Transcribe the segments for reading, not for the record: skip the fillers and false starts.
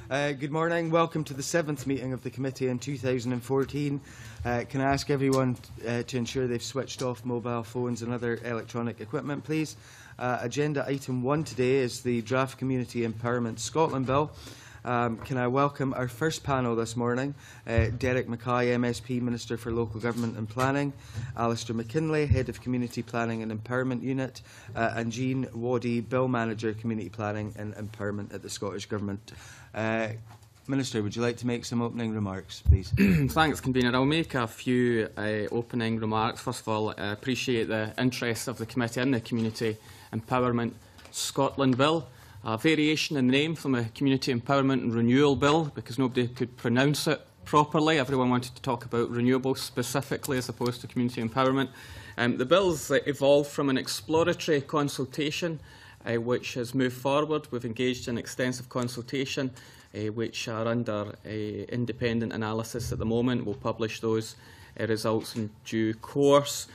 Good morning. Welcome to the 7th meeting of the committee in 2014. Can I ask everyone to ensure they've switched off mobile phones and other electronic equipment, please? Agenda item 1 today is the Draft Community Empowerment Scotland Bill. Can I welcome our first panel this morning, Derek Mackay, MSP, Minister for Local Government and Planning, Alistair McKinlay, Head of Community Planning and Empowerment Unit, and Jean Waddy, Bill Manager, Community Planning and Empowerment at the Scottish Government. Minister, would you like to make some opening remarks, please? Thanks, Convener. I'll make a few opening remarks. First of all, I appreciate the interest of the committee in the Community Empowerment Scotland Bill. A variation in the name from a Community Empowerment and Renewal Bill, because nobody could pronounce it properly. Everyone wanted to talk about renewables specifically as opposed to community empowerment. The bill's evolved from an exploratory consultation which has moved forward. We've engaged in extensive consultation which are under independent analysis at the moment. We'll publish those results in due course.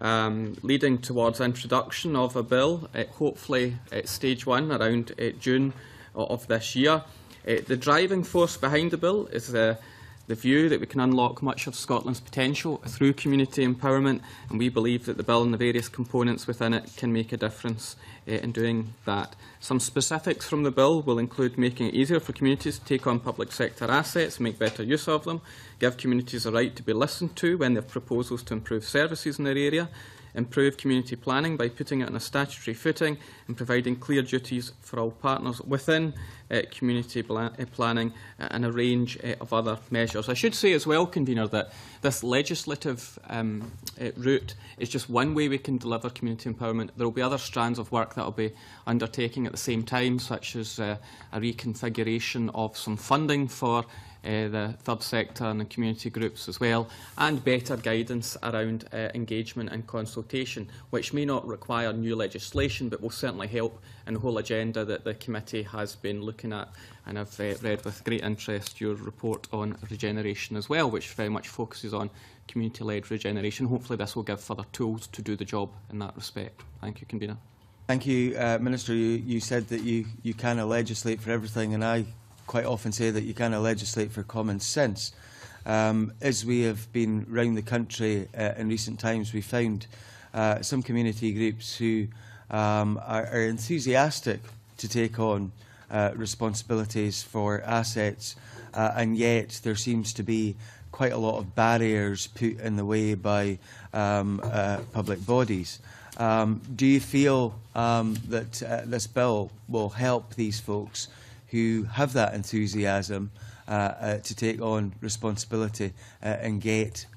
Leading towards introduction of a bill, hopefully at stage 1 around June of this year. The driving force behind the bill is the view that we can unlock much of Scotland's potential through community empowerment, and we believe that the bill and the various components within it can make a difference in doing that. Some specifics from the bill will include making it easier for communities to take on public sector assets, make better use of them, give communities a right to be listened to when they have proposals to improve services in their area, improve community planning by putting it on a statutory footing and providing clear duties for all partners within community planning and a range of other measures. I should say as well, Convener, that this legislative route is just one way we can deliver community empowerment. There will be other strands of work that will be undertaking at the same time, such as a reconfiguration of some funding for the third sector and the community groups as well, and better guidance around engagement and consultation, which may not require new legislation, but will certainly help in the whole agenda that the committee has been looking at. And I've read with great interest your report on regeneration as well, which very much focuses on community-led regeneration. Hopefully this will give further tools to do the job in that respect. Thank you, Convener. Thank you, Minister. You said that you kind of legislate for everything, and I quite often say that you kind of legislate for common sense. As we have been round the country in recent times, we found some community groups who are enthusiastic to take on responsibilities for assets, and yet there seems to be quite a lot of barriers put in the way by public bodies. Do you feel that this bill will help these folks who have that enthusiasm to take on responsibility and get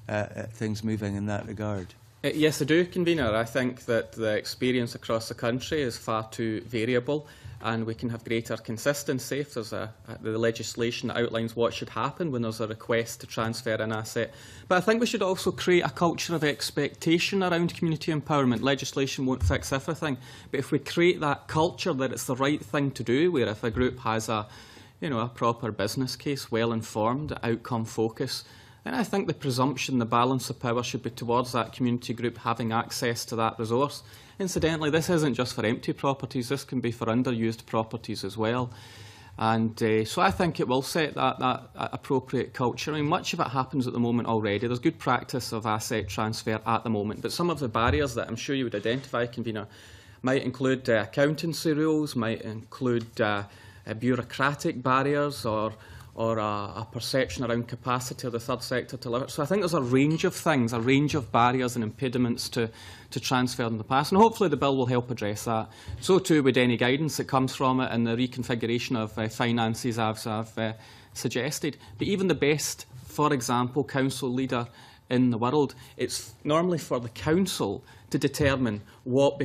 things moving in that regard? Yes, I do, Convener. I think that the experience across the country is far too variable, and we can have greater consistency if there's the legislation that outlines what should happen when there's a request to transfer an asset. But I think we should also create a culture of expectation around community empowerment. Legislation won't fix everything, but if we create that culture that it's the right thing to do, where if a group has a proper business case, well-informed, outcome-focused, then I think the presumption, the balance of power should be towards that community group having access to that resource. Incidentally, this isn't just for empty properties, this can be for underused properties as well. And so I think it will set that appropriate culture. I mean, much of it happens at the moment already. There's good practice of asset transfer at the moment, but some of the barriers that I'm sure you would identify, Convener, might include accountancy rules, might include bureaucratic barriers, or a perception around capacity of the third sector to deliver. So I think there's a range of things, a range of barriers and impediments to transfer in the past, and hopefully the bill will help address that. So too would any guidance that comes from it and the reconfiguration of finances as I've suggested. But even the best, for example, council leader in the world, it's normally for the council to determine what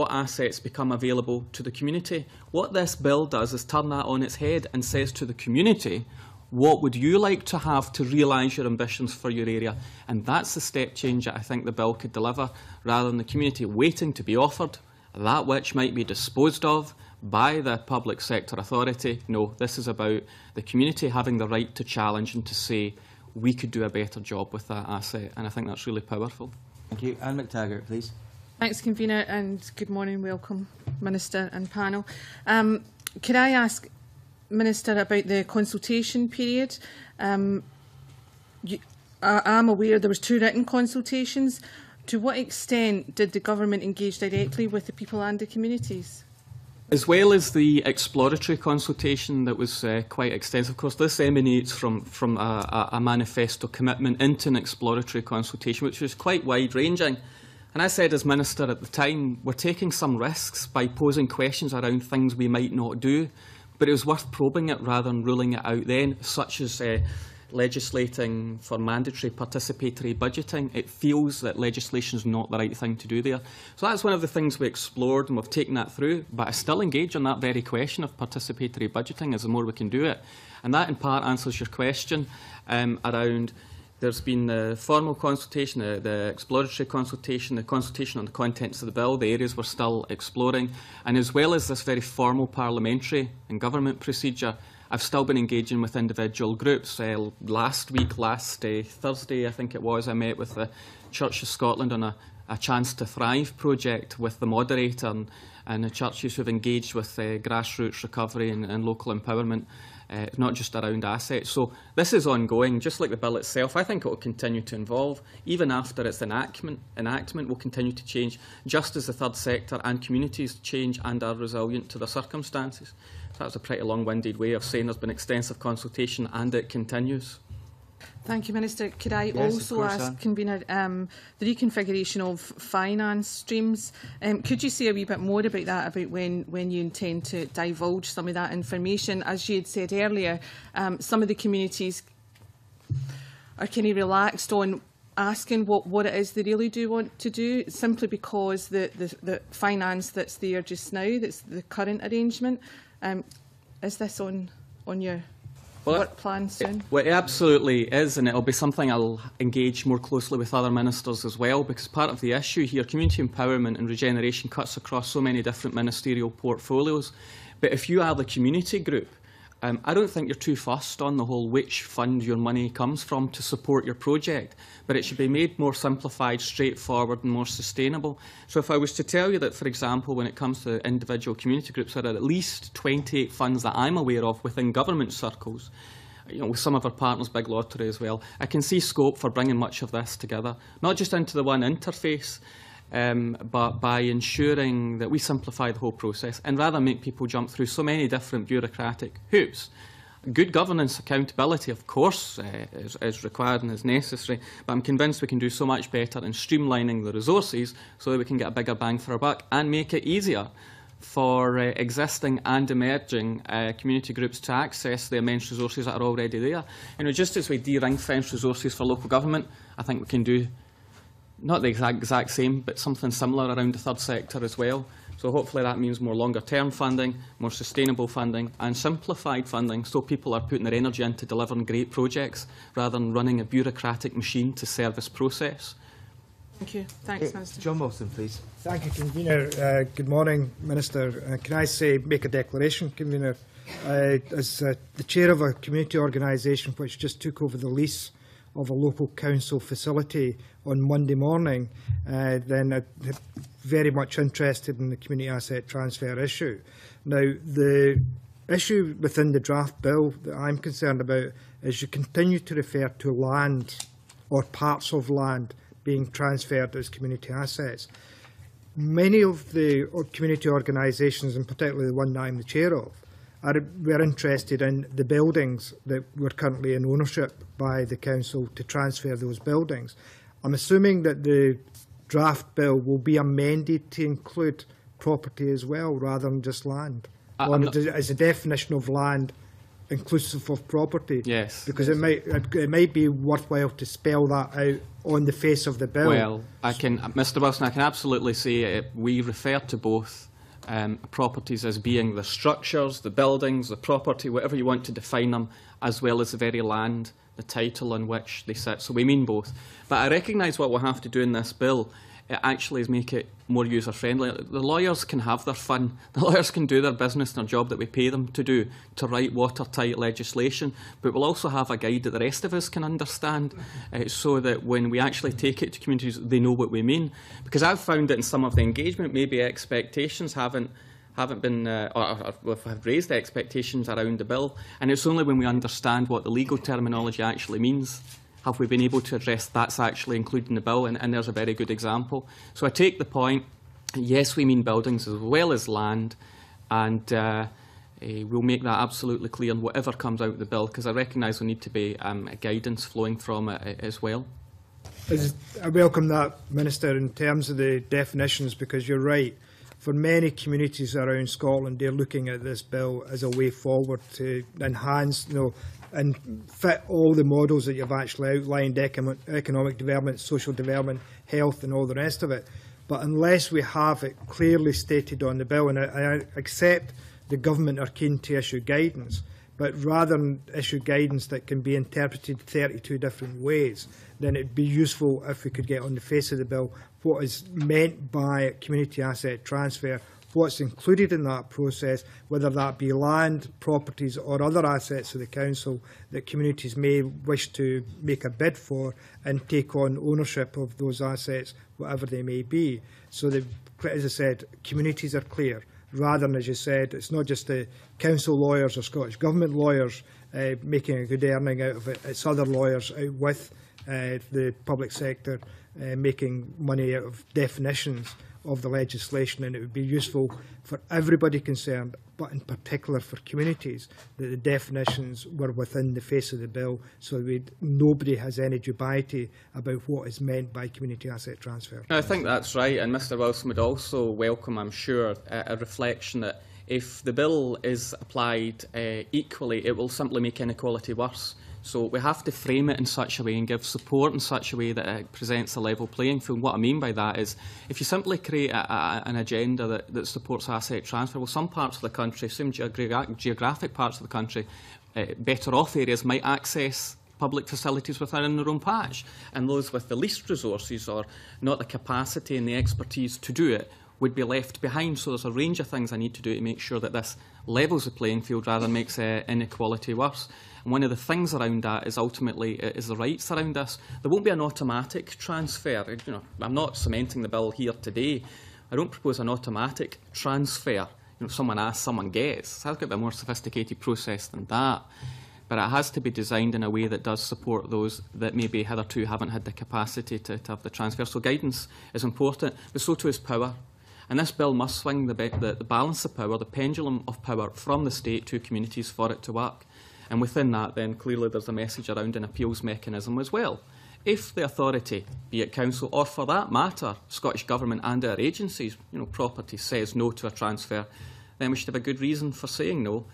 assets become available to the community. What this bill does is turn that on its head and says to the community, what would you like to have to realise your ambitions for your area? And that's the step change that I think the bill could deliver, rather than the community waiting to be offered that which might be disposed of by the public sector authority. No, this is about the community having the right to challenge and to say, we could do a better job with that asset, and I think that's really powerful. Thank you. Anne McTaggart, please. Thanks, Convener, and good morning. Welcome, Minister and panel. Could I ask, Minister, about the consultation period. I'm aware there was 2 written consultations. To what extent did the government engage directly with the people and the communities? As well as the exploratory consultation that was quite extensive. Of course, this emanates from a manifesto commitment into an exploratory consultation, which was quite wide-ranging. And I said as Minister at the time, we're taking some risks by posing questions around things we might not do, but it was worth probing it rather than ruling it out then, such as legislating for mandatory participatory budgeting. It feels that legislation is not the right thing to do there. So that's one of the things we explored, and we've taken that through. But I still engage on that very question of participatory budgeting as the more we can do it. And that in part answers your question around there's been the formal consultation, the exploratory consultation, the consultation on the contents of the bill, the areas we're still exploring, and as well as this very formal parliamentary and government procedure, I've still been engaging with individual groups. Last Thursday, I think it was, I met with the Church of Scotland on a Chance to Thrive project with the moderator and the churches who have engaged with grassroots recovery and local empowerment, not just around assets. So this is ongoing, just like the bill itself. I think it will continue to evolve. Even after its enactment will continue to change, just as the third sector and communities change and are resilient to their circumstances. So that's a pretty long-winded way of saying there's been extensive consultation and it continues. Thank you, Minister. Could I also ask, Convener, the reconfiguration of finance streams, could you say a wee bit more about that, about when you intend to divulge some of that information? As you had said earlier, some of the communities are kind of relaxed on asking what it is they really do want to do, simply because the finance that's there just now, that's the current arrangement. Is this on your work plan soon? Well, it absolutely is, and it'll be something I'll engage more closely with other ministers as well, because part of the issue here, community empowerment and regeneration cuts across so many different ministerial portfolios. But if you are the community group, I don't think you're too fussed on the whole which fund your money comes from to support your project, but it should be made more simplified, straightforward and more sustainable. So if I was to tell you that, for example, when it comes to individual community groups, there are at least 28 funds that I'm aware of within government circles, with some of our partners, Big Lottery as well, I can see scope for bringing much of this together, not just into the one interface, but by ensuring that we simplify the whole process and rather make people jump through so many different bureaucratic hoops. Good governance, accountability, of course, is required and is necessary, but I'm convinced we can do so much better in streamlining the resources so that we can get a bigger bang for our buck and make it easier for existing and emerging community groups to access the immense resources that are already there. Just as we de-ring-fence resources for local government, I think we can do not the exact same, but something similar around the third sector as well. So hopefully that means more longer-term funding, more sustainable funding and simplified funding, so people are putting their energy into delivering great projects rather than running a bureaucratic machine to serve this process. Thank you. Thanks, Minister. John Wilson, please. Thank you, Convener. Good morning, Minister. Can I make a declaration, Convener? As the chair of a community organisation which just took over the lease of a local council facility on Monday morning, then I'm very much interested in the community asset transfer issue. Now, the issue within the draft bill that I'm concerned about is you continue to refer to land or parts of land being transferred as community assets. Many of the community organisations, and particularly the one that I'm the chair of, we're interested in the buildings that were currently in ownership by the council to transfer those buildings. I'm assuming that the draft bill will be amended to include property as well, rather than just land. Is the definition of land inclusive of property? Yes. Because it might be worthwhile to spell that out on the face of the bill. Well, Mr Wilson, I can absolutely say we refer to both properties as being the structures, the buildings, the property, whatever you want to define them, as well as the very land, the title on which they sit. So we mean both. But I recognise what we'll have to do in this bill actually is make it more user-friendly. The lawyers can have their fun. The lawyers can do their business and their job that we pay them to do, to write watertight legislation. But we'll also have a guide that the rest of us can understand so that when we actually take it to communities, they know what we mean. Because I've found that in some of the engagement, maybe expectations haven't haven't been, or have raised expectations around the bill, and it's only when we understand what the legal terminology actually means have we been able to address that's actually included in the bill, and there's a very good example. So I take the point, yes, we mean buildings as well as land, and we'll make that absolutely clear in whatever comes out of the bill, because I recognise there need to be guidance flowing from it as well. I welcome that, Minister, in terms of the definitions, because you're right. For many communities around Scotland, they're looking at this bill as a way forward to enhance, and fit all the models that you've actually outlined: economic development, social development, health, and all the rest of it. But unless we have it clearly stated on the bill, and I accept the government are keen to issue guidance, but rather than issue guidance that can be interpreted 32 different ways, then it would be useful if we could get on the face of the bill what is meant by community asset transfer, what's included in that process, whether that be land, properties or other assets of the council that communities may wish to make a bid for and take on ownership of those assets, whatever they may be. So that, as I said, communities are clear, rather than, as you said, it's not just the council lawyers or Scottish Government lawyers making a good earning out of it, it's other lawyers out with the public sector making money out of definitions of the legislation, and it would be useful for everybody concerned, but in particular for communities, that the definitions were within the face of the bill, so nobody has any dubiety about what is meant by community asset transfer. I think that's right, and Mr Wilson would also welcome, I'm sure, a reflection that if the bill is applied equally, it will simply make inequality worse. So we have to frame it in such a way and give support in such a way that it presents a level playing field. What I mean by that is, if you simply create an agenda that supports asset transfer, well, some parts of the country, some geographic parts of the country, better off areas might access public facilities within their own patch, and those with the least resources or not the capacity and the expertise to do it would be left behind. So there's a range of things I need to do to make sure that this levels the playing field rather than makes inequality worse. And one of the things around that is ultimately is the rights around this. There won't be an automatic transfer. I'm not cementing the bill here today. I don't propose an automatic transfer. Someone asks, someone gets. It's got to be a more sophisticated process than that. But it has to be designed in a way that does support those that maybe hitherto haven't had the capacity to have the transfer. So guidance is important, but so too is power. And this bill must swing the balance of power, the pendulum of power from the state to communities for it to work. And within that, then, clearly there's a message around an appeals mechanism as well. If the authority, be it council or for that matter, Scottish Government and our agencies, property says no to a transfer, then we should have a good reason for saying no.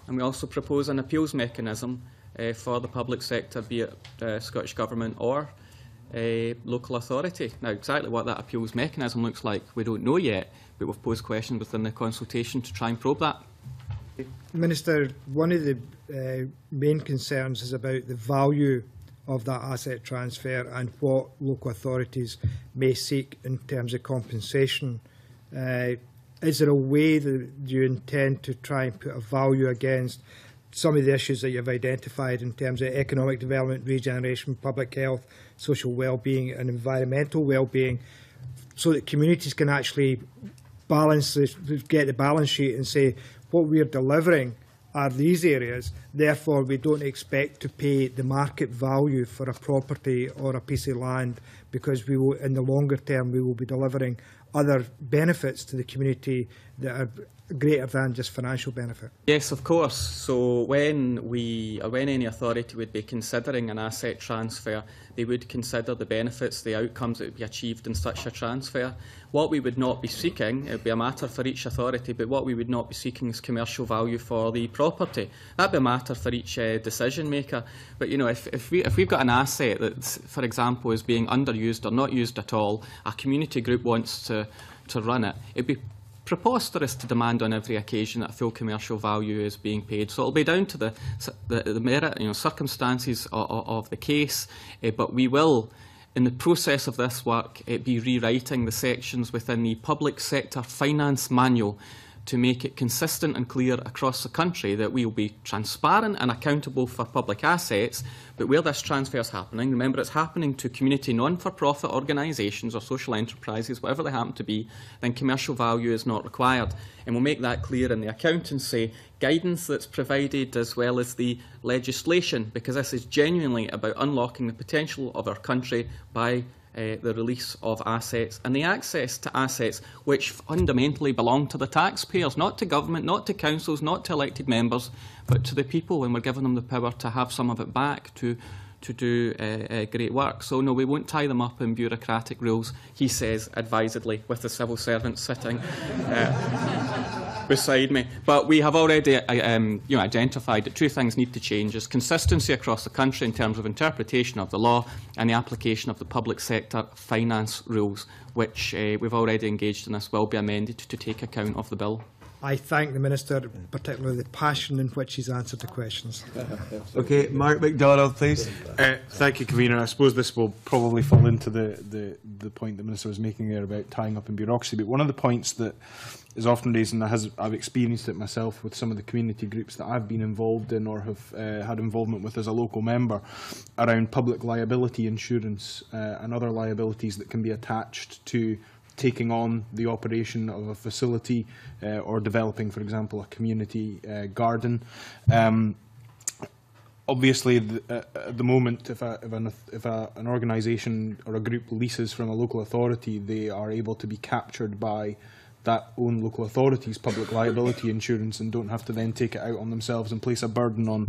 And we also propose an appeals mechanism for the public sector, be it Scottish Government or a local authority. Now, exactly what that appeals mechanism looks like, we don't know yet, but we've posed questions within the consultation to try and probe that. Minister, one of the main concerns is about the value of that asset transfer and what local authorities may seek in terms of compensation. Is there a way that you intend to try and put a value against some of the issues that you've identified in terms of economic development, regeneration, public health, social well-being and environmental well-being, so that communities can actually get the balance sheet and say, what we are delivering are these areas, therefore we don't expect to pay the market value for a property or a piece of land, because we will, in the longer term, we will be delivering other benefits to the community that are greater than just financial benefit. Yes, of course. So when any authority would be considering an asset transfer, they would consider the benefits, the outcomes that would be achieved in such a transfer. What we would not be seeking, it would be a matter for each authority, but what we would not be seeking is commercial value for the property. That would be a matter for each decision maker. But if we've got an asset that, for example, is being underused or not used at all, a community group wants to run it, it'd be preposterous to demand on every occasion that full commercial value is being paid. So it'll be down to the merit, circumstances of the case, but we will, in the process of this work, be rewriting the sections within the public sector finance manual to make it consistent and clear across the country that we will be transparent and accountable for public assets, but where this transfer is happening, remember it's happening to community non-for-profit organisations or social enterprises, whatever they happen to be, then commercial value is not required. And we'll make that clear in the accountancy guidance that's provided, as well as the legislation, because this is genuinely about unlocking the potential of our country by the release of assets and the access to assets which fundamentally belong to the taxpayers, not to government, not to councils, not to elected members, but to the people, when we're giving them the power to have some of it back to do great work. So no, we won't tie them up in bureaucratic rules, he says advisedly, with the civil servant sitting beside me. But we have already identified that two things need to change: is consistency across the country in terms of interpretation of the law and the application of the public sector finance rules, which we've already engaged in. This will be amended to take account of the bill. I thank the Minister, particularly the passion in which he's answered the questions. Okay, Mark MacDonald, please. Thank you, Convener. I suppose this will probably fall into the point the Minister was making there about tying up in bureaucracy, but one of the points that is often raised, and I've experienced it myself with some of the community groups that I've been involved in or have had involvement with as a local member, around public liability insurance and other liabilities that can be attached to taking on the operation of a facility or developing, for example, a community garden. Obviously, at the moment, if an organisation or a group leases from a local authority, they are able to be captured by that own local authority's public liability insurance and don't have to then take it out on themselves and place a burden on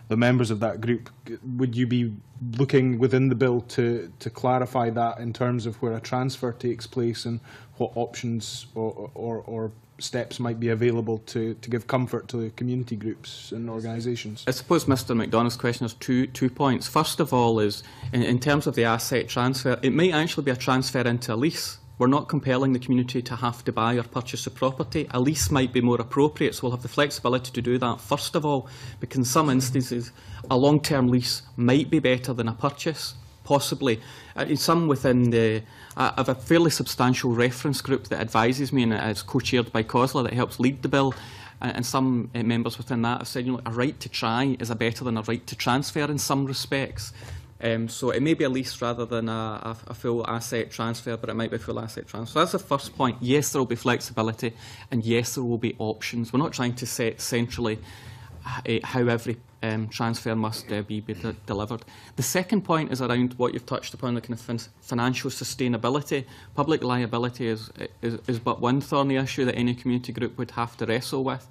the members of that group. Would you be looking within the bill to clarify that in terms of where a transfer takes place and what options or steps might be available to give comfort to community groups and organisations? I suppose Mr MacDonald's question has two points. First of all is, in terms of the asset transfer, it might actually be a transfer into a lease. We're not compelling the community to have to buy or purchase a property. A lease might be more appropriate, so we'll have the flexibility to do that, first of all, because in some instances a long-term lease might be better than a purchase, possibly. Some within the... I have a fairly substantial reference group that advises me, and it's co-chaired by COSLA, that helps lead the bill. And some members within that have said, a right to try is better than a right to transfer in some respects. So it may be a lease rather than a full asset transfer, but it might be a full asset transfer. So that's the first point. Yes, there will be flexibility, and yes, there will be options. We're not trying to set centrally how every transfer must be delivered. The second point is around what you've touched upon, the kind of financial sustainability. Public liability is but one thorny issue that any community group would have to wrestle with.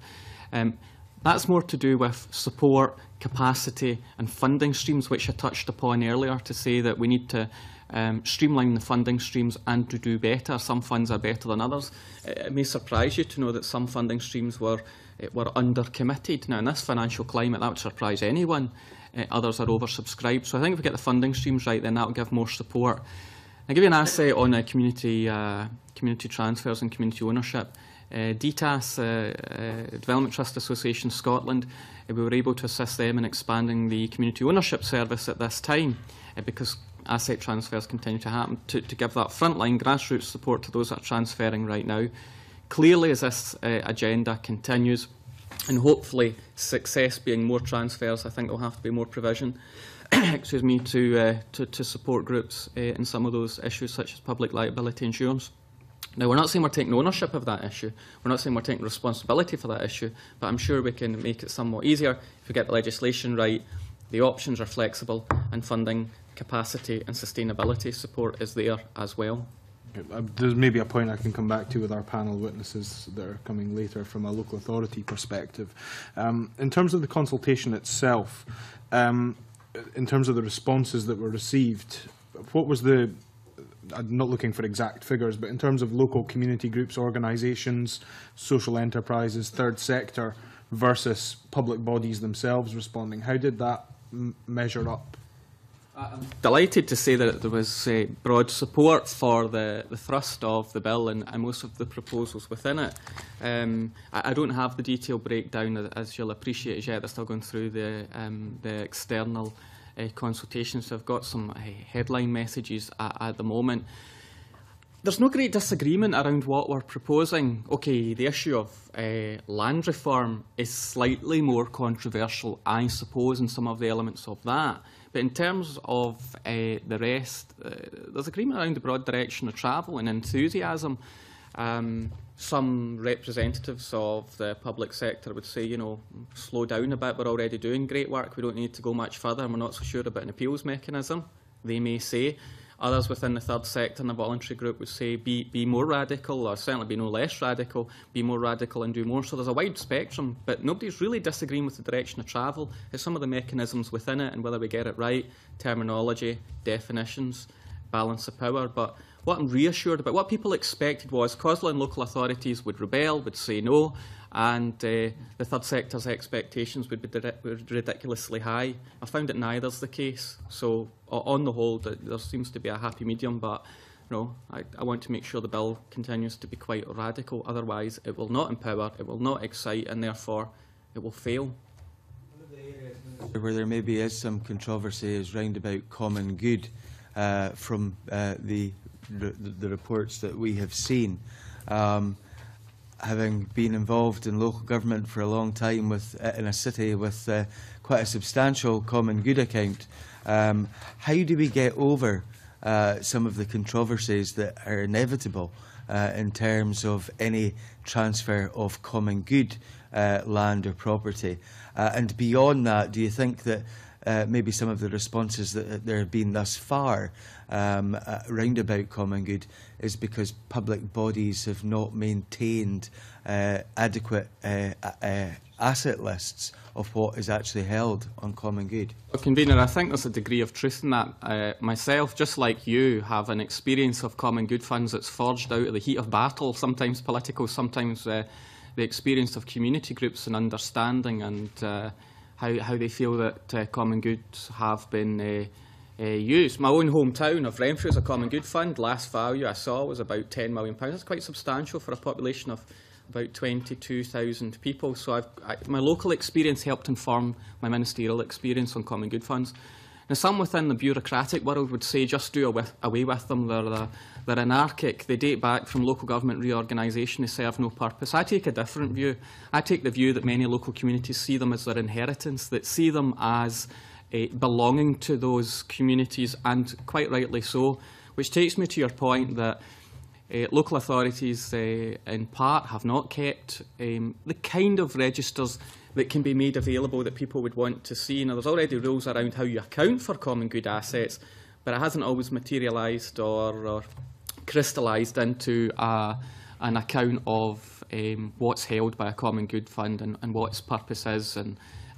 That's more to do with support, capacity and funding streams, which I touched upon earlier, to say that we need to streamline the funding streams and to do better. Some funds are better than others. It may surprise you to know that some funding streams were under-committed. Now, in this financial climate, that would surprise anyone. Others are oversubscribed. So I think if we get the funding streams right, then that will give more support. I'll give you an asset on community transfers and community ownership. DTAS, Development Trust Association Scotland, we were able to assist them in expanding the community ownership service at this time because asset transfers continue to happen, to give that frontline grassroots support to those that are transferring right now. Clearly, as this agenda continues, and hopefully success being more transfers, I think there will have to be more provision excuse me, to support groups in some of those issues, such as public liability insurance. Now, we're not saying we're taking ownership of that issue. We're not saying we're taking responsibility for that issue, but I'm sure we can make it somewhat easier if we get the legislation right, the options are flexible, and funding capacity and sustainability support is there as well. There's maybe a point I can come back to with our panel witnesses that are coming later from a local authority perspective. In terms of the consultation itself, in terms of the responses that were received, what was the... I'm not looking for exact figures, but in terms of local community groups, organisations, social enterprises, third sector versus public bodies themselves responding, how did that measure up? I'm delighted to say that there was broad support for the thrust of the bill and most of the proposals within it. I don't have the detailed breakdown, as you'll appreciate, as yet. They're still going through the external consultations, so I've got some headline messages at the moment. There's no great disagreement around what we're proposing. OK, the issue of land reform is slightly more controversial, I suppose, in some of the elements of that. But in terms of the rest, there's agreement around the broad direction of travel and enthusiasm. Some representatives of the public sector would say, you know, slow down a bit, we're already doing great work, we don't need to go much further, and we're not so sure about an appeals mechanism, they may say. Others within the third sector and the voluntary group would say be more radical, or certainly be no less radical, be more radical and do more. So there's a wide spectrum, but nobody's really disagreeing with the direction of travel. It's some of the mechanisms within it and whether we get it right, terminology, definitions, balance of power. But what I'm reassured about, what people expected was COSLA and local authorities would rebel, would say no, and the third sector's expectations would be ridiculously high. I found that neither's the case. So on the whole, there seems to be a happy medium, but you know, I want to make sure the bill continues to be quite radical. Otherwise, it will not empower, it will not excite, and therefore it will fail. One of the areas where there maybe is some controversy is round about common good from the reports that we have seen. Having been involved in local government for a long time in a city with quite a substantial common good account, how do we get over some of the controversies that are inevitable in terms of any transfer of common good land or property? And beyond that, do you think that maybe some of the responses that there have been thus far round about common good is because public bodies have not maintained adequate asset lists of what is actually held on common good? Well, Convener, I think there's a degree of truth in that. Myself, just like you, have an experience of common good funds that's forged out of the heat of battle, sometimes political, sometimes the experience of community groups and understanding and how they feel that common goods have been used. My own hometown of Renfrew is a common good fund. Last value I saw was about £10 million. That's quite substantial for a population of about 22,000 people. So my local experience helped inform my ministerial experience on common good funds. Now, some within the bureaucratic world would say just do away with them. They're anarchic. They date back from local government reorganisation. They serve no purpose. I take a different view. I take the view that many local communities see them as their inheritance, that see them as belonging to those communities, and quite rightly so, which takes me to your point that local authorities in part have not kept the kind of registers that can be made available that people would want to see. Now, there's already rules around how you account for common good assets, but it hasn't always materialised or crystallised into an account of what's held by a common good fund and what its purpose is and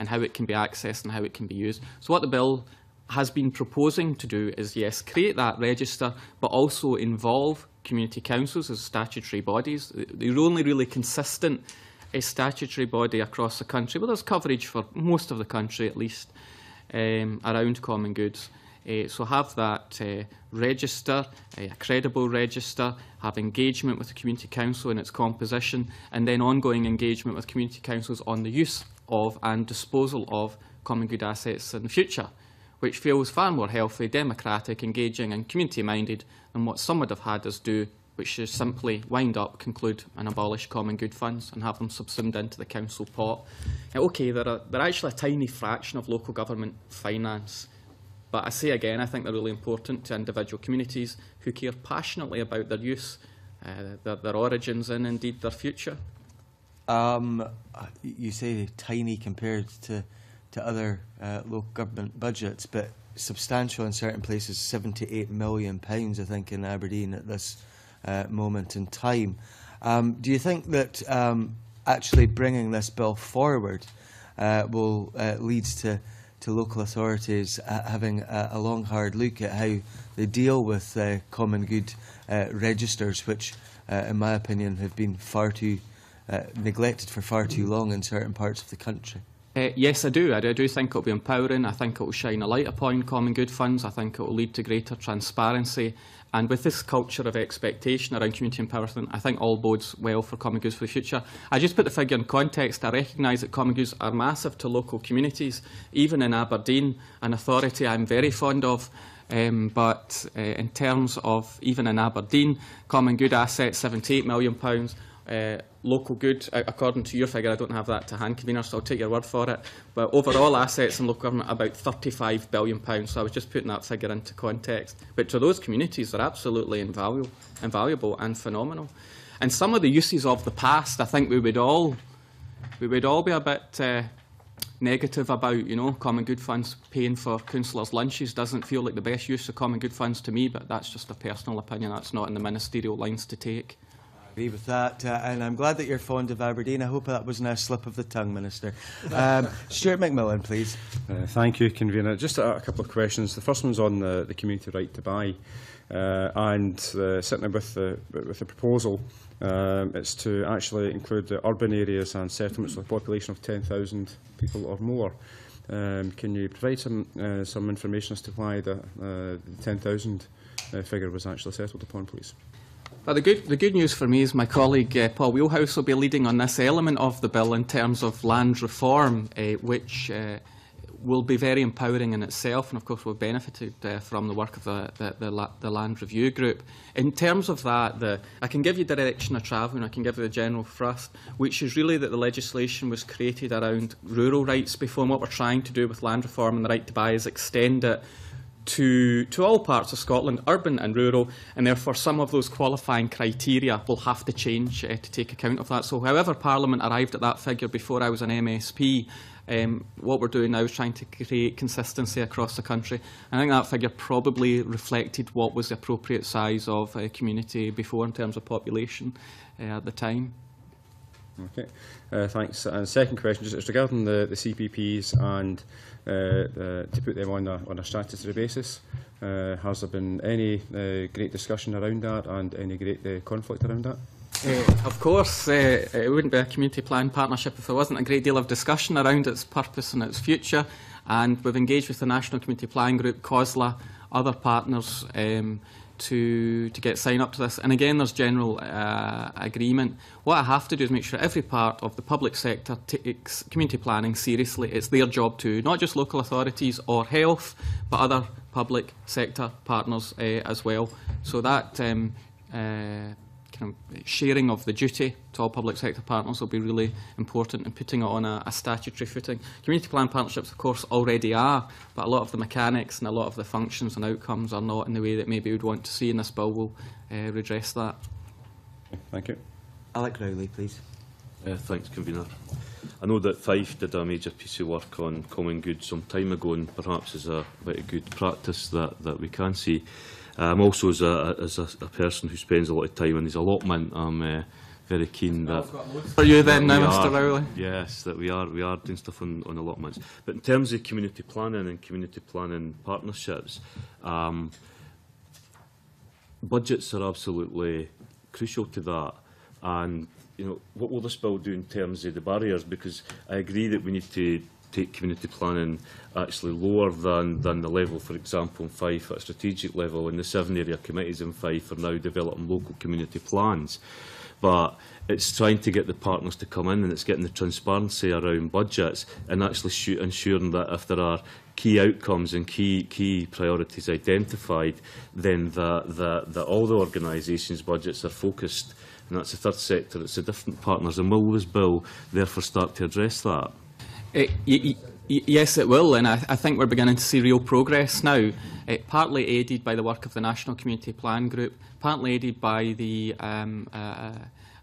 how it can be accessed and how it can be used. So what the bill has been proposing to do is, yes, create that register, but also involve community councils as statutory bodies. They're only really consistent a statutory body across the country, but there's coverage for most of the country at least around common goods. So have that register, a credible register, have engagement with the community council in its composition, and then ongoing engagement with community councils on the use of and disposal of common good assets in the future, which feels far more healthy, democratic, engaging and community-minded than what some would have had us do, which is simply wind up, conclude and abolish common good funds and have them subsumed into the council pot. Now, OK, they're actually a tiny fraction of local government finance, but I say again, I think they're really important to individual communities who care passionately about their use, their origins and indeed their future. You say tiny compared to other local government budgets, but substantial in certain places, £78 million, I think, in Aberdeen at this moment in time. Do you think that actually bringing this bill forward will lead to local authorities having a long, hard look at how they deal with common good registers, which, in my opinion, have been far too neglected for far too long in certain parts of the country? Yes, I do. I do think it will be empowering. I think it will shine a light upon common good funds. I think it will lead to greater transparency. And with this culture of expectation around community empowerment, I think all bodes well for common goods for the future. I just put the figure in context. I recognise that common goods are massive to local communities. Even in Aberdeen, an authority I'm very fond of, but in terms of, even in Aberdeen, common good assets, £78 million, local good, according to your figure, I don't have that to hand, Convener, so I'll take your word for it, but overall assets in local government about £35 billion, so I was just putting that figure into context. But to those communities, they're absolutely invaluable and phenomenal. And some of the uses of the past, I think we would all be a bit negative about, you know, common good funds paying for councillors' lunches doesn't feel like the best use of common good funds to me, but that's just a personal opinion. That's not in the ministerial lines to take. I agree with that, and I'm glad that you're fond of Aberdeen. I hope that wasn't a slip of the tongue, Minister. Stuart McMillan, please. Thank you, Convener. Just a couple of questions. The first one's on the community right to buy, and certainly with the proposal, it's to actually include the urban areas and settlements with a population of 10,000 people or more. Can you provide some information as to why the 10,000 figure was actually settled upon, please? Well, the good news for me is my colleague Paul Wheelhouse will be leading on this element of the bill in terms of land reform, which will be very empowering in itself, and of course we've benefited from the work of the Land Review Group. In terms of that, I can give you direction of travel and I can give you the general thrust, which is really that the legislation was created around rural rights before, and what we're trying to do with land reform and the right to buy is extend it to all parts of Scotland, urban and rural, and therefore some of those qualifying criteria will have to change to take account of that. So however Parliament arrived at that figure before I was an MSP, what we're doing now is trying to create consistency across the country. I think that figure probably reflected what was the appropriate size of a community before in terms of population at the time. Okay, thanks. And second question, just regarding the CPPs and to put them on a statutory basis, has there been any great discussion around that and any great conflict around that? Of course, it wouldn't be a community plan partnership if there wasn't a great deal of discussion around its purpose and its future, and we've engaged with the National Community Plan Group, COSLA, other partners to get sign up to this, and again there's general agreement. What I have to do is make sure every part of the public sector takes community planning seriously. It's their job too, not just local authorities or health, but other public sector partners as well. So that kind of sharing of the duty to all public sector partners will be really important in putting it on a statutory footing. Community plan partnerships, of course, already are, but a lot of the mechanics and a lot of the functions and outcomes are not in the way that maybe we'd want to see, and this bill will redress that. Thank you. Alec Rowley, please. Thanks, Convener. I know that Fife did a major piece of work on common good some time ago, and perhaps is a bit of good practice that we can see. Also, as a person who spends a lot of time on his allotment, I'm very keen that... For you then now, Mr Rowley? Yes, that we are doing stuff on allotments. But in terms of community planning and community planning partnerships, budgets are absolutely crucial to that. And you know, what will this bill do in terms of the barriers? Because I agree that we need to take community planning actually lower than the level, for example, in Fife at a strategic level, and the 7 area committees in Fife are now developing local community plans. But it's trying to get the partners to come in, and it's getting the transparency around budgets and actually ensuring that if there are key outcomes and key priorities identified, then that all the organisations' budgets are focused. And that's the third sector, it's the different partners. And will this bill therefore start to address that? Yes, it will, and I think we're beginning to see real progress now, partly aided by the work of the National Community Plan Group, partly aided by the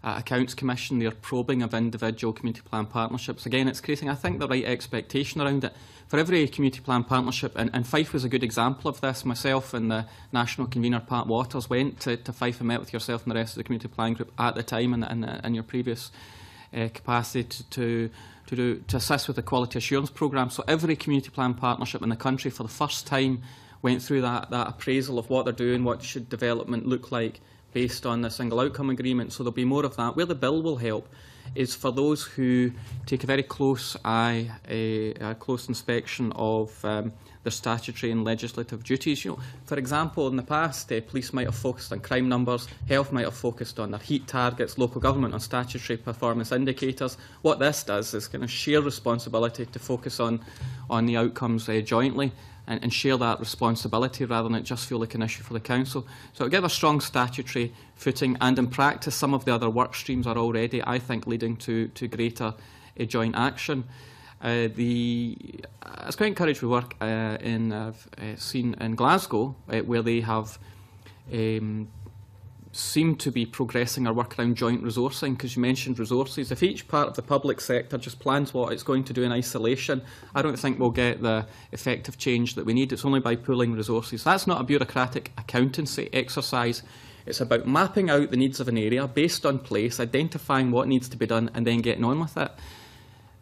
Accounts Commission, their probing of individual community plan partnerships. Again, it's creating, I think, the right expectation around it. For every community plan partnership, and Fife was a good example of this, myself and the National Convener, Pat Waters, went to Fife and met with yourself and the rest of the Community Plan Group at the time in your previous capacity to assist with the Quality Assurance Programme. So every community plan partnership in the country for the first time went through that appraisal of what they're doing, what should development look like based on the single outcome agreement. So there'll be more of that. Where the bill will help is for those who take a very close eye, a close inspection of their statutory and legislative duties. You know, for example, in the past, police might have focused on crime numbers, health might have focused on their heat targets, local government on statutory performance indicators. What this does is kind of share responsibility to focus on the outcomes jointly. and share that responsibility rather than it just feel like an issue for the council. So it'll give a strong statutory footing, and in practice some of the other work streams are already, I think, leading to greater joint action. I was quite encouraged with work I've seen in Glasgow, where they have seem to be progressing our work around joint resourcing, because you mentioned resources. If each part of the public sector just plans what it's going to do in isolation, I don't think we'll get the effective change that we need. It's only by pooling resources. That's not a bureaucratic accountancy exercise. It's about mapping out the needs of an area based on place, identifying what needs to be done, and then getting on with it.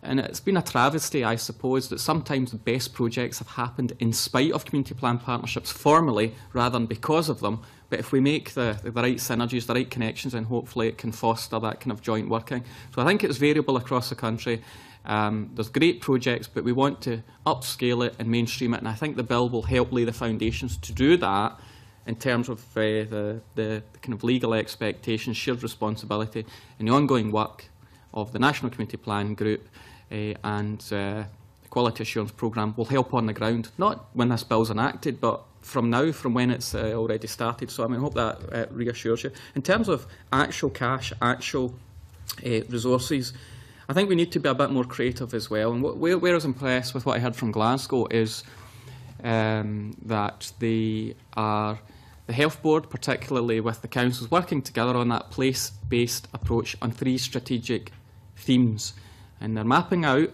And it's been a travesty, I suppose, that sometimes the best projects have happened in spite of community plan partnerships formally rather than because of them. But if we make the right synergies, the right connections, then hopefully it can foster that kind of joint working. So I think it's variable across the country. There's great projects, but we want to upscale it and mainstream it. And I think the bill will help lay the foundations to do that in terms of the kind of legal expectations, shared responsibility, and the ongoing work of the National Community Plan Group and the Quality Assurance Programme will help on the ground, not when this bill's enacted, but from now, from when it's already started. So I hope that reassures you. In terms of actual cash, actual resources, I think we need to be a bit more creative as well. And where I was impressed with what I heard from Glasgow is that the Health Board, particularly with the councils, working together on that place-based approach on 3 strategic themes. And they're mapping out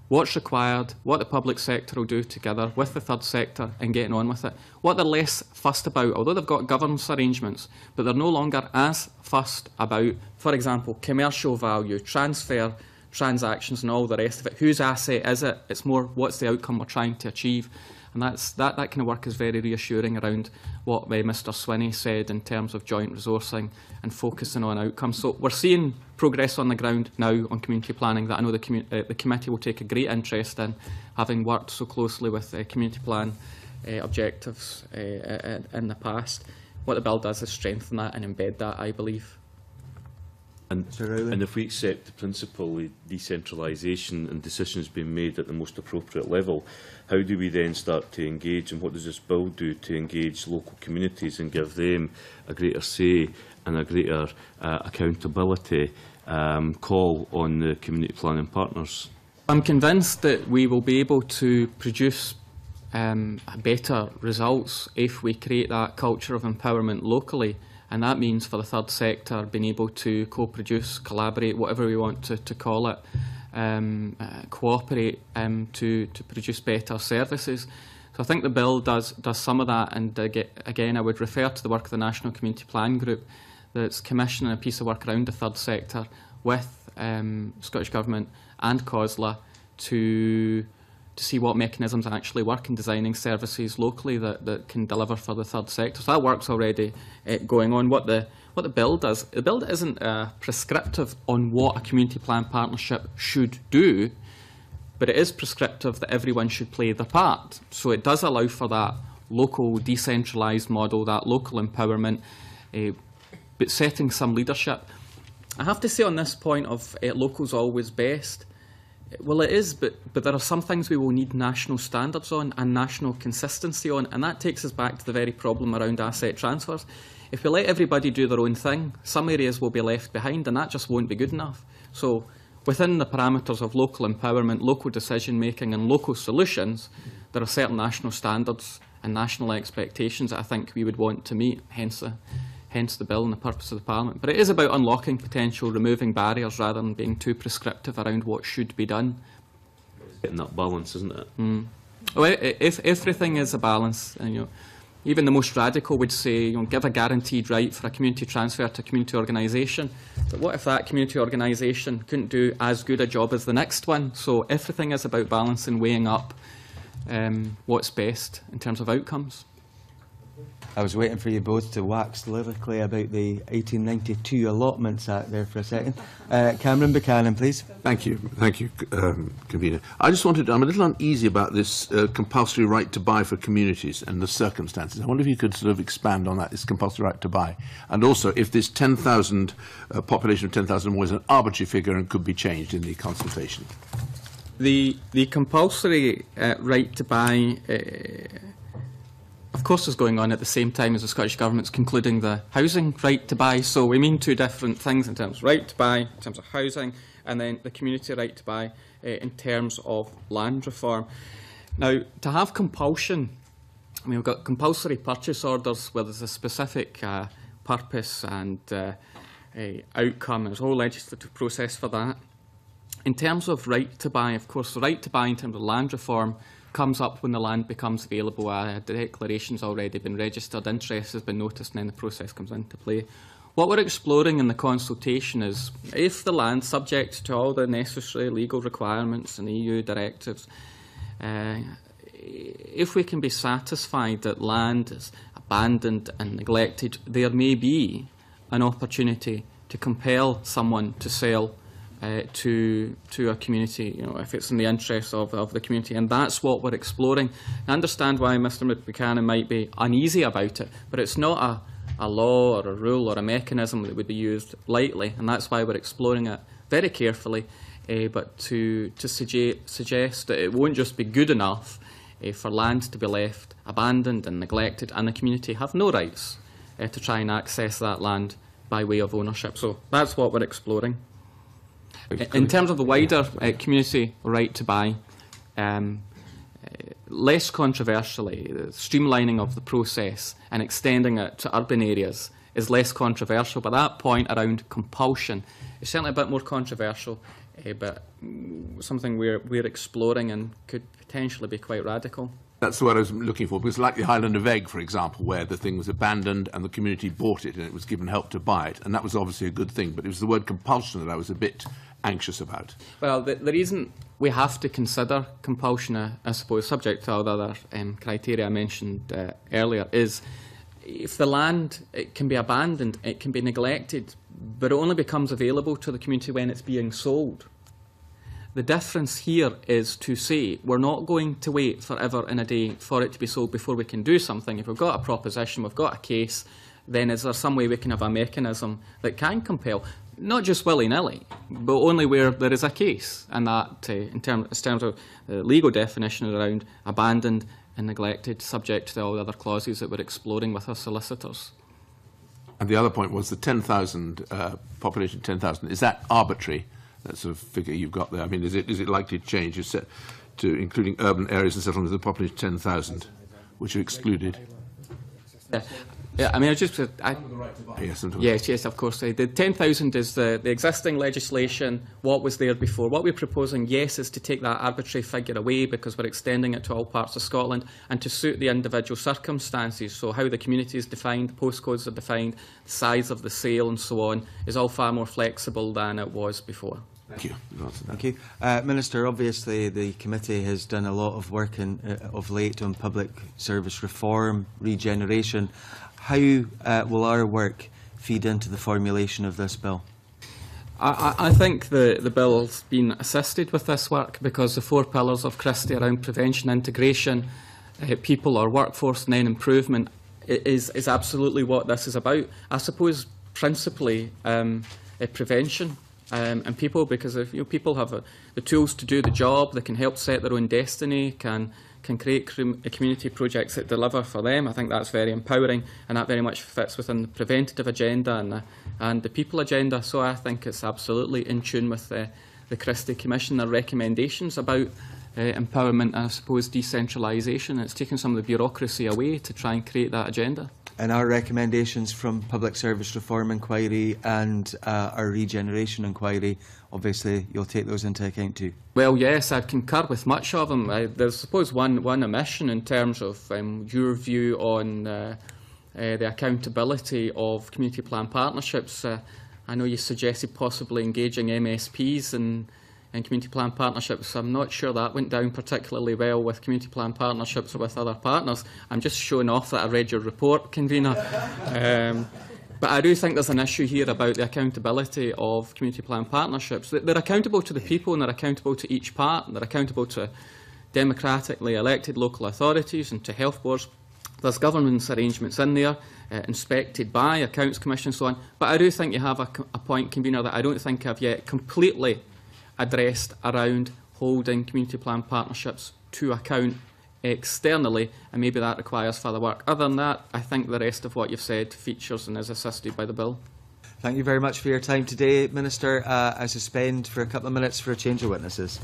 what's required, what the public sector will do together with the third sector and getting on with it. What they're less fussed about, although they've got governance arrangements, but they're no longer as fussed about, for example, commercial value, transfer, transactions and all the rest of it. Whose asset is it? It's more what's the outcome we're trying to achieve. And that kind of work is very reassuring around what Mr Swinney said in terms of joint resourcing and focusing on outcomes. So we're seeing progress on the ground now on community planning that I know the committee will take a great interest in, having worked so closely with community plan objectives in the past. What the bill does is strengthen that and embed that, I believe. And if we accept the principle of decentralisation and decisions being made at the most appropriate level, how do we then start to engage, and what does this bill do to engage local communities and give them a greater say and a greater accountability call on the community planning partners? I'm convinced that we will be able to produce better results if we create that culture of empowerment locally. And that means for the third sector being able to co-produce, collaborate, whatever we want to call it, cooperate to produce better services. So I think the bill does some of that. And again, I would refer to the work of the National Community Plan Group that's commissioning a piece of work around the third sector with Scottish Government and COSLA to see what mechanisms actually work in designing services locally that can deliver for the third sector. So that work's already going on. What the bill does, the bill isn't prescriptive on what a community plan partnership should do, but it is prescriptive that everyone should play their part. So it does allow for that local decentralised model, that local empowerment, but setting some leadership. I have to say on this point of local's always best, well, it is, but there are some things we will need national standards on and national consistency on, and that takes us back to the very problem around asset transfers. If we let everybody do their own thing, some areas will be left behind, and that just won't be good enough. So within the parameters of local empowerment, local decision-making and local solutions, there are certain national standards and national expectations that I think we would want to meet, hence the bill and the purpose of the Parliament. But it is about unlocking potential, removing barriers rather than being too prescriptive around what should be done. Getting that balance, isn't it? Well, if everything is a balance, and, even the most radical would say, give a guaranteed right for a community transfer to a community organisation. But what if that community organisation couldn't do as good a job as the next one? So everything is about balance and weighing up what's best in terms of outcomes. I was waiting for you both to wax lyrically about the 1892 Allotments Act there for a second. Cameron Buchanan, please. Thank you, Convener. I just wanted, I'm a little uneasy about this compulsory right to buy for communities and the circumstances. I wonder if you could sort of expand on that, this compulsory right to buy. And also, if this 10,000, population of 10,000 more is an arbitrary figure and could be changed in the consultation. The compulsory right to buy, of course, is going on at the same time as the Scottish Government's concluding the housing right to buy. So we mean two different things in terms of right to buy, in terms of housing, and then the community right to buy in terms of land reform. Now, to have compulsion, I mean, we've got compulsory purchase orders where there's a specific purpose and outcome. There's a whole legislative process for that. In terms of right to buy, of course, the right to buy in terms of land reform comes up when the land becomes available. A declaration's already been registered, interest has been noticed, and then the process comes into play. What we're exploring in the consultation is if the land, subject to all the necessary legal requirements and EU directives, if we can be satisfied that land is abandoned and neglected, there may be an opportunity to compel someone to sell to a community, if it's in the interests of the community, and that's what we're exploring. I understand why Mr Buchanan might be uneasy about it, but it's not a law or a rule or a mechanism that would be used lightly, and that's why we're exploring it very carefully, but to suggest that it won't just be good enough for land to be left abandoned and neglected, and the community have no rights to try and access that land by way of ownership. So that's what we're exploring. In terms of the wider community right to buy, less controversially, the streamlining of the process and extending it to urban areas is less controversial, but that point around compulsion is certainly a bit more controversial, but something we're exploring and could potentially be quite radical. That's what I was looking for, because like the Highland of Egg, for example, where the thing was abandoned and the community bought it and it was given help to buy it, and that was obviously a good thing, but it was the word compulsion that I was a bit anxious about. Well, the reason we have to consider compulsion, I suppose, subject to all the other criteria I mentioned earlier, is if the land it can be abandoned, it can be neglected, but it only becomes available to the community when it's being sold. The difference here is to say we're not going to wait forever and a day for it to be sold before we can do something. If we've got a proposition, we've got a case, then is there some way we can have a mechanism that can compel, not just willy-nilly, but only where there is a case, and that in terms of the legal definition around abandoned and neglected, subject to all the other clauses that we're exploring with our solicitors. And the other point was the 10,000, population 10,000, is that arbitrary? That sort of figure you've got there. I mean, is it likely to change? Is set to including urban areas and settlements with a population of 10,000, which are excluded? Yeah, I mean, I just... Yes, of course. The 10,000 is the existing legislation, what was there before. What we're proposing, yes, is to take that arbitrary figure away because we're extending it to all parts of Scotland and to suit the individual circumstances. So how the community is defined, postcodes are defined, the size of the sale and so on is all far more flexible than it was before. Thank you. Thank you. Minister, obviously the committee has done a lot of work of late on public service reform, regeneration. How will our work feed into the formulation of this bill? I think the bill's been assisted with this work because the four pillars of Christie around prevention, integration, people or workforce and then improvement is absolutely what this is about. I suppose principally prevention. And people, because if people have the tools to do the job, they can help set their own destiny, can create community projects that deliver for them. I think that's very empowering, and that very much fits within the preventative agenda and the people agenda. So I think it's absolutely in tune with the Christie Commission, their recommendations about empowerment and, I suppose, decentralisation. It's taken some of the bureaucracy away to try and create that agenda. And our recommendations from Public Service Reform Inquiry and our Regeneration Inquiry, obviously you'll take those into account too? Well, yes, I concur with much of them. There's, I suppose, one omission in terms of your view on the accountability of community plan partnerships. I know you suggested possibly engaging MSPs and community plan partnerships. I'm not sure that went down particularly well with community plan partnerships or with other partners. I'm just showing off that I read your report, Convener. But I do think there's an issue here about the accountability of community plan partnerships. They're accountable to the people and they're accountable to each part. They're accountable to democratically elected local authorities and to health boards. There's governance arrangements in there, inspected by accounts commission and so on. But I do think you have a point, Convener, that I don't think I've yet completely addressed around holding community plan partnerships to account externally, and maybe that requires further work. Other than that, I think the rest of what you've said features and is assisted by the bill. Thank you very much for your time today, Minister. I suspend for a couple of minutes for a change of witnesses.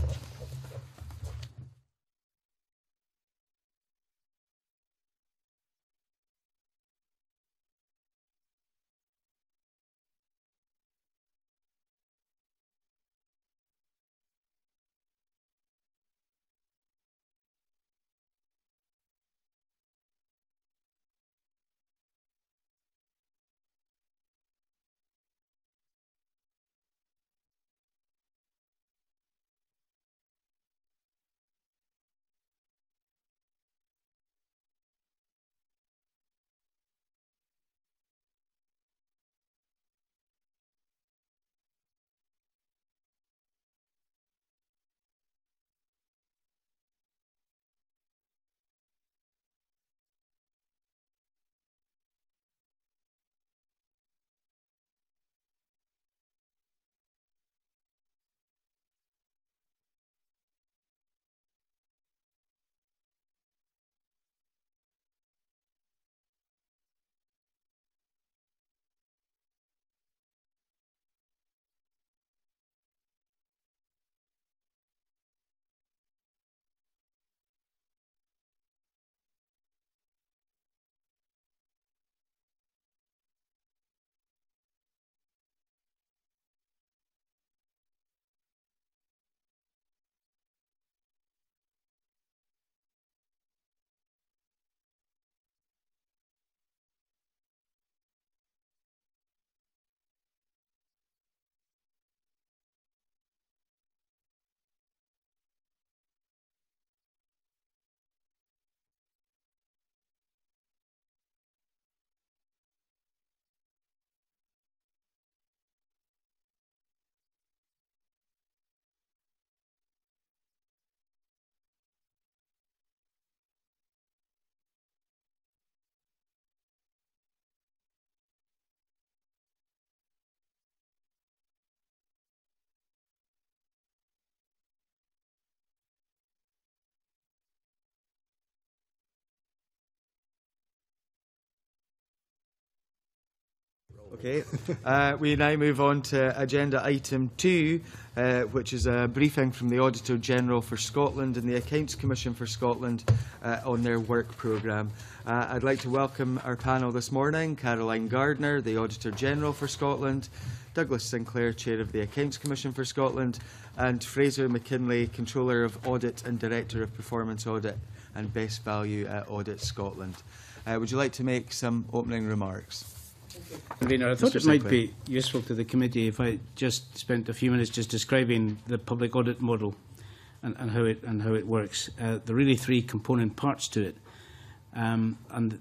Okay, we now move on to agenda item 2, which is a briefing from the Auditor General for Scotland and the Accounts Commission for Scotland on their work programme. I'd like to welcome our panel this morning: Caroline Gardner, the Auditor General for Scotland; Douglas Sinclair, Chair of the Accounts Commission for Scotland; and Fraser McKinlay, Controller of Audit and Director of Performance Audit and Best Value at Audit Scotland. Would you like to make some opening remarks? Convener, I thought it might be useful to the committee if I just spent a few minutes just describing the public audit model and how it works. There are really 3 component parts to it, and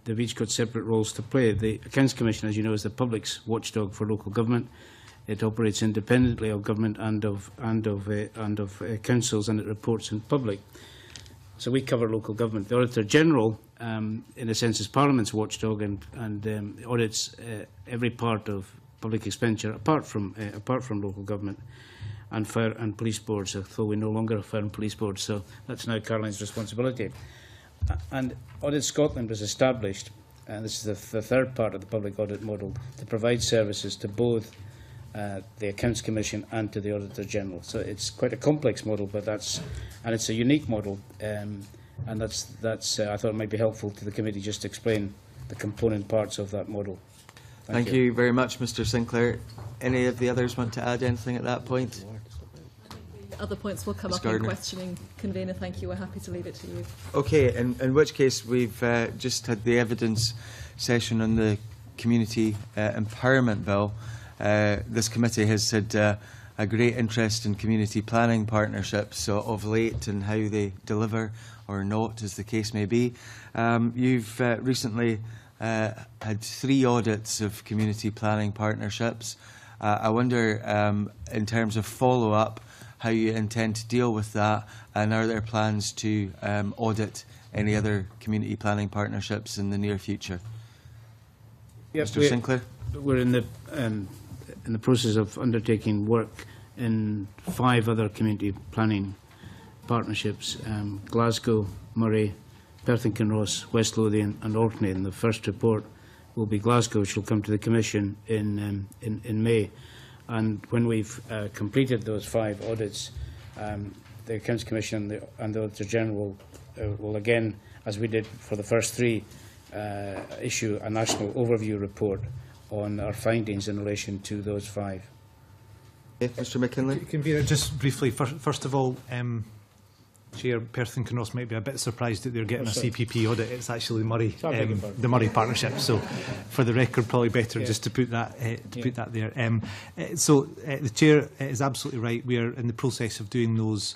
they've each got separate roles to play. The Accounts Commission, as you know, is the public's watchdog for local government. It operates independently of government and of councils, and it reports in public. So we cover local government. The Auditor General, in a sense, is Parliament's watchdog and audits every part of public expenditure apart from local government and fire and police boards. Although we no longer have fire and police boards, so that's now Caroline's responsibility. And Audit Scotland was established, and this is the third part of the public audit model, to provide services to both the Accounts Commission and to the Auditor General. So it's quite a complex model, but it's a unique model, and that's I thought it might be helpful to the committee just to explain the component parts of that model. Thank you very much, Mr. Sinclair. Any of the others want to add anything at that point? Other points will come up in questioning. Convener, thank you. We're happy to leave it to you. Okay, in which case we've just had the evidence session on the Community Empowerment Bill. This committee has had a great interest in community planning partnerships of late and how they deliver or not, as the case may be. You've recently had 3 audits of community planning partnerships. I wonder, in terms of follow-up, how you intend to deal with that, and are there plans to audit any other community planning partnerships in the near future? Yep, Mr. Sinclair? We're in the process of undertaking work in 5 other community planning partnerships, Glasgow, Moray, Perth and Kinross, West Lothian and Orkney. And the first report will be Glasgow, which will come to the Commission in May. And when we've completed those 5 audits, the Accounts Commission and the Auditor General will again, as we did for the first 3, issue a national overview report on our findings in relation to those 5. Mr McKinlay. Convener, just briefly, first of all, Chair, Perth and Kinross might be a bit surprised that they're getting a CPP audit. It's actually the Moray partnership. So, for the record, probably better just to put that there. The Chair is absolutely right. We are in the process of doing those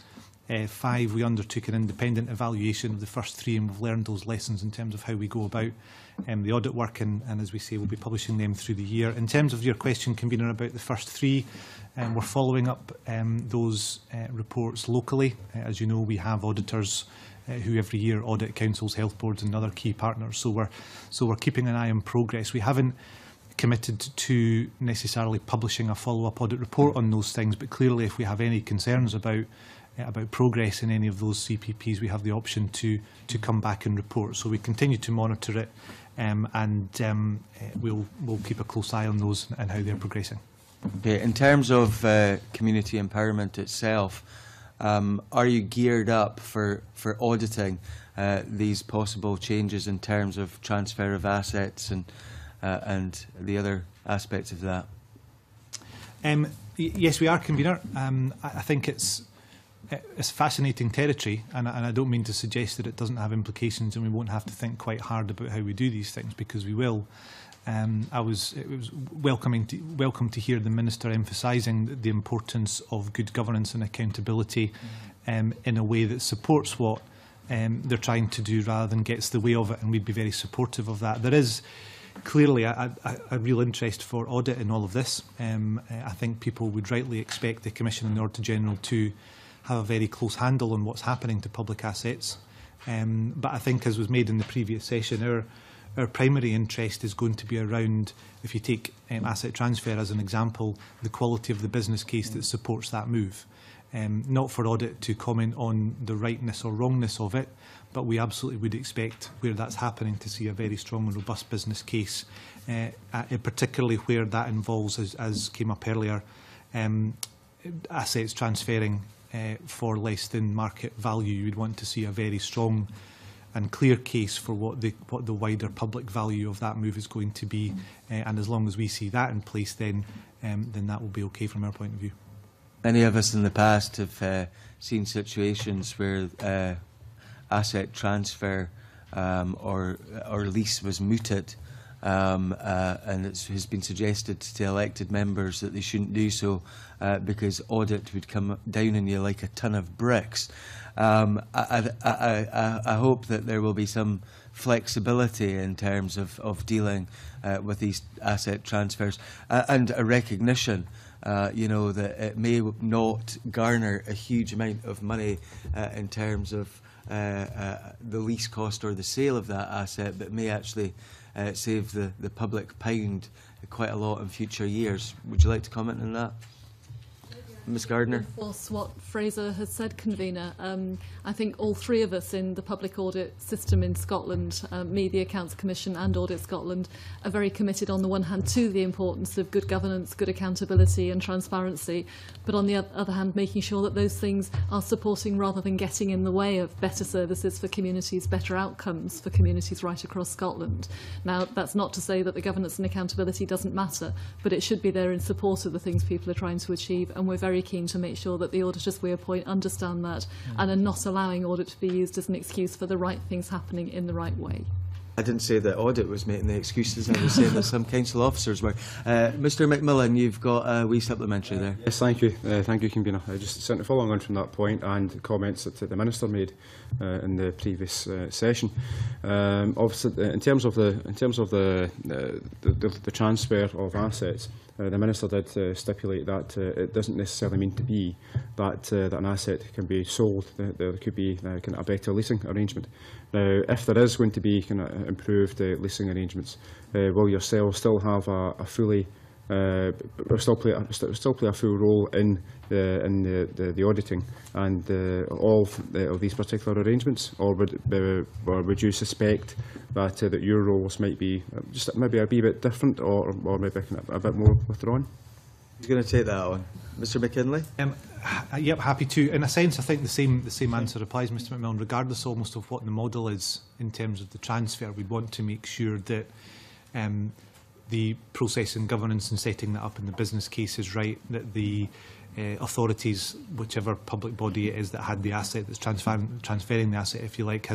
5. We undertook an independent evaluation of the first 3, and we've learned those lessons in terms of how we go about the audit work. And as we say, we'll be publishing them through the year. In terms of your question, Convener, about the first 3. We're following up those reports locally. As you know, we have auditors who every year audit councils, health boards and other key partners. So we're keeping an eye on progress. We haven't committed to necessarily publishing a follow-up audit report on those things, but clearly if we have any concerns about progress in any of those CPPs, we have the option to come back and report. So we continue to monitor it, and we'll keep a close eye on those and how they're progressing. Okay. In terms of community empowerment itself, are you geared up for auditing these possible changes in terms of transfer of assets and the other aspects of that? Yes, we are, Convener. I think it's fascinating territory, and I don't mean to suggest that it doesn't have implications and we won't have to think quite hard about how we do these things, because we will. It was welcome to hear the Minister emphasising the importance of good governance and accountability in a way that supports what they're trying to do rather than gets the way of it, and we'd be very supportive of that. There is clearly a real interest for audit in all of this. I think people would rightly expect the Commission and the Auditor General to have a very close handle on what's happening to public assets. But I think, as was made in the previous session, our primary interest is going to be around, if you take asset transfer as an example, the quality of the business case that supports that move. Not for audit to comment on the rightness or wrongness of it, but we absolutely would expect, where that's happening, to see a very strong and robust business case, particularly where that involves, as came up earlier, assets transferring for less than market value. You would want to see a very strong and clear case for what the wider public value of that move is going to be, and as long as we see that in place, then that will be okay from our point of view. Many of us in the past have seen situations where asset transfer or lease was mooted, and it has been suggested to elected members that they shouldn't do so because audit would come down on you like a ton of bricks. I hope that there will be some flexibility in terms of dealing with these asset transfers, and a recognition, that it may not garner a huge amount of money in terms of the lease cost or the sale of that asset, but may actually save the public pound quite a lot in future years. Would you like to comment on that? Ms Gardner. Reinforce what Fraser has said, Convener. I think all 3 of us in the public audit system in Scotland, me, the Accounts Commission and Audit Scotland, are very committed on the one hand to the importance of good governance, good accountability and transparency, but on the other hand making sure that those things are supporting rather than getting in the way of better services for communities, better outcomes for communities right across Scotland. Now, that's not to say that the governance and accountability doesn't matter, but it should be there in support of the things people are trying to achieve, and we're very keen to make sure that the auditors we appoint understand that and are not allowing audit to be used as an excuse for the right things happening in the right way. I didn't say that audit was making the excuses. I was saying that some council officers were. Mr McMillan, you've got a wee supplementary there. Yes, thank you. Thank you, Convener. Just certainly following on from that point and comments that the Minister made in the previous session. Obviously, in terms of the transfer of assets, the Minister did stipulate that it doesn't necessarily mean to be that an asset can be sold. There could be kind of a better leasing arrangement. Now, if there is going to be kind of improved leasing arrangements, will yourselves still have a fully we still play a full role in the auditing and all of these particular arrangements, or would you suspect that that your roles might be just maybe a wee bit different, or maybe a bit more withdrawn? Who's going to take that on, Mr. McKinlay? Yep, happy to. In a sense, I think the same answer applies, Mr. McMillan. Regardless almost of what the model is in terms of the transfer, we'd want to make sure that the process and governance and setting that up in the business case is right, that the authorities, whichever public body it is that had the asset that's transferring the asset, if you like,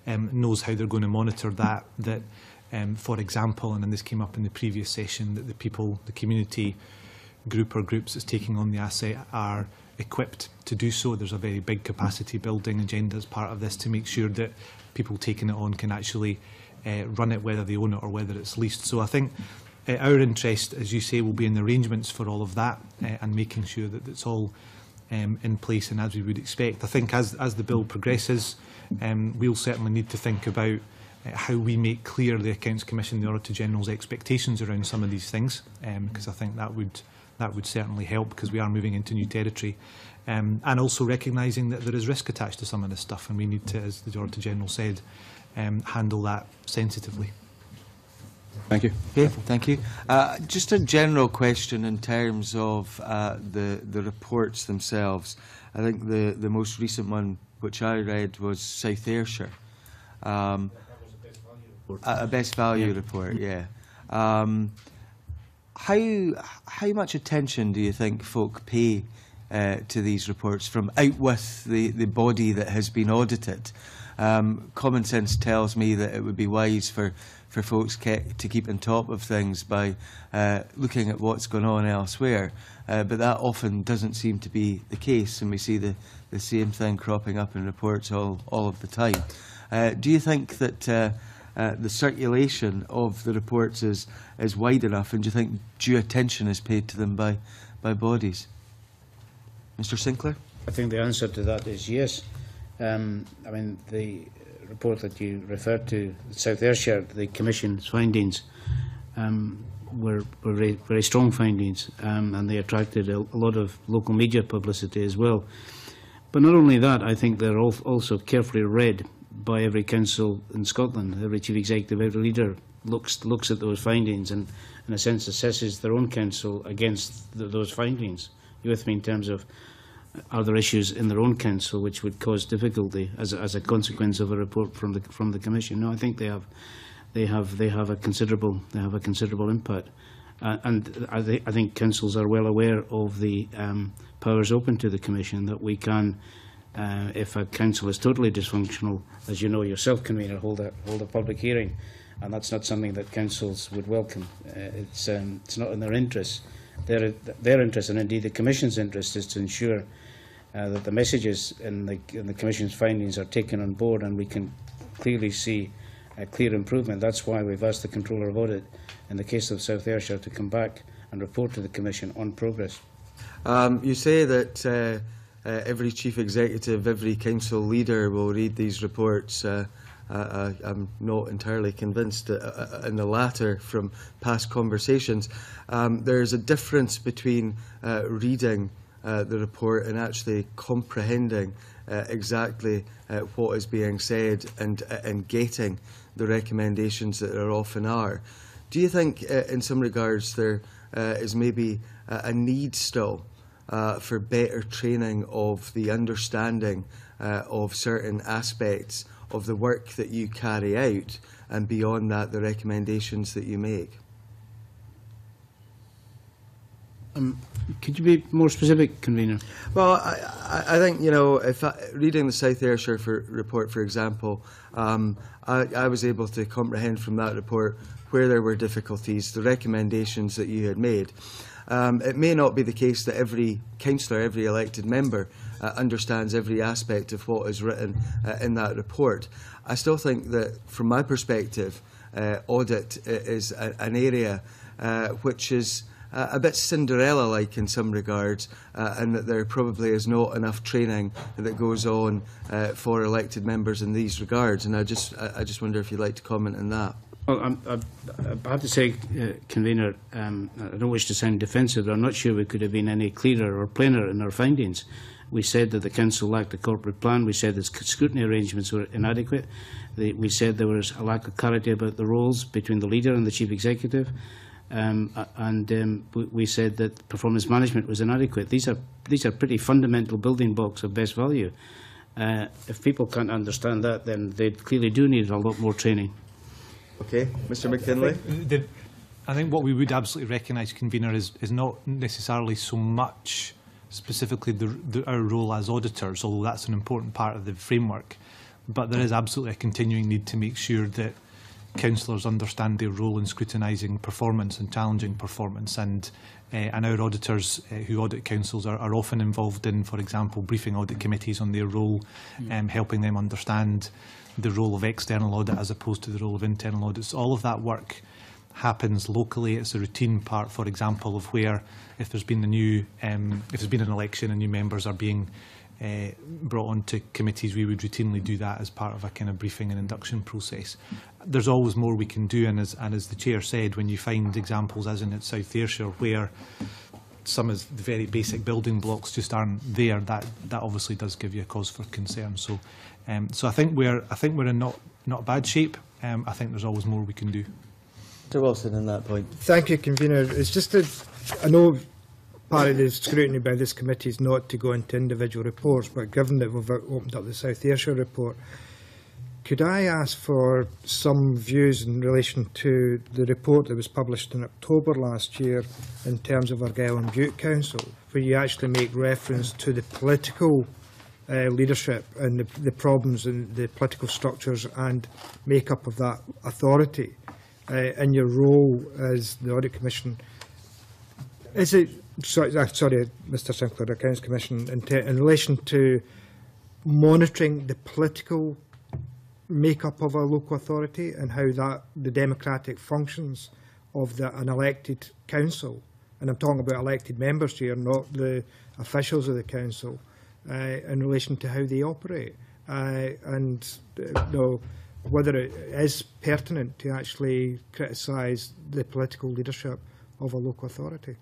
knows how they're going to monitor that, for example, and this came up in the previous session, that the community group or groups that's taking on the asset are equipped to do so. There's a very big capacity building agenda as part of this to make sure that people taking it on can actually run it, whether they own it or whether it's leased. So I think our interest, as you say, will be in the arrangements for all of that and making sure that it's all in place and as we would expect. I think as the bill progresses, we'll certainly need to think about how we make clear the Accounts Commission, the Auditor General's expectations around some of these things, because I think that would certainly help, because we are moving into new territory, and also recognising that there is risk attached to some of this stuff, and we need to, as the Auditor General said, handle that sensitively. Thank you. Okay, thank you. Just a general question in terms of the reports themselves. I think the most recent one which I read was South Ayrshire. A best value report, yeah. How much attention do you think folk pay to these reports from out with the body that has been audited? Common sense tells me that it would be wise for folks to keep on top of things by looking at what's going on elsewhere, but that often doesn't seem to be the case, and we see the same thing cropping up in reports all of the time. Do you think that the circulation of the reports is wide enough, and do you think due attention is paid to them by bodies? Mr. Sinclair? I think the answer to that is yes. I mean, the report that you referred to, South Ayrshire, the Commission's findings were very, very strong findings, and they attracted a lot of local media publicity as well. But not only that, I think they're also carefully read by every council in Scotland. Every chief executive, every leader looks at those findings and, in a sense, assesses their own council against those findings. You with me in terms of, are there issues in their own council which would cause difficulty as a consequence of a report from the Commission? No, I think they have a considerable impact, and I think councils are well aware of the powers open to the Commission, that we can, if a council is totally dysfunctional, as you know yourself, convener, hold a public hearing, and that's not something that councils would welcome. It's not in their interest. Their interest, and indeed the Commission's interest, is to ensure that the messages in the Commission's findings are taken on board, and we can clearly see a clear improvement. That's why we've asked the Controller of Audit, in the case of South Ayrshire, to come back and report to the Commission on progress. You say that every chief executive, every council leader will read these reports. I'm not entirely convinced in the latter from past conversations. There's a difference between reading the report and actually comprehending exactly what is being said and getting the recommendations that there often are. Do you think in some regards there is maybe a need still for better training of the understanding of certain aspects of the work that you carry out, and beyond that the recommendations that you make? Could you be more specific, convener? Well, I think, you know, if reading the South Ayrshire report, for example, I was able to comprehend from that report where there were difficulties, the recommendations that you had made. It may not be the case that every councillor, every elected member understands every aspect of what is written in that report. I still think that, from my perspective, audit is an area which is a bit Cinderella-like in some regards, and that there probably is not enough training that goes on for elected members in these regards. And I just wonder if you'd like to comment on that. Well, I have to say, Convener, I don't wish to sound defensive, but I'm not sure we could have been any clearer or plainer in our findings. We said that the Council lacked a corporate plan. We said that scrutiny arrangements were inadequate. We said there was a lack of clarity about the roles between the leader and the chief executive. We said that performance management was inadequate. These are pretty fundamental building blocks of best value. If people can't understand that, then they clearly do need a lot more training. Okay, Mr. McKinlay. I think what we would absolutely recognise, Convener, is not necessarily so much specifically our role as auditors, although that's an important part of the framework, but there is absolutely a continuing need to make sure that councillors understand their role in scrutinising performance and challenging performance, and our auditors who audit councils are often involved in, for example, briefing audit committees on their role, helping them understand the role of external audit as opposed to the role of internal audit. So all of that work happens locally. It's a routine part, for example, of where if there's been if there's been an election and new members are being brought onto committees, we would routinely do that as part of a kind of briefing and induction process. There's always more we can do, and as the Chair said, when you find examples, as in at South Ayrshire, where some of the very basic building blocks just aren't there, that obviously does give you a cause for concern. So I think we're in not bad shape. I think there's always more we can do. Mr. Wilson, on that point. Thank you, Convener. It's just that I know part of the scrutiny by this committee is not to go into individual reports, but given that we've opened up the South Ayrshire report, could I ask for some views in relation to the report that was published in October last year in terms of Argyll and Bute Council, where you actually make reference to the political leadership and the problems in the political structures and make-up of that authority in your role as the Audit Commission? Is it, sorry Mr Sinclair, Accounts Commission, in relation to monitoring the political make-up of a local authority and how the democratic functions of an elected council, and I'm talking about elected members here, not the officials of the council, in relation to how they operate, and whether it is pertinent to actually criticise the political leadership of a local authority.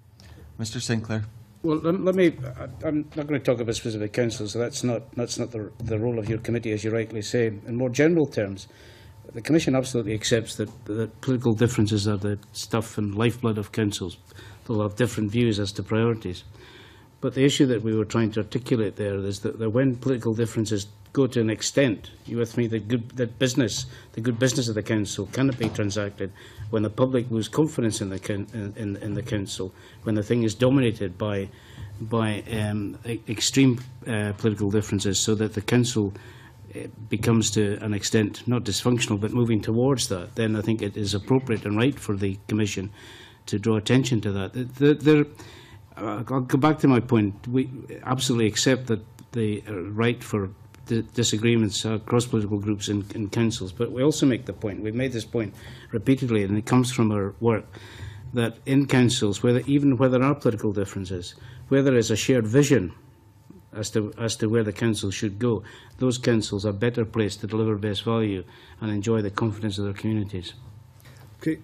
Mr. Sinclair. Well, let me. I'm not going to talk about specific councils, so that's not the role of your committee, as you rightly say. In more general terms, the Commission absolutely accepts that political differences are the stuff and lifeblood of councils. They'll have different views as to priorities. But the issue that we were trying to articulate there is that when political differences go to an extent, you with me, the good business of the council cannot be transacted when the public lose confidence in the council, when the thing is dominated by extreme political differences, so that the council becomes to an extent not dysfunctional but moving towards that. Then I think it is appropriate and right for the Commission to draw attention to that. I'll go back to my point. We absolutely accept that the right for disagreements across political groups in councils, but we also make the point, we've made this point repeatedly, and it comes from our work, that in councils, even where there are political differences, where there is a shared vision as to where the council should go, those councils are better placed to deliver best value and enjoy the confidence of their communities.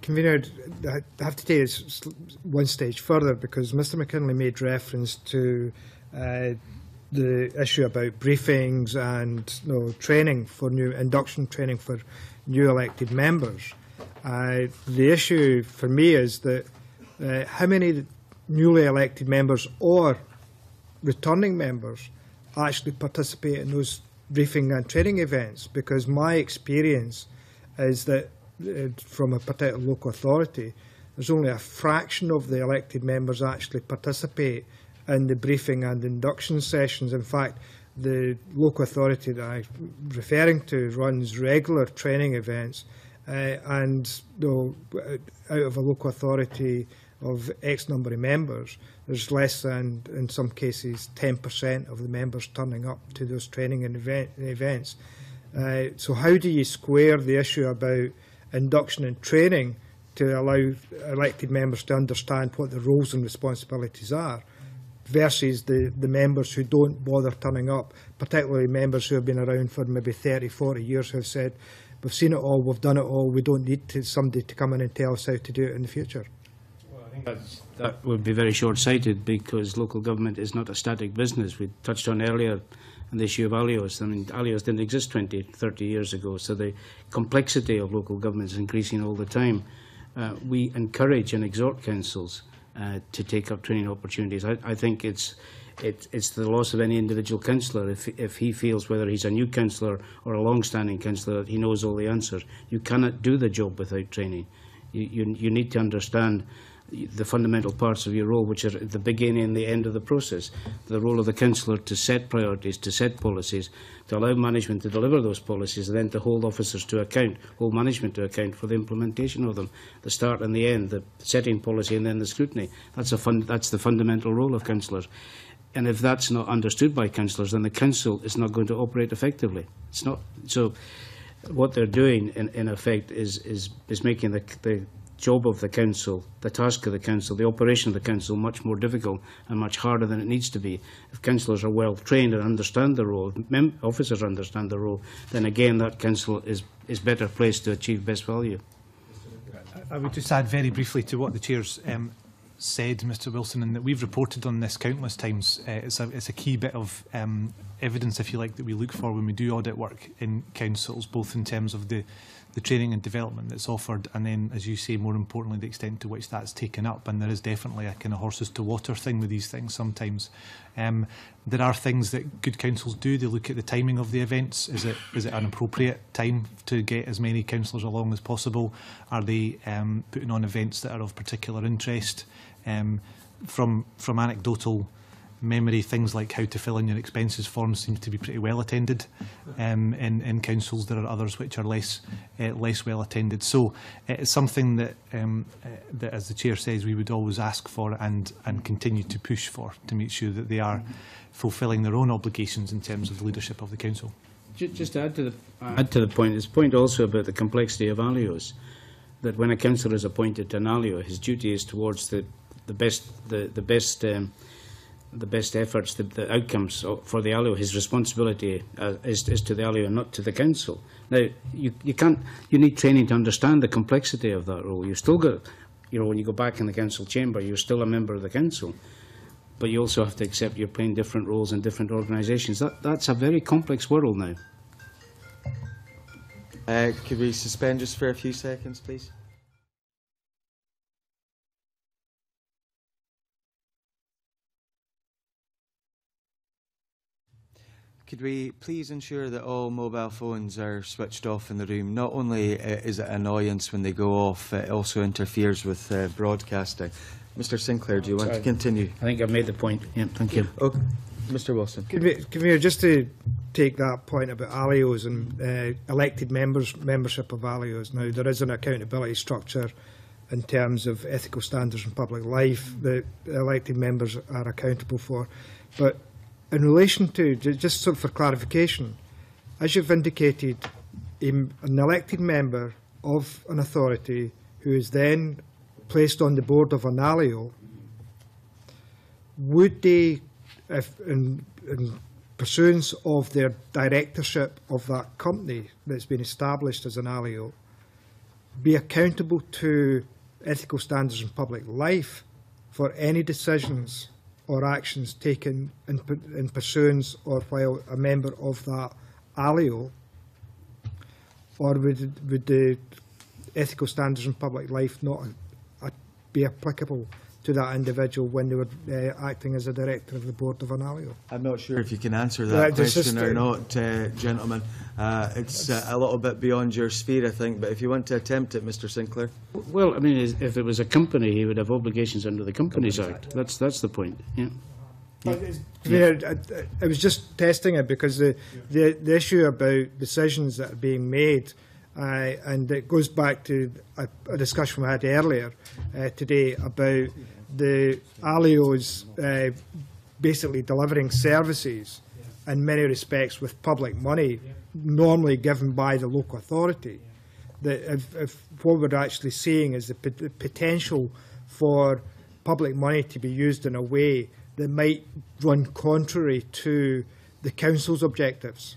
Convener, I have to take this one stage further, because Mr McKinlay made reference to the issue about briefings and training for induction training for new elected members. The issue for me is that how many newly elected members or returning members actually participate in those briefing and training events, because my experience is that from a particular local authority, there's only a fraction of the elected members actually participate in the briefing and induction sessions. In fact, the local authority that I'm referring to runs regular training events, and out of a local authority of X number of members, there's less than, in some cases, 10% of the members turning up to those training and events. So how do you square the issue about induction and training to allow elected members to understand what the roles and responsibilities are, versus the members who don't bother turning up, particularly members who have been around for maybe 30, 40 years, who have said, we've seen it all, we've done it all, we don't need somebody to come in and tell us how to do it in the future. Well, I think that would be very short-sighted, because local government is not a static business. We touched on earlier on the issue of ALIOs. I mean, ALIOs didn't exist 20, 30 years ago, so the complexity of local government is increasing all the time. We encourage and exhort councils to take up training opportunities. I think it's the loss of any individual councillor if he feels, whether he's a new councillor or a long-standing councillor, that he knows all the answers. You cannot do the job without training. You need to understand the fundamental parts of your role, which are at the beginning and the end of the process. The role of the councillor to set priorities, to set policies, to allow management to deliver those policies, and then to hold officers to account, hold management to account for the implementation of them, the start and the end, the setting policy and then the scrutiny. That's the fundamental role of councillors. And if that's not understood by councillors, then the council is not going to operate effectively. It's not. So what they're doing, in effect, is making the job of the council, the task of the council, the operation of the council much more difficult and much harder than it needs to be. If councillors are well trained and understand the role, officers understand the role, then again that council is better placed to achieve best value. I would just add very briefly to what the Chair's said, Mr Wilson, and that we've reported on this countless times. It's a key bit of evidence, if you like, that we look for when we do audit work in councils, both in terms of the training and development that's offered, and then, as you say, more importantly, the extent to which that's taken up. And there is definitely a kind of horses to water thing with these things sometimes. There are things that good councils do. They look at the timing of the events. Is it an appropriate time to get as many councillors along as possible? Are they putting on events that are of particular interest? From anecdotal memory, things like how to fill in your expenses forms seem to be pretty well attended in councils. There are others which are less well attended. So it's something that, as the Chair says, we would always ask for and continue to push for, to make sure that they are fulfilling their own obligations in terms of the leadership of the council. Just to add to the point, there's a point also about the complexity of ALIOs, that when a councillor is appointed to an ALIO, his duty is towards the best efforts, the outcomes for the ALIO. His responsibility is to the ALIO and not to the council. Now, you need training to understand the complexity of that role. You still got, when you go back in the council chamber, you're still a member of the council, but you also have to accept you're playing different roles in different organisations. That's a very complex world now. Could we suspend just for a few seconds, please? Could we please ensure that all mobile phones are switched off in the room? Not only is it an annoyance when they go off, it also interferes with broadcasting. Mr Sinclair, do you want to continue? I think I've made the point. Yeah, thank you. Okay. Mr Wilson. Just to take that point about ALIOs and elected membership of ALIOs. Now, there is an accountability structure in terms of ethical standards in public life that elected members are accountable for. But in relation to, just sort of for clarification, as you've indicated, an elected member of an authority who is then placed on the board of an ALIO, would they, if in pursuance of their directorship of that company that's been established as an ALIO, be accountable to ethical standards in public life for any decisions or actions taken in pursuance or while a member of that ALIO, or would the ethical standards in public life not be applicable to that individual when they were acting as a director of the board of an ALIO? I'm not sure if you can answer that question or not, gentlemen. It's a little bit beyond your sphere, I think, but if you want to attempt it, Mr Sinclair. Well, I mean, if it was a company, he would have obligations under the Companies Act. That's the point. Yeah. I was just testing it because the issue about decisions that are being made, and it goes back to a discussion we had earlier today about the ALIOs basically delivering services in many respects with public money, normally given by the local authority. That if what we're actually seeing is the potential for public money to be used in a way that might run contrary to the council's objectives,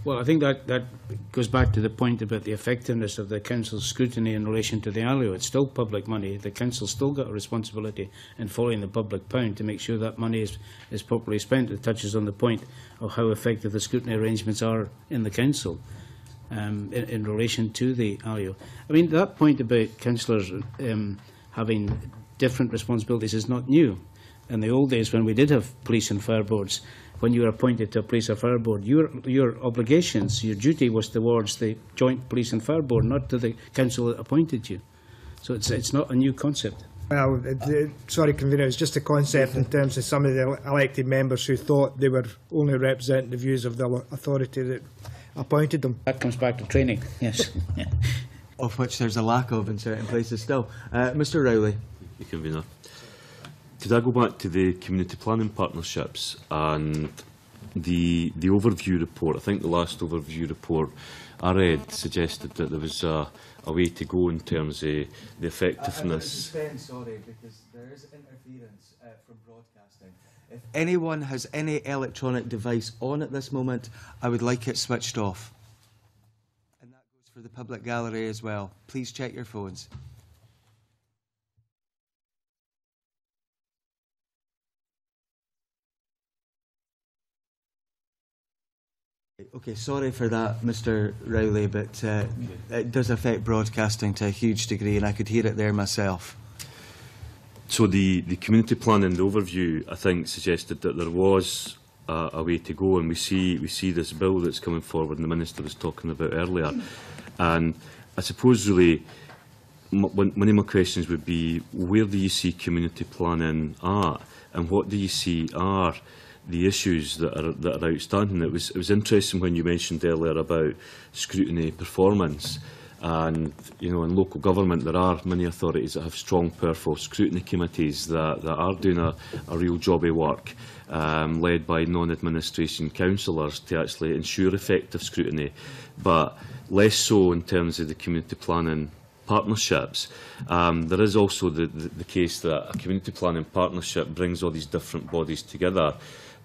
Well, I think that goes back to the point about the effectiveness of the Council's scrutiny in relation to the ALIO. It's still public money. The Council's still got a responsibility in following the public pound to make sure that money is properly spent. It touches on the point of how effective the scrutiny arrangements are in the Council in relation to the ALIO. I mean, that point about councillors having different responsibilities is not new. In the old days, when we did have police and fire boards, when you were appointed to a police or fire board, your obligations, your duty was towards the joint police and fire board, not to the council that appointed you. So it's not a new concept. Well, sorry, Convener, it's just a concept in terms of some of the elected members who thought they were only representing the views of the authority that appointed them. That comes back to training, yes. Of which there's a lack of in certain places still. Mr Rowley. Convener. Could I go back to the community planning partnerships and the overview report? I think the last overview report I read suggested that there was a way to go in terms of the effectiveness. Sorry, because there is interference from broadcasting. If anyone has any electronic device on at this moment, I would like it switched off. And that goes for the public gallery as well. Please check your phones. Okay, sorry for that, Mr Rowley, but it does affect broadcasting to a huge degree, and I could hear it there myself. So the community planning overview, I think, suggested that there was a way to go, and we see this bill that's coming forward, and the Minister was talking about earlier. And I suppose really one of my questions would be, where do you see community planning at, and what do you see are the issues that are outstanding? It was interesting when you mentioned earlier about scrutiny performance, and in local government there are many authorities that have strong, powerful scrutiny committees that are doing a real job of work, led by non-administration councillors to actually ensure effective scrutiny, but less so in terms of the community planning partnerships. There is also the case that a community planning partnership brings all these different bodies together.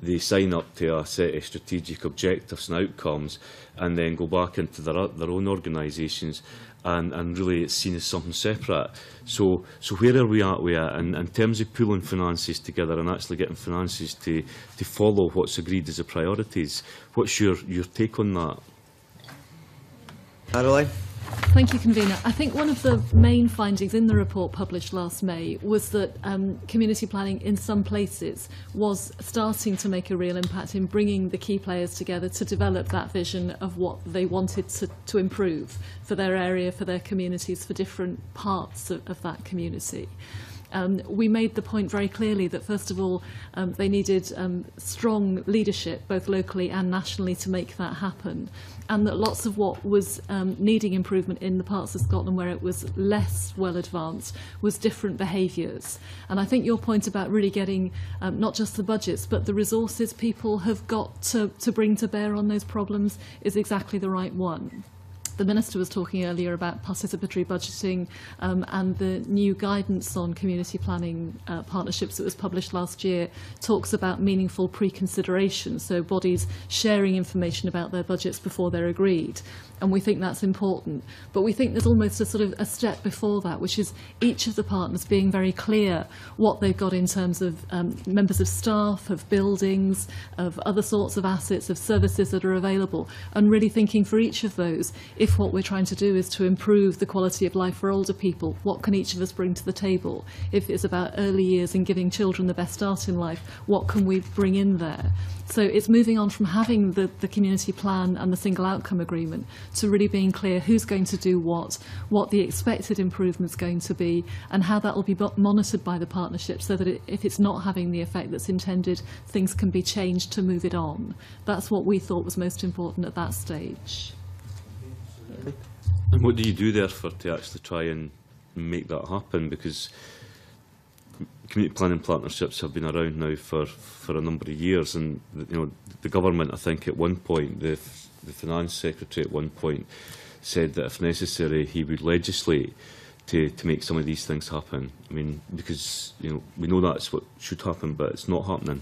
They sign up to a set of strategic objectives and outcomes, and then go back into their own organisations, and really it's seen as something separate. So where are we at with it? And in terms of pooling finances together and actually getting finances to follow what's agreed as the priorities, what's your take on that? Caroline? Thank you, Convener. I think one of the main findings in the report published last May was that community planning in some places was starting to make a real impact in bringing the key players together to develop that vision of what they wanted to improve for their area, for their communities, for different parts of that community. We made the point very clearly that, first of all, they needed strong leadership, both locally and nationally, to make that happen, and that lots of what was needing improvement in the parts of Scotland where it was less well advanced was different behaviours. And I think your point about really getting not just the budgets but the resources people have got to bring to bear on those problems is exactly the right one. The Minister was talking earlier about participatory budgeting, and the new guidance on community planning partnerships that was published last year talks about meaningful pre-consideration, so bodies sharing information about their budgets before they're agreed. And we think that's important. But we think there's almost a sort of a step before that, which is each of the partners being very clear what they've got in terms of members of staff, of buildings, of other sorts of assets, of services that are available, and really thinking for each of those, if what we're trying to do is to improve the quality of life for older people, what can each of us bring to the table? If it's about early years and giving children the best start in life, what can we bring in there? So it's moving on from having the community plan and the single outcome agreement to really being clear who's going to do what the expected improvement's going to be, and how that will be monitored by the partnership, so that if it's not having the effect that's intended, things can be changed to move it on. That's what we thought was most important at that stage. And what do you do therefore to actually try and make that happen? Because community planning partnerships have been around now for a number of years, and the government, I think at one point, the Finance Secretary at one point said that if necessary he would legislate to make some of these things happen. I mean, because we know that's what should happen, but it's not happening.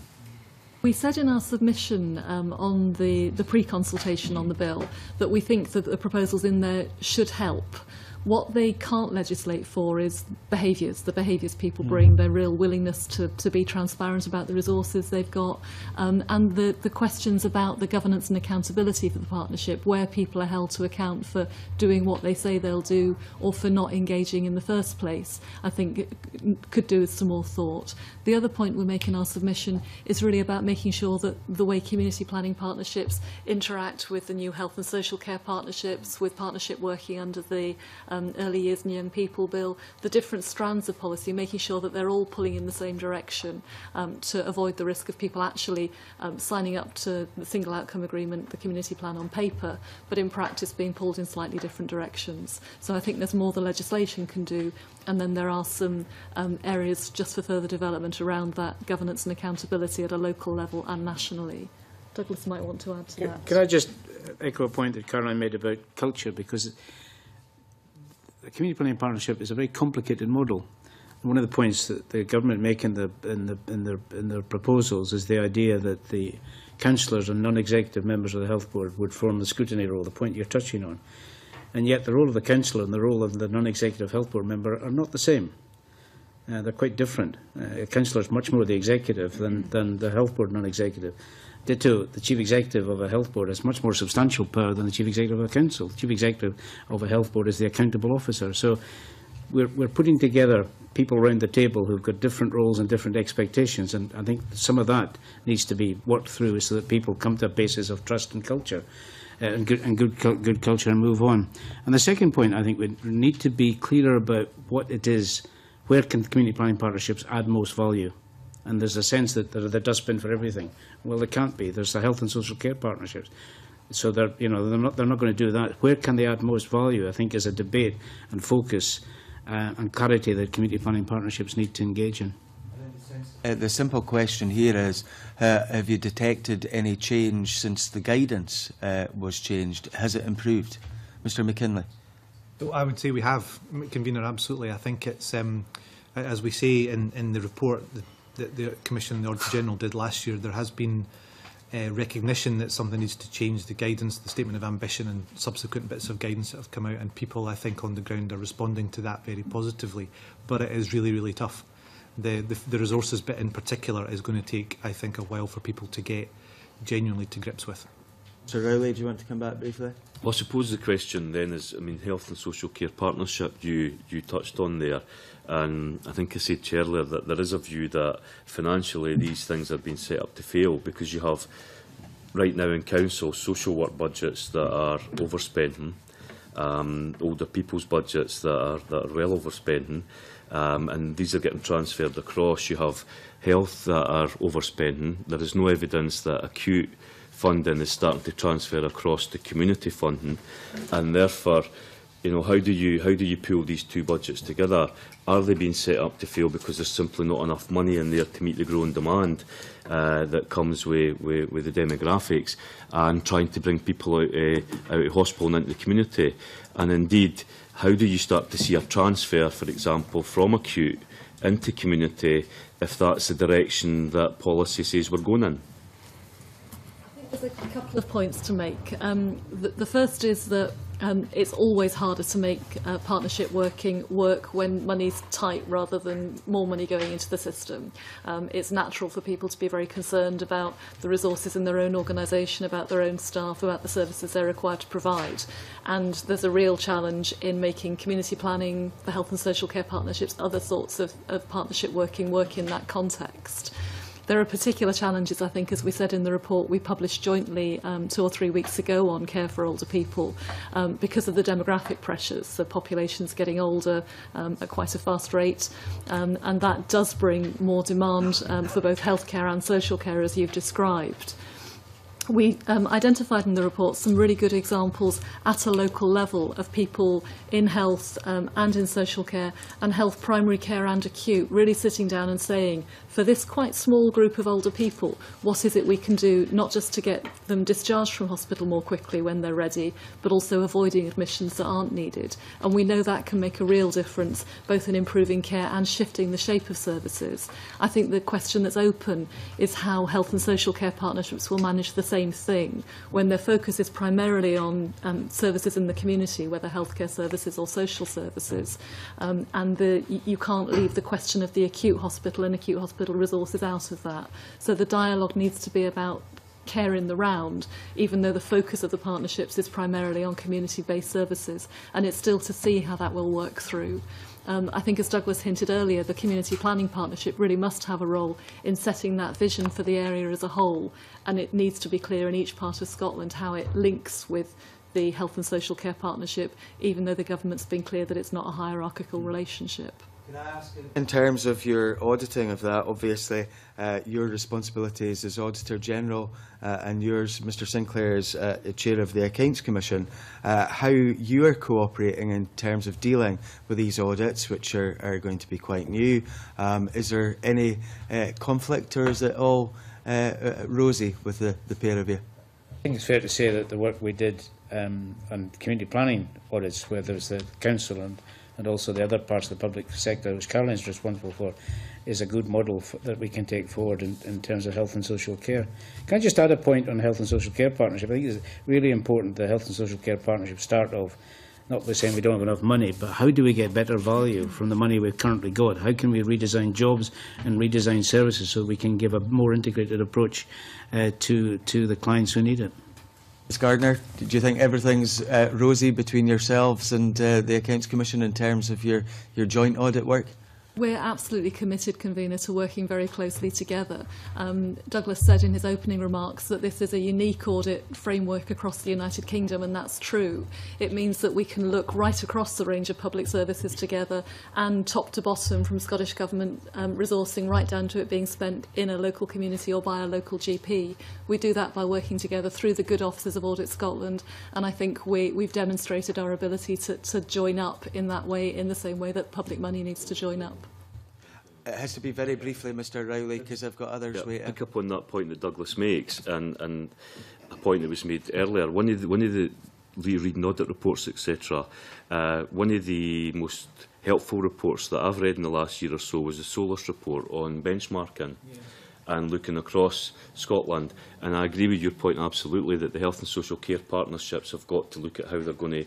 We said in our submission on the pre-consultation on the bill that we think that the proposals in there should help. What they can't legislate for is behaviours, the behaviours people bring, their real willingness to be transparent about the resources they've got, and the questions about the governance and accountability for the partnership, where people are held to account for doing what they say they'll do or for not engaging in the first place. I think it could do with some more thought. The other point we make in our submission is really about making sure that the way community planning partnerships interact with the new health and social care partnerships, with partnership working under the Early Years and Young People Bill, the different strands of policy, making sure that they're all pulling in the same direction to avoid the risk of people actually signing up to the single outcome agreement, the community plan on paper, but in practice being pulled in slightly different directions. So I think there's more the legislation can do, and then there are some areas just for further development around that governance and accountability at a local level and nationally. Douglas might want to add to that. Can I just echo a point that Caroline made about culture, because the community planning partnership is a very complicated model. One of the points that the government make in their proposals is the idea that the councillors and non-executive members of the health board would form the scrutiny role, the point you're touching on. And yet the role of the councillor and the role of the non-executive health board member are not the same. They're quite different. A councillor is much more the executive than the health board non-executive. Ditto, the chief executive of a health board has much more substantial power than the chief executive of a council. The chief executive of a health board is the accountable officer. So we're putting together people around the table who've got different roles and different expectations, and I think some of that needs to be worked through so that people come to a basis of trust and culture, and good culture, and move on. And the second point, I think we need to be clearer about what it is, where can community planning partnerships add most value. And there's a sense that they're the dustbin for everything. Well, they can't be. There's the health and social care partnerships. So they're not going to do that. Where can they add most value, I think, is a debate and focus and clarity that community planning partnerships need to engage in. The simple question here is, have you detected any change since the guidance was changed? Has it improved? Mr McKinley. I would say we have, Convener, absolutely. I think it's, as we say in the report that the Commission and the Auditor General did last year, there has been recognition that something needs to change. The guidance, the statement of ambition and subsequent bits of guidance that have come out, and people, I think, on the ground are responding to that very positively. But it is really, really tough. The resources bit in particular is going to take, I think, a while for people to get genuinely to grips with. Sir Rowley, do you want to come back briefly? Well, I suppose the question then is, I mean, health and social care partnership you touched on there, and I think I said earlier that there is a view that financially these things have been set up to fail, because you have right now in council social work budgets that are overspending, older people's budgets that are well overspending, and these are getting transferred across. You have health that are overspending. There is no evidence that acute funding is starting to transfer across to community funding, and therefore, you know, how do you pull these two budgets together? Are they being set up to fail because there's simply not enough money in there to meet the growing demand that comes with the demographics, and trying to bring people out of hospital and into the community? And indeed, how do you start to see a transfer, for example, from acute into community if that's the direction that policy says we're going in? There's a couple of points to make. The first is that it's always harder to make partnership work when money's tight rather than more money going into the system. It's natural for people to be very concerned about the resources in their own organisation, about their own staff, about the services they're required to provide. And there's a real challenge in making community planning, the health and social care partnerships, other sorts of partnership work in that context. There are particular challenges, I think, as we said in the report we published jointly 2 or 3 weeks ago on care for older people, because of the demographic pressures. The population's getting older at quite a fast rate, and that does bring more demand for both healthcare and social care, as you've described. we identified in the report some really good examples at a local level of people in health and in social care and health, primary care and acute, really sitting down and saying, for this quite small group of older people, what is it we can do, not just to get them discharged from hospital more quickly when they're ready, but also avoiding admissions that aren't needed. And we know that can make a real difference, both in improving care and shifting the shape of services. I think the question that's open is how health and social care partnerships will manage the same thing when their focus is primarily on services in the community, whether healthcare services or social services. And you can't leave the question of the acute hospital and acute hospital resources out of that. So the dialogue needs to be about care in the round, even though the focus of the partnerships is primarily on community-based services, and it's still to see how that will work through. I think, as Douglas hinted earlier, the community planning partnership really must have a role in setting that vision for the area as a whole, and it needs to be clear in each part of Scotland how it links with the health and social care partnership, even though the government's been clear that it's not a hierarchical relationship. Can I ask, in terms of your auditing of that, obviously your responsibilities as Auditor General and yours, Mr Sinclair, as Chair of the Accounts Commission, how you are cooperating in terms of dealing with these audits, which are going to be quite new. Is there any conflict, or is it all rosy with the pair of you? I think it's fair to say that the work we did on community planning audits, where there's the council and also the other parts of the public sector, which Caroline is responsible for, is a good model that we can take forward in terms of health and social care. Can I just add a point on health and social care partnership? I think it's really important the health and social care partnership start off not by saying we don't have enough money, but how do we get better value from the money we've currently got? How can we redesign jobs and redesign services so we can give a more integrated approach to the clients who need it? Ms Gardner, do you think everything's rosy between yourselves and the Accounts Commission in terms of your joint audit work? We're absolutely committed, Convener, to working very closely together. Douglas said in his opening remarks that this is a unique audit framework across the United Kingdom, and that's true. It means that we can look right across the range of public services together and top to bottom, from Scottish Government resourcing right down to it being spent in a local community or by a local GP. We do that by working together through the good offices of Audit Scotland, and I think we've demonstrated our ability to join up in that way, in the same way that public money needs to join up. It has to be very briefly, Mr Rowley, because I've got others waiting. Pick up on that point that Douglas makes, and a point that was made earlier. One of the reading audit reports, etc., one of the most helpful reports that I've read in the last year or so was the Solus report on benchmarking. Yeah. And looking across Scotland. And I agree with your point absolutely that the health and social care partnerships have got to look at how they're going to,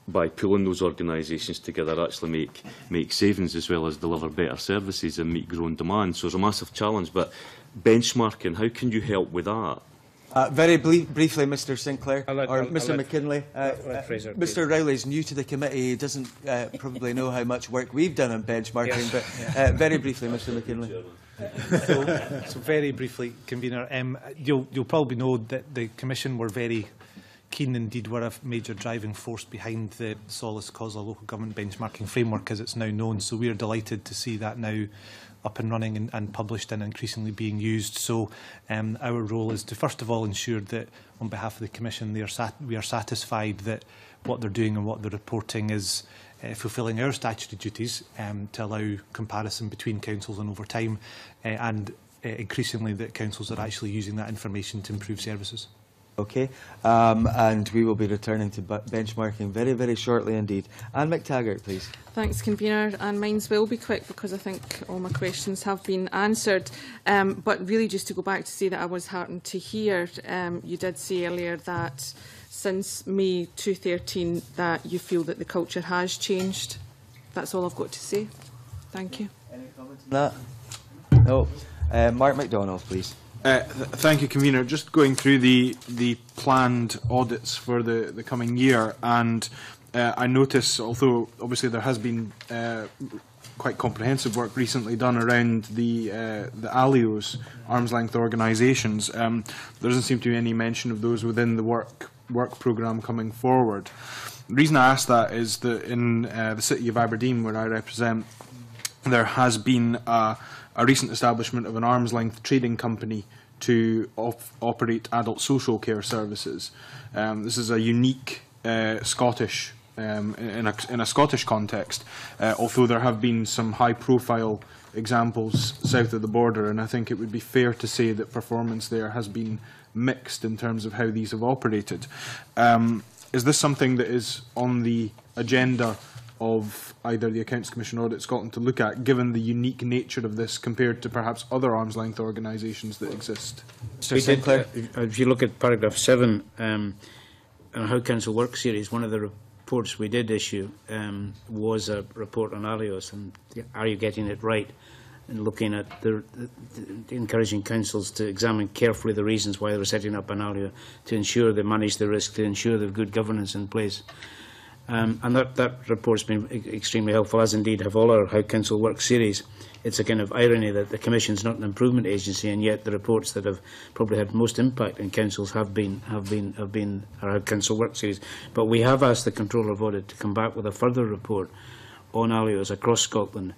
by pulling those organisations together, actually make savings as well as deliver better services and meet growing demand. So it's a massive challenge. But benchmarking, how can you help with that? Very briefly, Mr Sinclair, Mr McKinley. Fraser, Mr Rowley is new to the committee. He doesn't probably know how much work we've done on benchmarking, but very briefly, Mr McKinley. So very briefly, Convener, you'll probably know that the Commission were very keen, indeed were a major driving force behind the Solus Causal Local Government Benchmarking Framework, as it's now known. So we are delighted to see that now up and running and published and increasingly being used. So our role is to first of all ensure that on behalf of the Commission we are satisfied that what they're doing and what they're reporting is fulfilling our statutory duties to allow comparison between councils and over time, and increasingly that councils are actually using that information to improve services. Okay, and we will be returning to benchmarking very, very shortly indeed. Anne McTaggart, please. Thanks, Convener, and mine will be quick because I think all my questions have been answered. But really just to go back to say that I was heartened to hear you did say earlier that since May 2013 that you feel that the culture has changed. That's all I've got to say. Thank you. Any comments on that? No. Mark MacDonald, please. Thank you, Convener. Just going through the planned audits for the coming year, and I notice, although obviously there has been quite comprehensive work recently done around the ALIOs, arm's length organisations, there doesn't seem to be any mention of those within the work programme coming forward. The reason I ask that is that in the city of Aberdeen, where I represent, there has been a recent establishment of an arm's length trading company to operate adult social care services. This is a unique Scottish, in a Scottish context, although there have been some high-profile examples south of the border, and I think it would be fair to say that performance there has been mixed in terms of how these have operated. Is this something that is on the agenda of either the Accounts Commission or Audit Scotland to look at, given the unique nature of this compared to perhaps other arm's-length organisations that exist? So SINCLAIR, if you look at paragraph 7, on how Council Work Series, one of the reports we did issue was a report on ALIOS, and are you getting it right? And looking at encouraging councils to examine carefully the reasons why they're setting up an ALIO, to ensure they manage the risk, to ensure they have good governance in place. And that report's been extremely helpful, as indeed have all our How Council Works series. It's a kind of irony that the Commission's not an improvement agency, and yet the reports that have probably had most impact in councils have been our How Council Works series. But we have asked the Controller of Audit to come back with a further report on ALIOs across Scotland.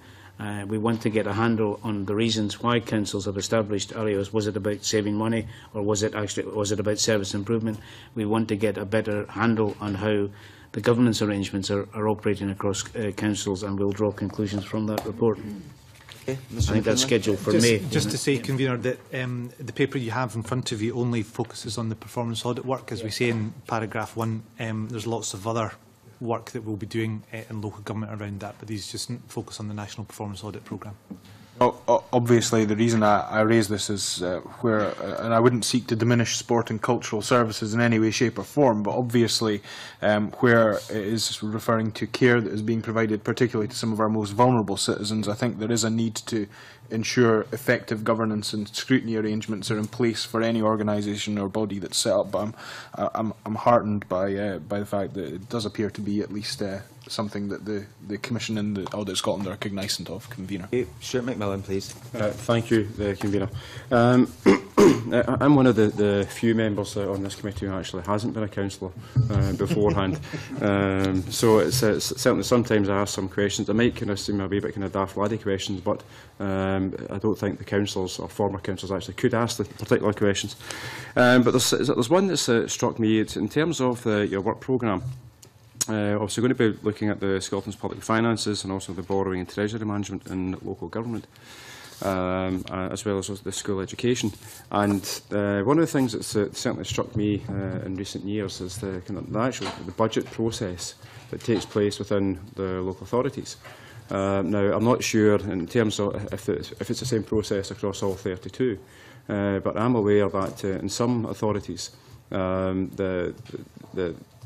We want to get a handle on the reasons why councils have established ALIOs. Was it about saving money, or was it about service improvement? We want to get a better handle on how the governance arrangements are operating across councils, and we'll draw conclusions from that report. Okay, I think that's scheduled for May. Just to say, Convener, that the paper you have in front of you only focuses on the performance audit work. As we say in paragraph 1, there's lots of other work that we'll be doing in local government around that, but these just focus on the National Performance Audit Programme. Obviously, the reason I raise this is and I wouldn't seek to diminish sport and cultural services in any way, shape or form, but obviously where it is referring to care that is being provided particularly to some of our most vulnerable citizens, I think there is a need to ensure effective governance and scrutiny arrangements are in place for any organisation or body that's set up. But I'm heartened by the fact that it does appear to be at least something that the Commission and the Audit Scotland are cognisant of. Convener. Stuart McMillan, please. Thank you, Convener. I'm one of the few members on this committee who actually hasn't been a councillor beforehand. So it's certainly sometimes I ask some questions. I might kind of seem a wee bit kind of daft laddie questions, but I don't think the councillors or former councillors actually could ask the particular questions. But there's one that's struck me. It's in terms of your work programme. Obviously, we're going to be looking at the Scotland's public finances and also the borrowing and treasury management in local government, as well as the school education. And one of the things that's certainly struck me in recent years is the budget process that takes place within the local authorities. Now, I'm not sure in terms of if it's the same process across all 32, but I'm aware that in some authorities, the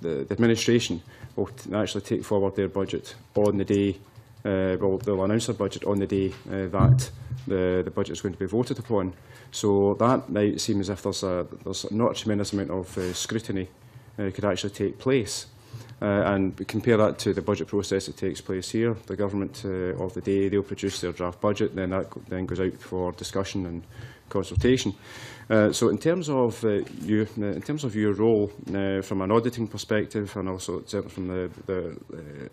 administration will actually take forward their budget on the day, they'll announce their budget on the day that the budget is going to be voted upon. So that might seem as if there's not a tremendous amount of scrutiny could actually take place. And we compare that to the budget process that takes place here. The government of the day, they'll produce their draft budget, then that then goes out for discussion and consultation. So in terms of your role from an auditing perspective, and also from the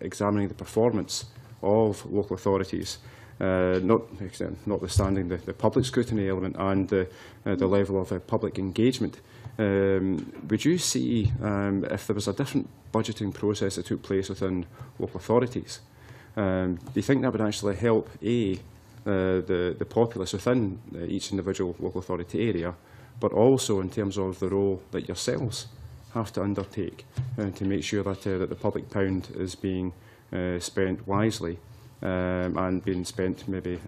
examining the performance of local authorities, notwithstanding the public scrutiny element and the level of public engagement, would you see if there was a different budgeting process that took place within local authorities? Do you think that would actually help the populace within each individual local authority area, but also in terms of the role that yourselves have to undertake to make sure that the public pound is being spent wisely and being spent maybe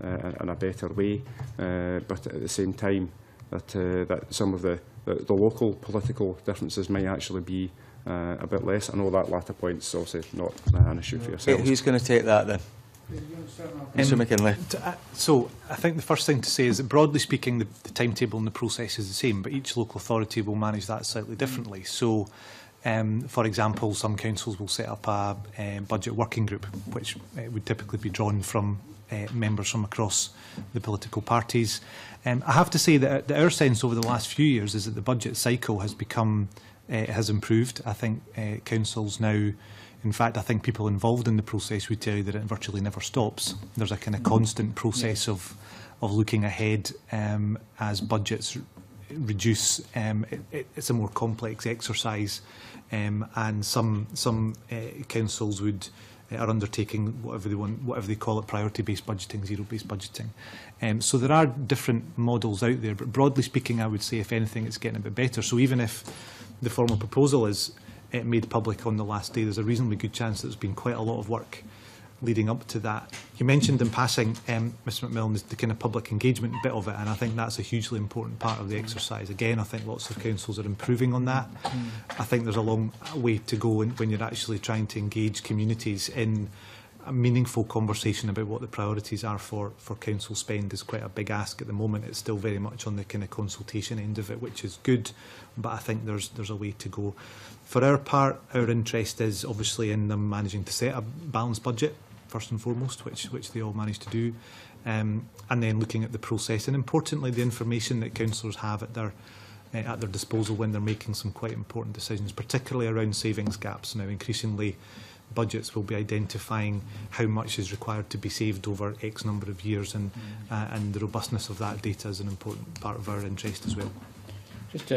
in a better way, but at the same time that some of the local political differences might actually be a bit less? I know that latter point is obviously not an issue for yourselves. Who's going to take that then? Mr McKinlay. So I think the first thing to say is that broadly speaking the timetable and the process is the same, but each local authority will manage that slightly differently. So for example, some councils will set up a budget working group, which would typically be drawn from members from across the political parties. I have to say that our sense over the last few years is that the budget cycle has has improved. I think councils now, in fact, I think people involved in the process would tell you that it virtually never stops. There's a kind of constant process of looking ahead as budgets reduce. It's a more complex exercise, and some councils would are undertaking whatever they want, whatever they call it, priority-based budgeting, zero-based budgeting. So there are different models out there, but broadly speaking, I would say, if anything, it's getting a bit better. So even if the formal proposal is made public on the last day, there's a reasonably good chance that there's been quite a lot of work leading up to that. You mentioned in passing, Mr McMillan, the kind of public engagement bit of it, and I think that's a hugely important part of the exercise. Again, I think lots of councils are improving on that. I think there's a long way to go when you're actually trying to engage communities in a meaningful conversation about what the priorities are for council spend. Is quite a big ask at the moment. It's still very much on the kind of consultation end of it, which is good, but I think there's a way to go. For our part, our interest is obviously in them managing to set a balanced budget, first and foremost, which they all managed to do, and then looking at the process, and importantly the information that councillors have at their disposal when they're making some quite important decisions, particularly around savings gaps. Now increasingly budgets will be identifying how much is required to be saved over X number of years, and the robustness of that data is an important part of our interest as well. Just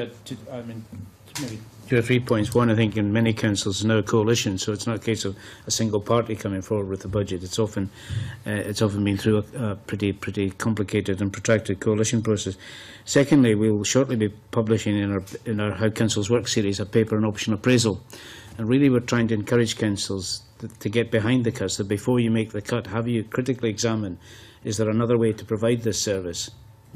maybe 2 or 3 points. One, I think in many councils there's now a coalition, so it's not a case of a single party coming forward with the budget. It's often been through a pretty complicated and protracted coalition process. Secondly, we will shortly be publishing in our How Councils Work series a paper on option appraisal, and really we're trying to encourage councils to get behind the cuts. That before you make the cut, have you critically examine, is there another way to provide this service?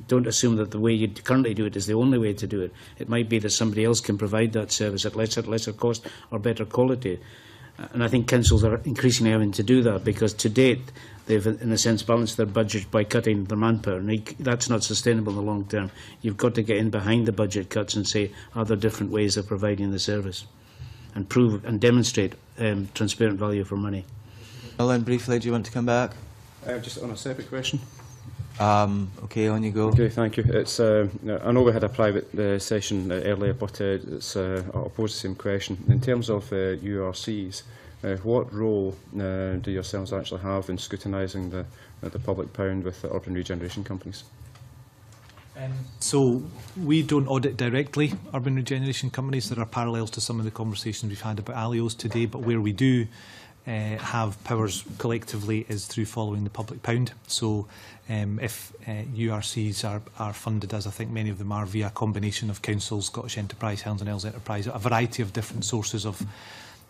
Don't assume that the way you currently do it is the only way to do it. It might be that somebody else can provide that service at lesser cost or better quality. And I think councils are increasingly having to do that, because to date they've, in a sense, balanced their budget by cutting their manpower. And that's not sustainable in the long term. You've got to get in behind the budget cuts and say, are there different ways of providing the service? And prove and demonstrate transparent value for money. Alan, briefly, do you want to come back? Just on a separate question. Okay, on you go. Okay, thank you. It's I know we had a private session earlier, but I'll pose the same question. In terms of URCs, what role do yourselves actually have in scrutinising the public pound with the urban regeneration companies? So we don't audit directly urban regeneration companies. There are parallels to some of the conversations we've had about ALIOs today, but where we do have powers collectively is through following the public pound. So if URCs are funded, as I think many of them are, via a combination of councils, Scottish Enterprise, Helens and Ells Enterprise, a variety of different sources of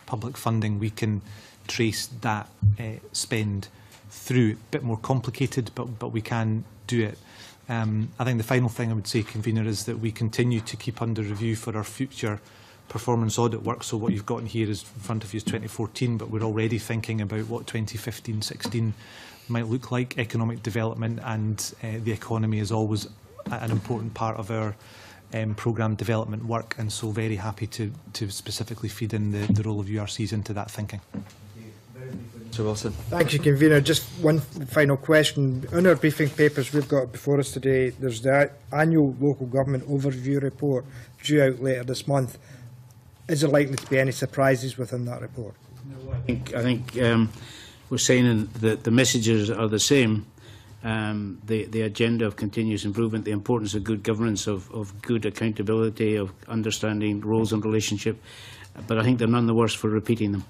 public funding, we can trace that spend through. A bit more complicated, but we can do it. I think the final thing I would say, Convener, is that we continue to keep under review for our future performance audit work. So what you've got in here is in front of you is 2014, but we're already thinking about what 2015-16 might look like. Economic development and the economy is always an important part of our programme development work, and so very happy to specifically feed in the role of URCs into that thinking. Mr Wilson. Thank you, Convener. Just one final question. In our briefing papers we've got before us today, there's the annual local government overview report due out later this month. Is there likely to be any surprises within that report? No, I think we're saying that the messages are the same. The agenda of continuous improvement, the importance of good governance, of good accountability, of understanding roles and relationship, but I think they're none the worse for repeating them.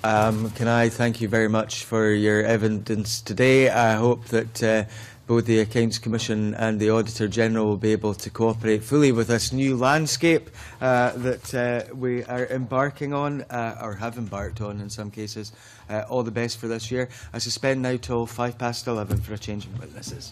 Can I thank you very much for your evidence today. I hope that both the Accounts Commission and the Auditor General will be able to cooperate fully with this new landscape that we are embarking on, or have embarked on in some cases. All the best for this year. I suspend now till 11:05 for a change of witnesses.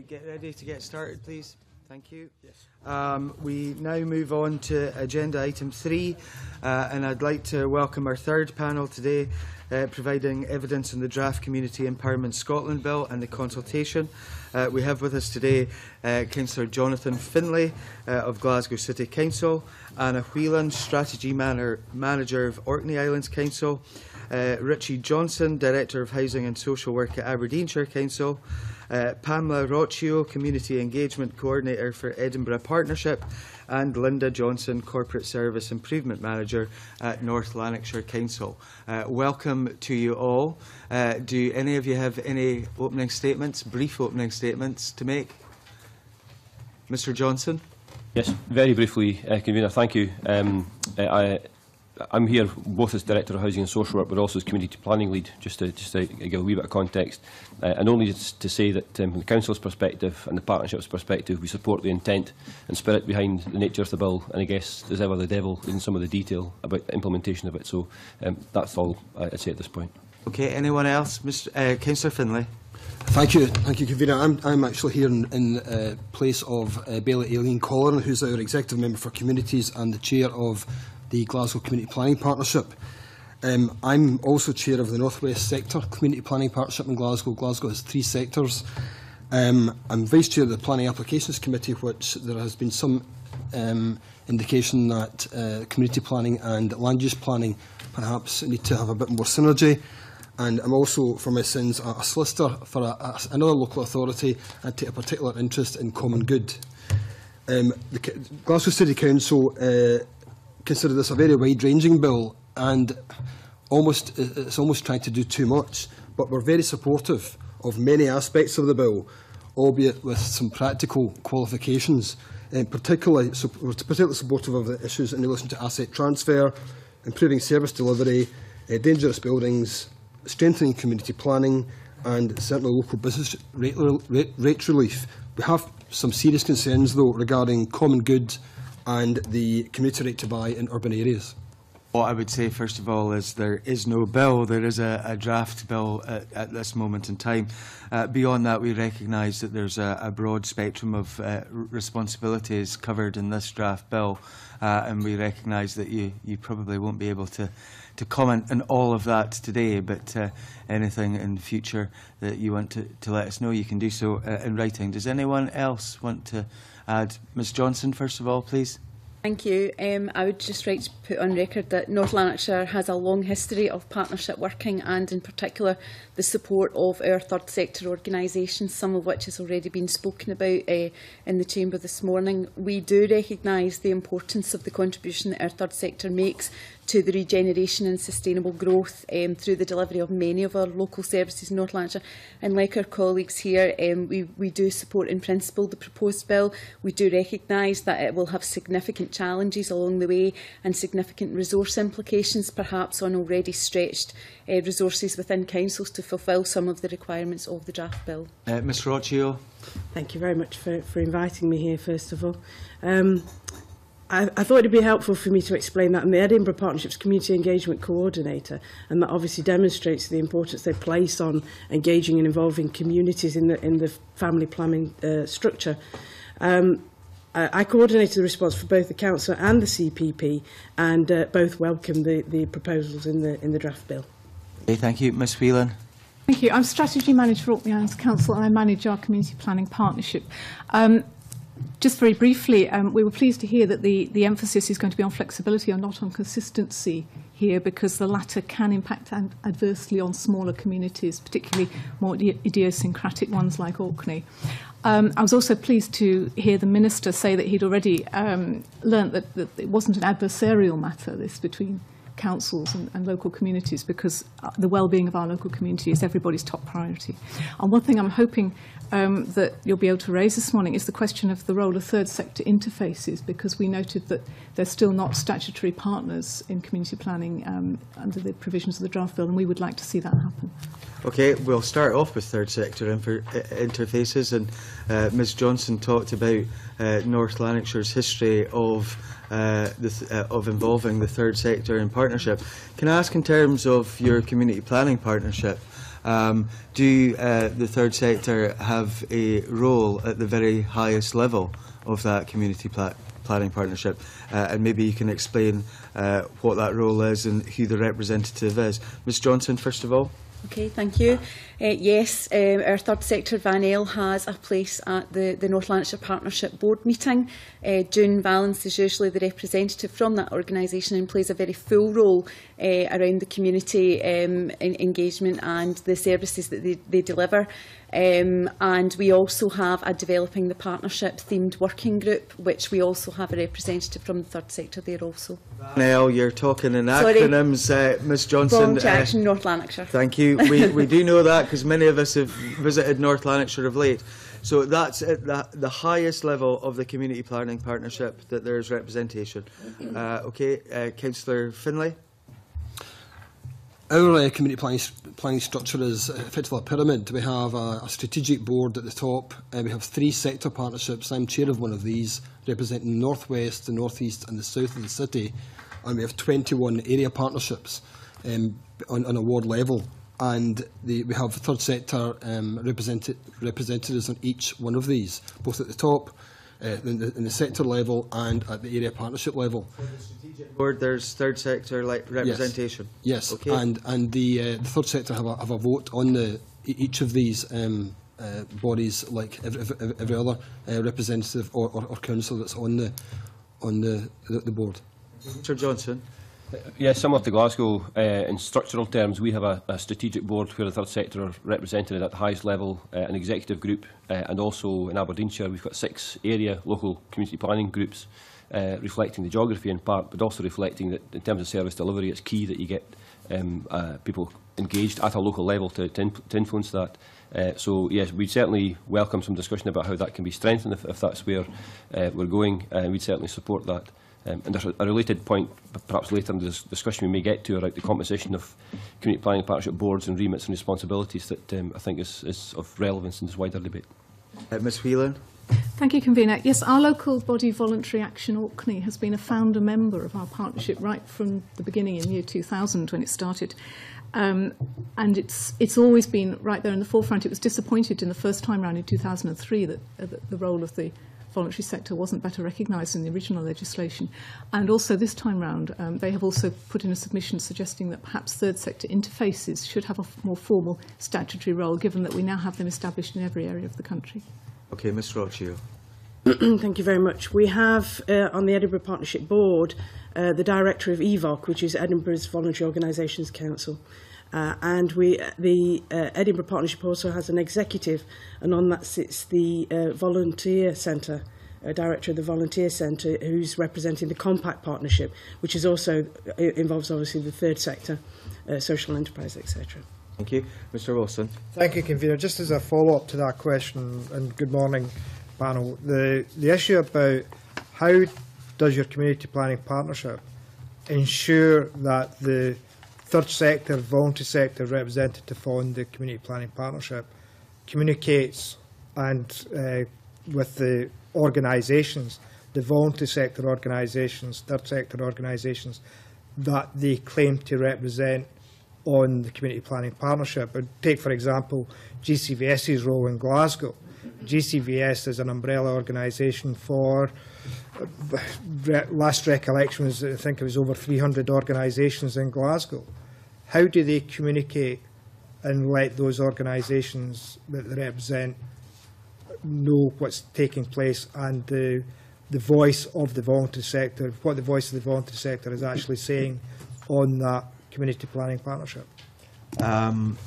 Get ready to get started, please. Thank you. Yes. We now move on to agenda item 3, and I'd like to welcome our third panel today, providing evidence on the draft Community Empowerment Scotland Bill and the consultation. We have with us today Councillor Jonathan Finlay of Glasgow City Council, Anna Whelan, Strategy Manager of Orkney Islands Council, Richie Johnson, Director of Housing and Social Work at Aberdeenshire Council, Pamela Roccio, Community Engagement Coordinator for Edinburgh Partnership, and Linda Johnson, Corporate Service Improvement Manager at North Lanarkshire Council. Welcome to you all. Do any of you have any opening statements, brief opening statements to make? Mr. Johnson? Yes, very briefly, Convener, thank you. I'm here both as Director of Housing and Social Work, but also as Community Planning Lead, just to give a wee bit of context. And only to say that from the Council's perspective and the Partnership's perspective, we support the intent and spirit behind the nature of the bill, and I guess there's ever the devil in some of the detail about the implementation of it. So that's all I'd say at this point. Okay, anyone else? Councillor Finlay. Thank you, Convener. I'm actually here in place of Bailey Aileen Colleran, who's our Executive Member for Communities and the Chair of the Glasgow Community Planning Partnership. I'm also Chair of the North West Sector Community Planning Partnership in Glasgow. Glasgow has 3 sectors. I'm Vice Chair of the Planning Applications Committee, which there has been some indication that community planning and land use planning perhaps need to have a bit more synergy. And I'm also, for my sins, a solicitor for another local authority and take a particular interest in common good. The Glasgow City Council consider this a very wide-ranging bill, and it's almost trying to do too much. But we're very supportive of many aspects of the bill, albeit with some practical qualifications. Particularly supportive of the issues in relation to asset transfer, improving service delivery, dangerous buildings, strengthening community planning, and certainly local business rate relief. We have some serious concerns, though, regarding common good and the community right to buy in urban areas. What I would say, first of all, is there is no bill. There is a draft bill at this moment in time. Beyond that, we recognise that there's a broad spectrum of responsibilities covered in this draft bill, and we recognise that you probably won't be able to comment on all of that today, but anything in the future that you want to let us know, you can do so in writing. Does anyone else want to add? Ms Johnson, first of all, please. Thank you. I would just like to put on record that North Lanarkshire has a long history of partnership working, and in particular the support of our third sector organisations, some of which has already been spoken about in the Chamber this morning. We do recognise the importance of the contribution that our third sector makes to the regeneration and sustainable growth through the delivery of many of our local services in North Lanarkshire. And like our colleagues here, we do support in principle the proposed bill. We do recognise that it will have significant challenges along the way and significant resource implications, perhaps on already stretched resources within councils to fulfil some of the requirements of the draft bill. Ms Roccio. Thank you very much for inviting me here, first of all. I thought it would be helpful for me to explain that I'm the Edinburgh Partnership's Community Engagement Coordinator, and that obviously demonstrates the importance they place on engaging and involving communities in the family planning structure. I coordinated the response for both the Council and the CPP, and both welcome the proposals in the draft bill. Okay, thank you. Ms Whelan. Thank you. I'm Strategy Manager for Orkney Islands Council, and I manage our Community Planning Partnership. Just very briefly, we were pleased to hear that the emphasis is going to be on flexibility and not on consistency here, because the latter can impact adversely on smaller communities, particularly more idiosyncratic ones like Orkney. I was also pleased to hear the Minister say that he'd already learnt that it wasn't an adversarial matter, this between councils and local communities, because the well-being of our local community is everybody's top priority. And one thing I'm hoping that you'll be able to raise this morning is the question of the role of third sector interfaces, because we noted that they're still not statutory partners in community planning under the provisions of the draft bill, and we would like to see that happen. Okay, we'll start off with third sector interfaces, and Ms Johnson talked about North Lanarkshire's history of involving the third sector in partnership. Can I ask, in terms of your community planning partnership, Do the third sector have a role at the very highest level of that community planning partnership? And maybe you can explain what that role is and who the representative is. Ms Johnson, first of all. Okay, thank you. Yes, our third sector, Van Ale, has a place at the North Lanarkshire Partnership Board meeting. June Valence is usually the representative from that organisation and plays a very full role around the community engagement and the services that they deliver. And we also have a Developing the Partnership themed working group, which we also have a representative from the third sector there also. Now you're talking in acronyms, Ms Johnson. Voluntary Action North Lanarkshire. Thank you. We do know that because many of us have visited North Lanarkshire of late. So that's at the highest level of the community planning partnership that there's representation. Councillor Finlay. Our community planning structure is effectively a pyramid. We have a strategic board at the top. We have 3 sector partnerships. I'm chair of one of these, representing the North West, the North East and the South of the city. And we have 21 area partnerships on a ward level. And we have third sector representatives on each one of these, both at the top, in the sector level and at the area partnership level. For the strategic board, there's third sector representation. Yes, okay. and the third sector have a vote on each of these bodies, like every other representative or council that's on the board. Mr Johnson. Yes, similar to Glasgow, in structural terms, we have a strategic board where the third sector are represented at the highest level, an executive group, and also in Aberdeenshire we've got 6 area local community planning groups, reflecting the geography in part, but also reflecting that in terms of service delivery, it's key that you get people engaged at a local level to influence that. So yes, we'd certainly welcome some discussion about how that can be strengthened if that's where we're going, and we'd certainly support that. And there's a related point, perhaps later in the discussion we may get to, about the composition of community planning partnership boards and remits and responsibilities that I think is of relevance in this wider debate. Ms Whelan. Thank you, Convener. Yes, our local body, Voluntary Action Orkney, has been a founder member of our partnership right from the beginning in year 2000 when it started. And it's always been right there in the forefront. It was disappointed in the first time round in 2003 that the role of the voluntary sector wasn't better recognised in the original legislation. And also this time round, they have also put in a submission suggesting that perhaps third sector interfaces should have a more formal statutory role, given that we now have them established in every area of the country. Okay, Ms Rothschild. Thank you very much. We have on the Edinburgh Partnership Board the director of EVOC, which is Edinburgh's Voluntary Organisations Council. And the Edinburgh Partnership also has an executive, and on that sits the Volunteer Centre, director of the Volunteer Centre, who's representing the Compact Partnership, which is also involves obviously the third sector, social enterprise, etc. Thank you. Mr Wilson. Thank you, Convener. Just as a follow-up to that question, and good morning, panel, the issue about how does your community planning partnership ensure that the third sector, voluntary sector representative on the community planning partnership communicates and with the organisations, the voluntary sector organisations, third sector organisations that they claim to represent on the community planning partnership. Take, for example, GCVS's role in Glasgow. GCVS is an umbrella organisation for, last recollection was, I think it was over 300 organisations in Glasgow. How do they communicate and let those organisations that they represent know what's taking place and the voice of the voluntary sector, what the voice of the voluntary sector is actually saying on that community planning partnership? Councillor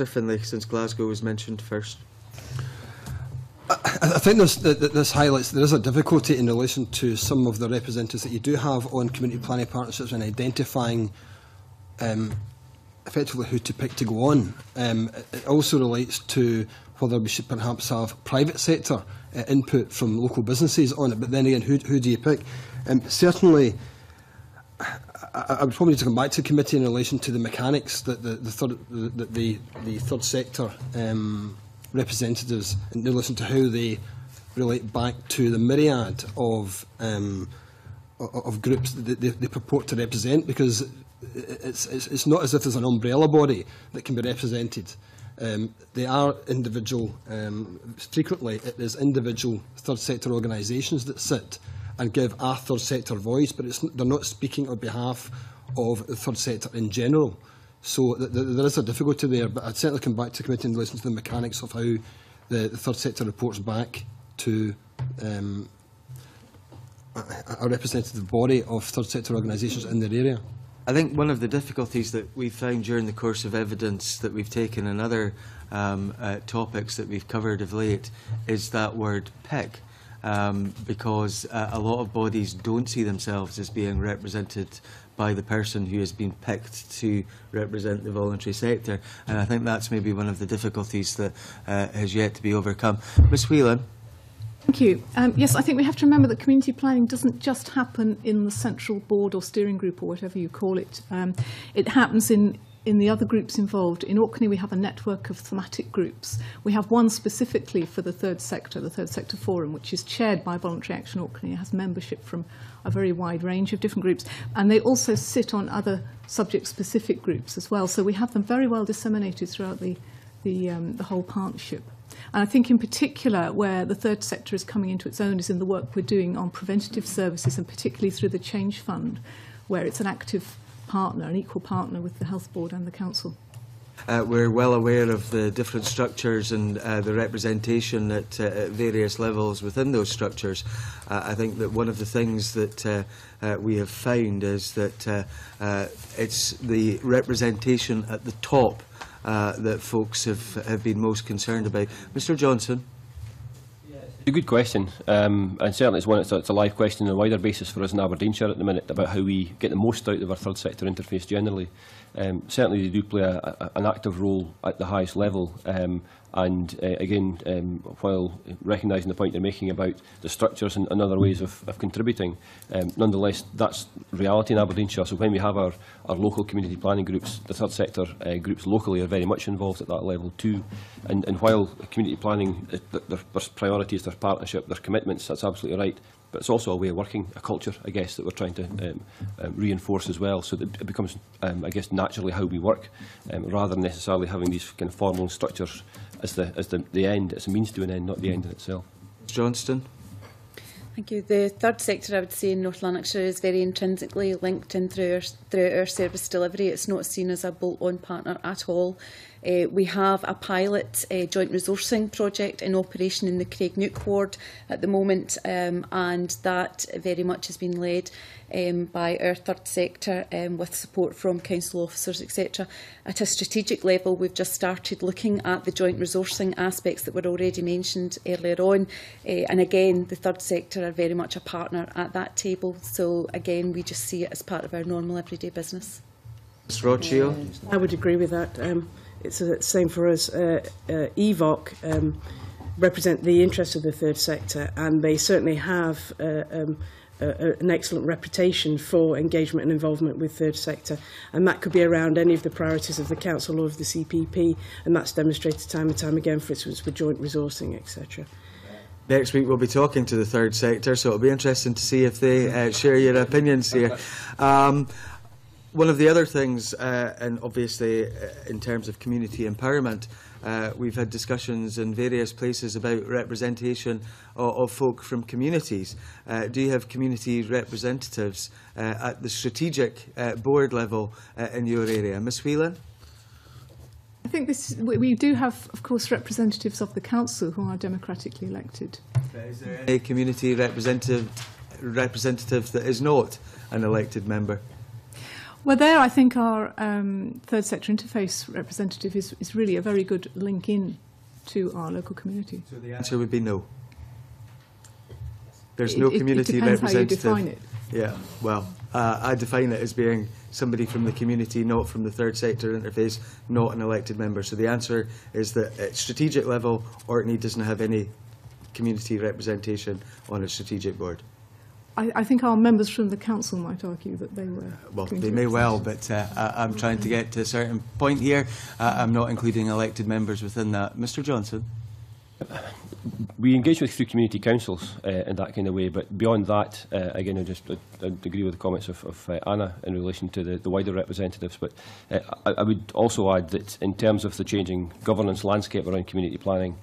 Finlay, since Glasgow was mentioned first. I think this highlights there is a difficulty in relation to some of the representatives that you do have on community planning partnerships and identifying effectively who to pick to go on. It also relates to whether we should perhaps have private sector input from local businesses on it, but then again, who do you pick? Certainly, I would probably need to come back to the committee in relation to the mechanics that the third sector representatives, in relation to how they relate back to the myriad of groups that they purport to represent, because it's not as if there's an umbrella body that can be represented. They are individual, frequently it is individual third sector organisations that sit and give a third sector voice, but they're not speaking on behalf of the third sector in general. So there is a difficulty there, but I'd certainly come back to committee and listen to the mechanics of how the third sector reports back to a representative body of third sector organisations in their area. I think one of the difficulties that we've found during the course of evidence that we've taken and other topics that we've covered of late is that word pick, because a lot of bodies don't see themselves as being represented by the person who has been picked to represent the voluntary sector, and I think that's maybe one of the difficulties that has yet to be overcome. Ms Whelan. Thank you. Yes, I think we have to remember that community planning doesn't just happen in the central board or steering group or whatever you call it. It happens in the other groups involved. In Orkney, we have a network of thematic groups. We have one specifically for the Third Sector Forum, which is chaired by Voluntary Action Orkney. It has membership from a very wide range of different groups. And they also sit on other subject-specific groups as well. So we have them very well disseminated throughout the whole partnership. And I think in particular where the third sector is coming into its own is in the work we're doing on preventative services, and particularly through the Change Fund, where it's an active partner, an equal partner with the Health Board and the Council. We're well aware of the different structures and the representation at various levels within those structures. I think that one of the things that we have found is that it's the representation at the top that folks have been most concerned about. Mr Johnson. It's a good question, and certainly it's a live question on a wider basis for us in Aberdeenshire at the minute about how we get the most out of our third sector interface generally. Certainly they do play an active role at the highest level, and again, while recognising the point you're making about the structures and other ways of contributing, nonetheless that's reality in Aberdeenshire. So when we have our local community planning groups, the third sector groups locally are very much involved at that level too. And while community planning, their priorities, their partnership, their commitments, that's absolutely right. But it's also a way of working, a culture, I guess, that we're trying to reinforce as well, so that it becomes, I guess, naturally how we work, rather than necessarily having these kind of formal structures as the end. It's a means to an end, not the end in itself. Johnston. Thank you. The third sector, I would say, in North Lanarkshire is very intrinsically linked in throughout our service delivery. It's not seen as a bolt-on partner at all. We have a pilot joint resourcing project in operation in the Craignook ward at the moment, and that very much has been led by our third sector with support from council officers, etc. At a strategic level, we've just started looking at the joint resourcing aspects that were already mentioned earlier on, and again the third sector are very much a partner at that table, so again we just see it as part of our normal everyday business. Ms Roccio? I would agree with that. It's the same for us. EVOC represent the interests of the third sector, and they certainly have an excellent reputation for engagement and involvement with third sector, and that could be around any of the priorities of the council or of the CPP, and that's demonstrated time and time again, for instance, with joint resourcing, etc. Next week we'll be talking to the third sector, so it'll be interesting to see if they share your opinions here. One of the other things, and obviously in terms of community empowerment, we've had discussions in various places about representation of folk from communities. Do you have community representatives at the strategic board level in your area? Ms Whelan? I think we do have, of course, representatives of the council who are democratically elected. Is there any community representative that is not an elected member? Well, there I think our third sector interface representative is really a very good link in to our local community. So the answer would be no. There's no community representative. It depends how you define it. Yeah, well, I define it as being somebody from the community, not from the third sector interface, not an elected member. So the answer is that at strategic level, Orkney doesn't have any community representation on a strategic board. I think our members from the council might argue that they were. Well, they may well, but I'm trying to get to a certain point here. I'm not including elected members within that. Mr Johnson? we engage with through community councils in that kind of way, but beyond that, again, I agree with the comments of Anna in relation to the wider representatives, but I would also add that in terms of the changing governance landscape around community planning,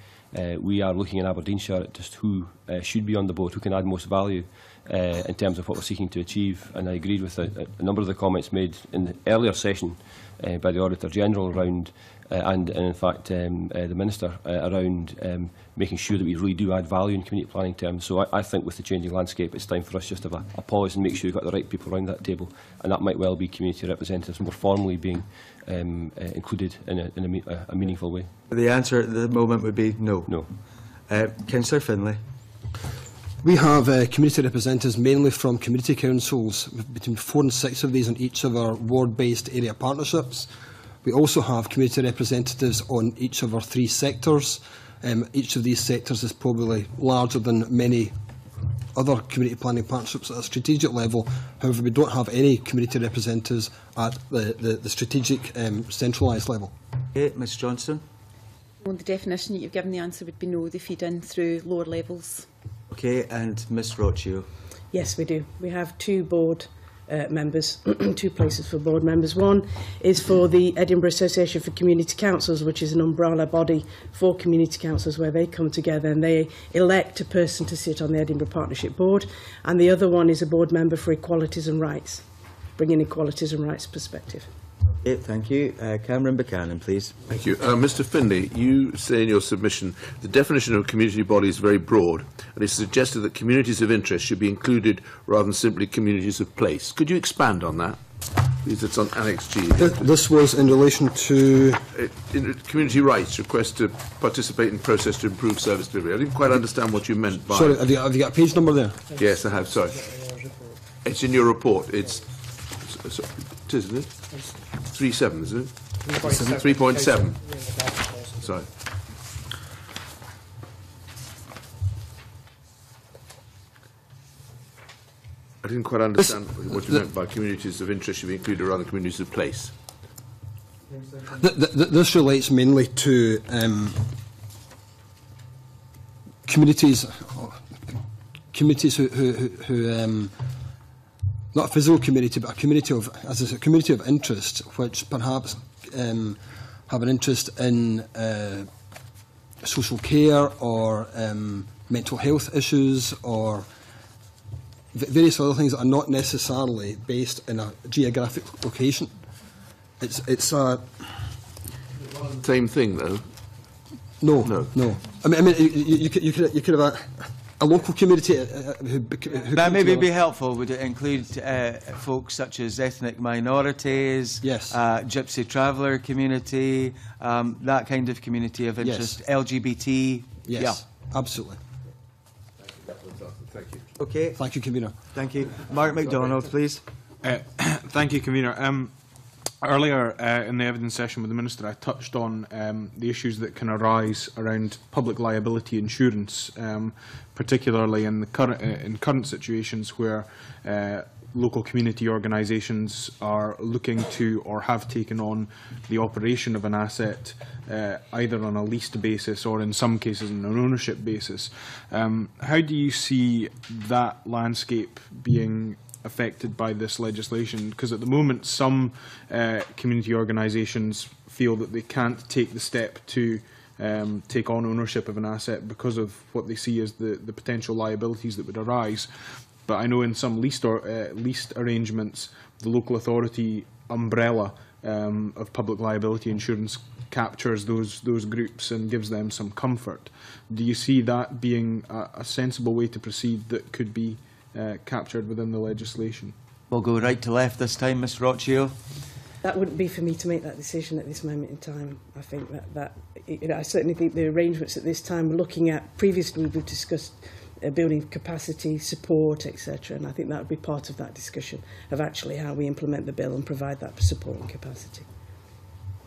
we are looking in Aberdeenshire at just who should be on the board, who can add most value in terms of what we're seeking to achieve. And I agreed with a number of the comments made in the earlier session by the Auditor General around, and in fact the Minister, around making sure that we really do add value in community planning terms. So I think with the changing landscape, it's time for us just to have a pause and make sure we've got the right people around that table. And that might well be community representatives more formally being included in a meaningful way. The answer at the moment would be no. No. Councillor Finlay. We have community representatives mainly from community councils, between 4 and 6 of these in each of our ward-based area partnerships. We also have community representatives on each of our 3 sectors. Each of these sectors is probably larger than many other community planning partnerships at a strategic level. However, we don't have any community representatives at the strategic centralised level. Okay, Ms Johnson. Well, the definition that you've given, the answer would be no. They feed in through lower levels. Okay, and Ms Roccio. Yes, we do. We have 2 board members, 2 places for board members. One is for the Edinburgh Association for Community Councils, which is an umbrella body for community councils where they come together and they elect a person to sit on the Edinburgh Partnership Board. And the other one is a board member for equalities and rights, bringing equalities and rights perspective. Okay, thank you. Cameron Buchanan, please. Thank you. Mr Finlay, you say in your submission the definition of a community body is very broad, and it's suggested that communities of interest should be included rather than simply communities of place. Could you expand on that? Please, it's on Annex G. This was in relation to community rights, request to participate in process to improve service delivery. I didn't quite understand what you meant by... Sorry, have you got a page number there? Yes, I have, sorry. It's in your report. It is, isn't it? 3.7, isn't it? 3.7. Sorry. I didn't quite understand what you meant by communities of interest should be included rather than communities of place. This relates mainly to communities who not a physical community, but a community of, as I said, a community of interest, which perhaps have an interest in social care or mental health issues or various other things that are not necessarily based in a geographic location. It's a same thing, though. No. I mean, you could have a local community who that maybe be helpful. Would it include folks such as ethnic minorities, yes, gypsy traveller community, that kind of community of interest, yes, LGBT? Yes, yeah, absolutely. Thank you. Okay. Thank you, Convener. Thank you. Mark MacDonald, please. Thank you, Convener. Earlier in the evidence session with the Minister, I touched on the issues that can arise around public liability insurance, particularly in the current situations where local community organisations are looking to or have taken on the operation of an asset either on a leased basis or in some cases on an ownership basis. How do you see that landscape being affected by this legislation? Because at the moment some community organisations feel that they can't take the step to take on ownership of an asset because of what they see as the potential liabilities that would arise. But I know in some leased arrangements, the local authority umbrella of public liability insurance captures those groups and gives them some comfort. Do you see that being a sensible way to proceed that could be captured within the legislation? We'll go right to left this time, Ms Roccio. That wouldn't be for me to make that decision at this moment in time. I think that I certainly think the arrangements at this time we're looking at, previously we've discussed building capacity, support, etc. And I think that would be part of that discussion of actually how we implement the bill and provide that support and capacity.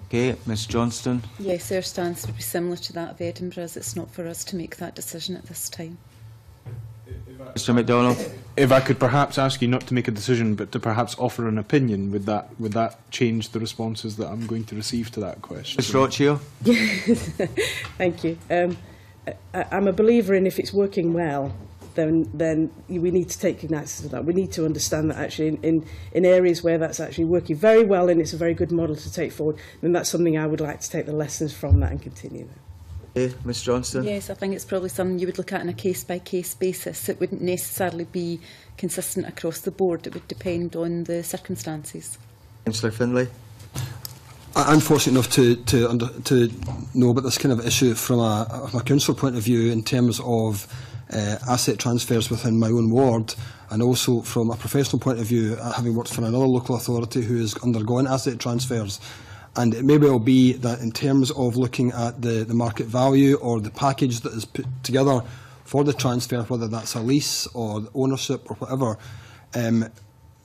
Okay, Ms Johnston. Yes, our stance would be similar to that of Edinburgh, as it's not for us to make that decision at this time. Mr MacDonald. If I could perhaps ask you not to make a decision, but to perhaps offer an opinion, would that change the responses that I'm going to receive to that question? Ms Roccio. Thank you. I'm a believer in if it's working well, then we need to take cognizance of that. We need to understand that actually in areas where that's actually working very well and it's a very good model to take forward, then that's something I would like to take the lessons from that and continue that. Ms Johnston? Yes, I think it's probably something you would look at on a case-by-case basis. It wouldn't necessarily be consistent across the board. It would depend on the circumstances. Councillor Findlay? I'm fortunate enough to know about this kind of issue from a council point of view in terms of asset transfers within my own ward, and also from a professional point of view, having worked for another local authority who is undergoing asset transfers. And it may well be that in terms of looking at the market value or the package that is put together for the transfer, whether that's a lease or ownership or whatever,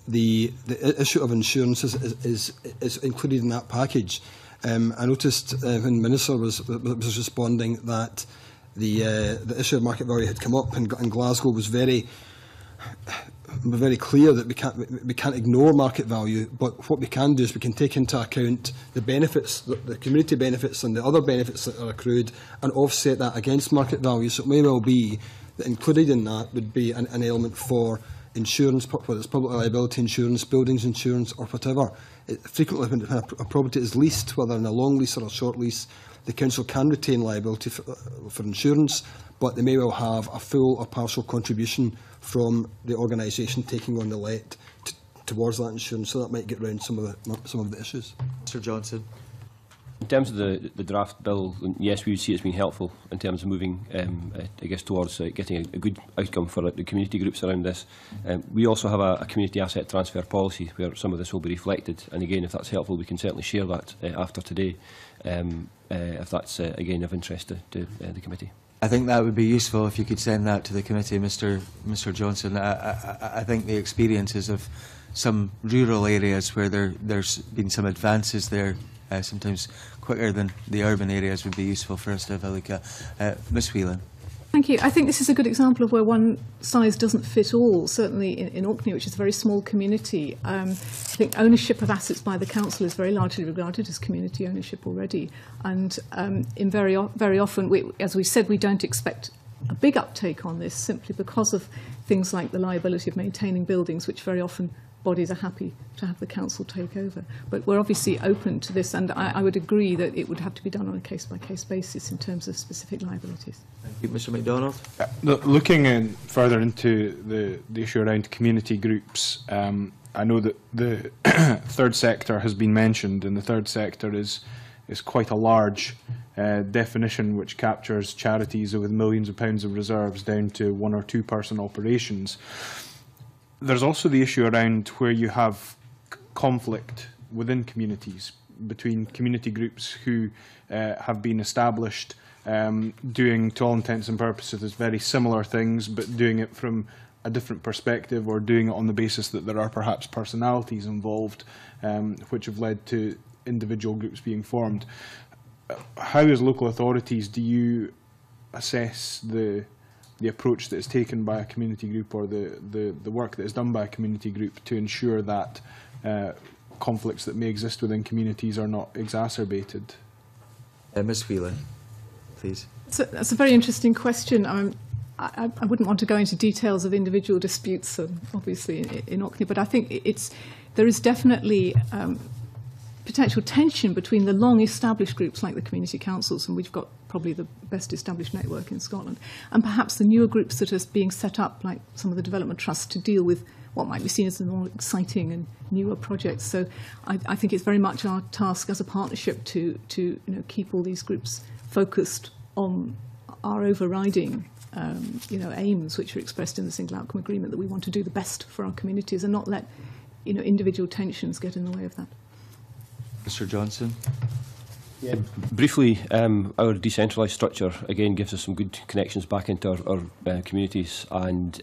the issue of insurance is included in that package. I noticed when the Minister was responding that the issue of market value had come up, and Glasgow was very clear that we can't ignore market value, but what we can do is we can take into account the benefits, the community benefits and the other benefits that are accrued, and offset that against market value. So it may well be that included in that would be an element for insurance, whether it's public liability insurance, buildings insurance or whatever. Frequently when a property is leased, whether in a long lease or a short lease, the council can retain liability for insurance, but they may well have a full or partial contribution from the organisation taking on the let towards that insurance, so that might get round some of the issues. Mr Johnson. In terms of the draft bill, yes, we would see it's been helpful in terms of moving, I guess, towards getting a good outcome for the community groups around this. We also have a community asset transfer policy where some of this will be reflected, and again, if that's helpful, we can certainly share that after today, if that's, again, of interest to the committee. I think that would be useful if you could send that to the committee, Mr Johnson. I think the experiences of some rural areas where there's been some advances there, sometimes quicker than the urban areas, would be useful for us to have a look at. Ms Whelan. Thank you. I think this is a good example of where one size doesn't fit all. Certainly in Orkney, which is a very small community, I think ownership of assets by the council is very largely regarded as community ownership already. And very often, as we said, we don't expect a big uptake on this simply because of things like the liability of maintaining buildings, which very often bodies are happy to have the council take over. But we're obviously open to this, and I would agree that it would have to be done on a case-by-case basis in terms of specific liabilities. Thank you. Mr MacDonald. Looking further into the issue around community groups, I know that the third sector has been mentioned, and the third sector is quite a large definition which captures charities with millions of pounds of reserves down to 1 or 2 person operations. There's also the issue around where you have conflict within communities between community groups who have been established doing, to all intents and purposes, very similar things, but doing it from a different perspective, or doing it on the basis that there are perhaps personalities involved, which have led to individual groups being formed. How, as local authorities, do you assess the approach that is taken by a community group, or the work that is done by a community group to ensure that conflicts that may exist within communities are not exacerbated? Ms Whelan, please. That's a very interesting question. I wouldn't want to go into details of individual disputes, obviously, in Orkney, but I think there is definitely potential tension between the long-established groups like the community councils, and we've got probably the best established network in Scotland, and perhaps the newer groups that are being set up, like some of the development trusts, to deal with what might be seen as the more exciting and newer projects. So I think it's very much our task as a partnership to keep all these groups focused on our overriding aims, which are expressed in the single outcome agreement, that we want to do the best for our communities and not let individual tensions get in the way of that. Mr Johnson. Yeah, briefly, our decentralised structure again gives us some good connections back into our communities, and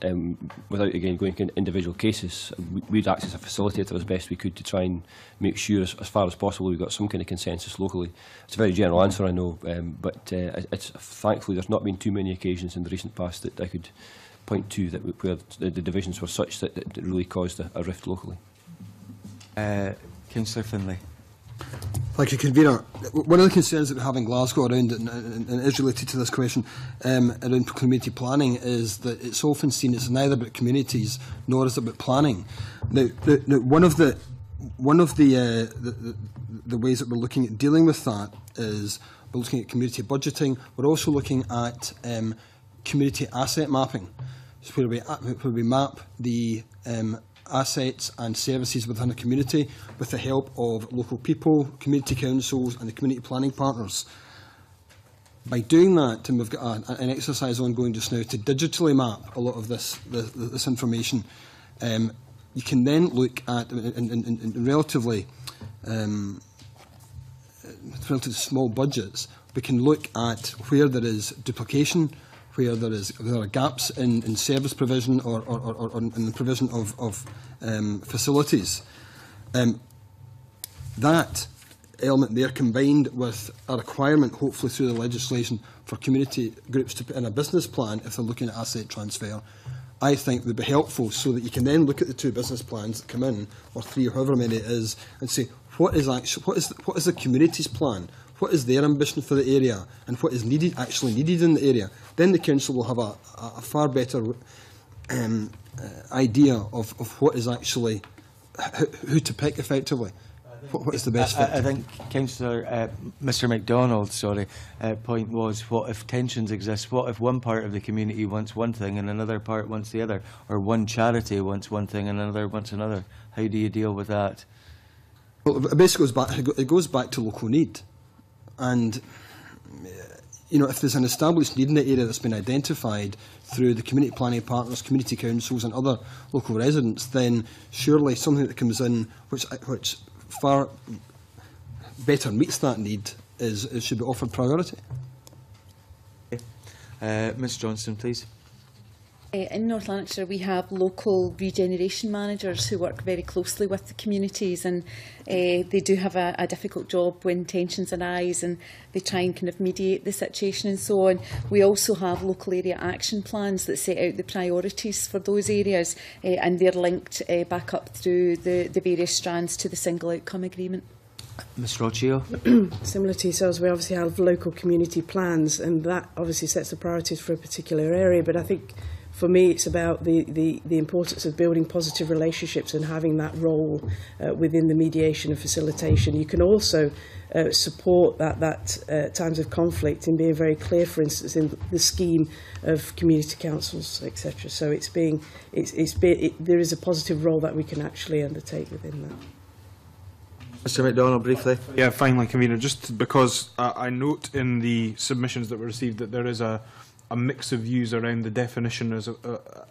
without again going into individual cases, we'd act as a facilitator as best we could to try and make sure as far as possible we've got some kind of consensus locally. It's a very general answer, I know, but thankfully there's not been too many occasions in the recent past that I could point to where the divisions were such that it really caused a rift locally. Councillor Findlay. Thank you, Convener. One of the concerns that we have in Glasgow around it, and it is related to this question, around community planning, is that it's often seen as neither about communities nor is it about planning. Now one of the ways that we're looking at dealing with that is we're looking at community budgeting. We're also looking at community asset mapping, so where we map the assets and services within a community with the help of local people, community councils and the community planning partners. By doing that, and we've got an exercise ongoing just now to digitally map a lot of this information, you can then look at, in relatively small budgets, we can look at where there is duplication, where there are gaps in service provision or in the provision of facilities. That element there, combined with a requirement, hopefully through the legislation, for community groups to put in a business plan if they're looking at asset transfer, I think would be helpful, so that you can then look at the 2 business plans that come in, or 3 or however many it is, and say, what is the community's plan? What is their ambition for the area, and what is actually needed in the area? Then the council will have a far better idea of what is actually, who to pick effectively. What is the best fit? I think Councillor Mr MacDonald's point was, what if tensions exist? What if one part of the community wants one thing and another part wants the other, or one charity wants one thing and another wants another? How do you deal with that? Well, it basically goes back to local need. And if there's an established need in the area that's been identified through the community planning partners, community councils and other local residents, then surely something that comes in which far better meets that need should be offered priority. Ms Johnson, please. In North Lanarkshire, we have local regeneration managers who work very closely with the communities, and they do have a difficult job when tensions arise, and they try and kind of mediate the situation and so on. We also have local area action plans that set out the priorities for those areas, and they're linked back up through the various strands to the single outcome agreement. Ms Roccio? Similar to yourselves, we obviously have local community plans, and that obviously sets the priorities for a particular area, but I think for me, it's about the importance of building positive relationships and having that role within the mediation and facilitation. You can also support that times of conflict in being very clear, for instance, in the scheme of community councils, etc. So there is a positive role that we can actually undertake within that. Mr MacDonald, briefly. Yeah, finally, Convener, just because I note in the submissions that were received that there is a mix of views around the definition as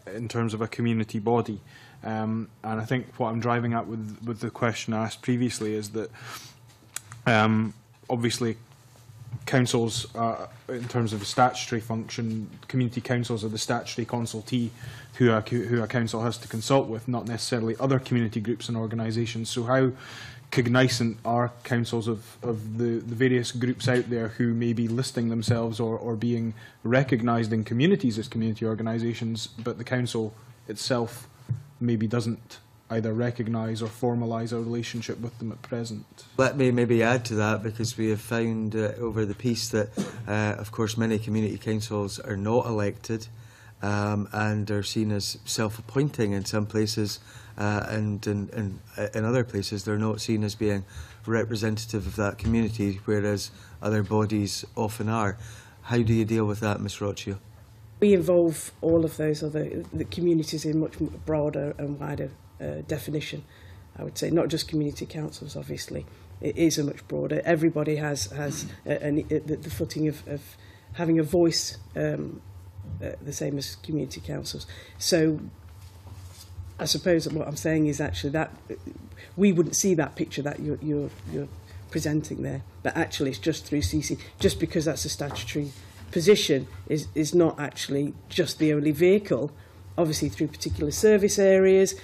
in terms of a community body. And I think what I'm driving at with the question I asked previously is that obviously councils, in terms of the statutory function, community councils are the statutory consultee who a council has to consult with, not necessarily other community groups and organisations. So how cognizant are councils of the various groups out there who may be listing themselves or being recognised in communities as community organisations, but the council itself maybe doesn't either recognise or formalise a relationship with them at present? Let me maybe add to that, because we have found over the piece that, of course, many community councils are not elected and are seen as self-appointing in some places, and in other places they're not seen as being representative of that community, whereas other bodies often are. How do you deal with that, Ms Roccio? We involve all of those other communities in much broader and wider definition, I would say, not just community councils, obviously. It is a much broader. Everybody has the footing of having a voice, the same as community councils. So I suppose what I'm saying is actually that we wouldn't see that picture that you're presenting there, but actually it's just through CC, just because that's a statutory position is not actually just the only vehicle. Obviously through particular service areas,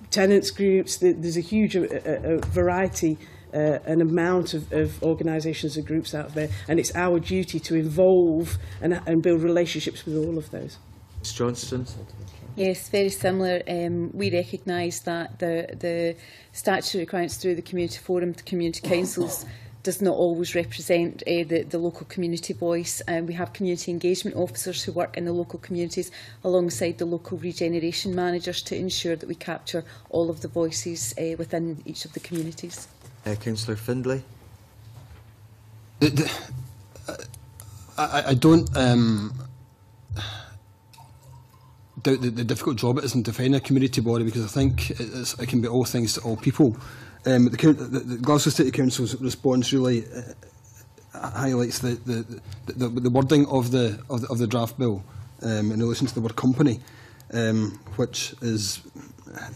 tenants groups, there's a huge variety, an amount of organisations and groups out there, and it's our duty to involve and build relationships with all of those. Ms Johnson. Yes, very similar. We recognise that the statutory requirements through the community forum to community councils does not always represent the local community voice. We have community engagement officers who work in the local communities alongside the local regeneration managers to ensure that we capture all of the voices within each of the communities. Councillor Findlay. I don't doubt the difficult job it is in defining a community body, because I think it can be all things to all people. The Glasgow City Council's response really highlights the wording of the draft bill in relation to the word company, which is,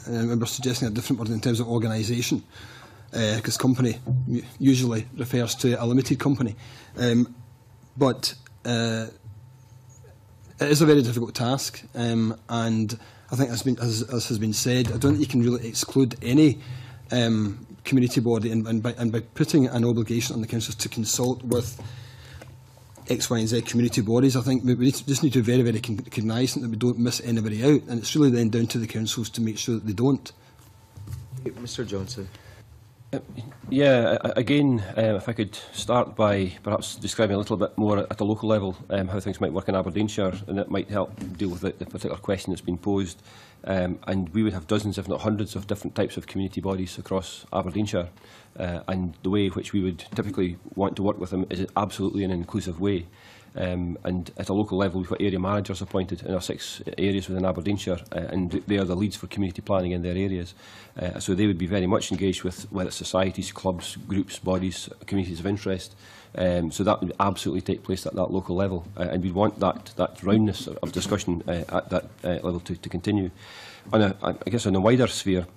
I remember suggesting a different word in terms of organisation, because company usually refers to a limited company. But it is a very difficult task, and I think, as has been said, I don't think you can really exclude any community body, and by putting an obligation on the councils to consult with X, Y and Z community bodies, I think we just need to be very, very cognisant that we don't miss anybody out, and it's really then down to the councils to make sure that they don't. Mr Johnson. Yeah, again, if I could start by perhaps describing a little bit more at a local level how things might work in Aberdeenshire, and it might help deal with the particular question that's been posed. And we would have dozens, if not hundreds, of different types of community bodies across Aberdeenshire. And the way in which we would typically want to work with them is absolutely in an inclusive way. And at a local level, we've got area managers appointed in our 6 areas within Aberdeenshire, and they are the leads for community planning in their areas. So they would be very much engaged with whether it's societies, clubs, groups, bodies, communities of interest. So that would absolutely take place at that local level, and we'd want that roundness of discussion at that level to continue. I guess on a wider sphere,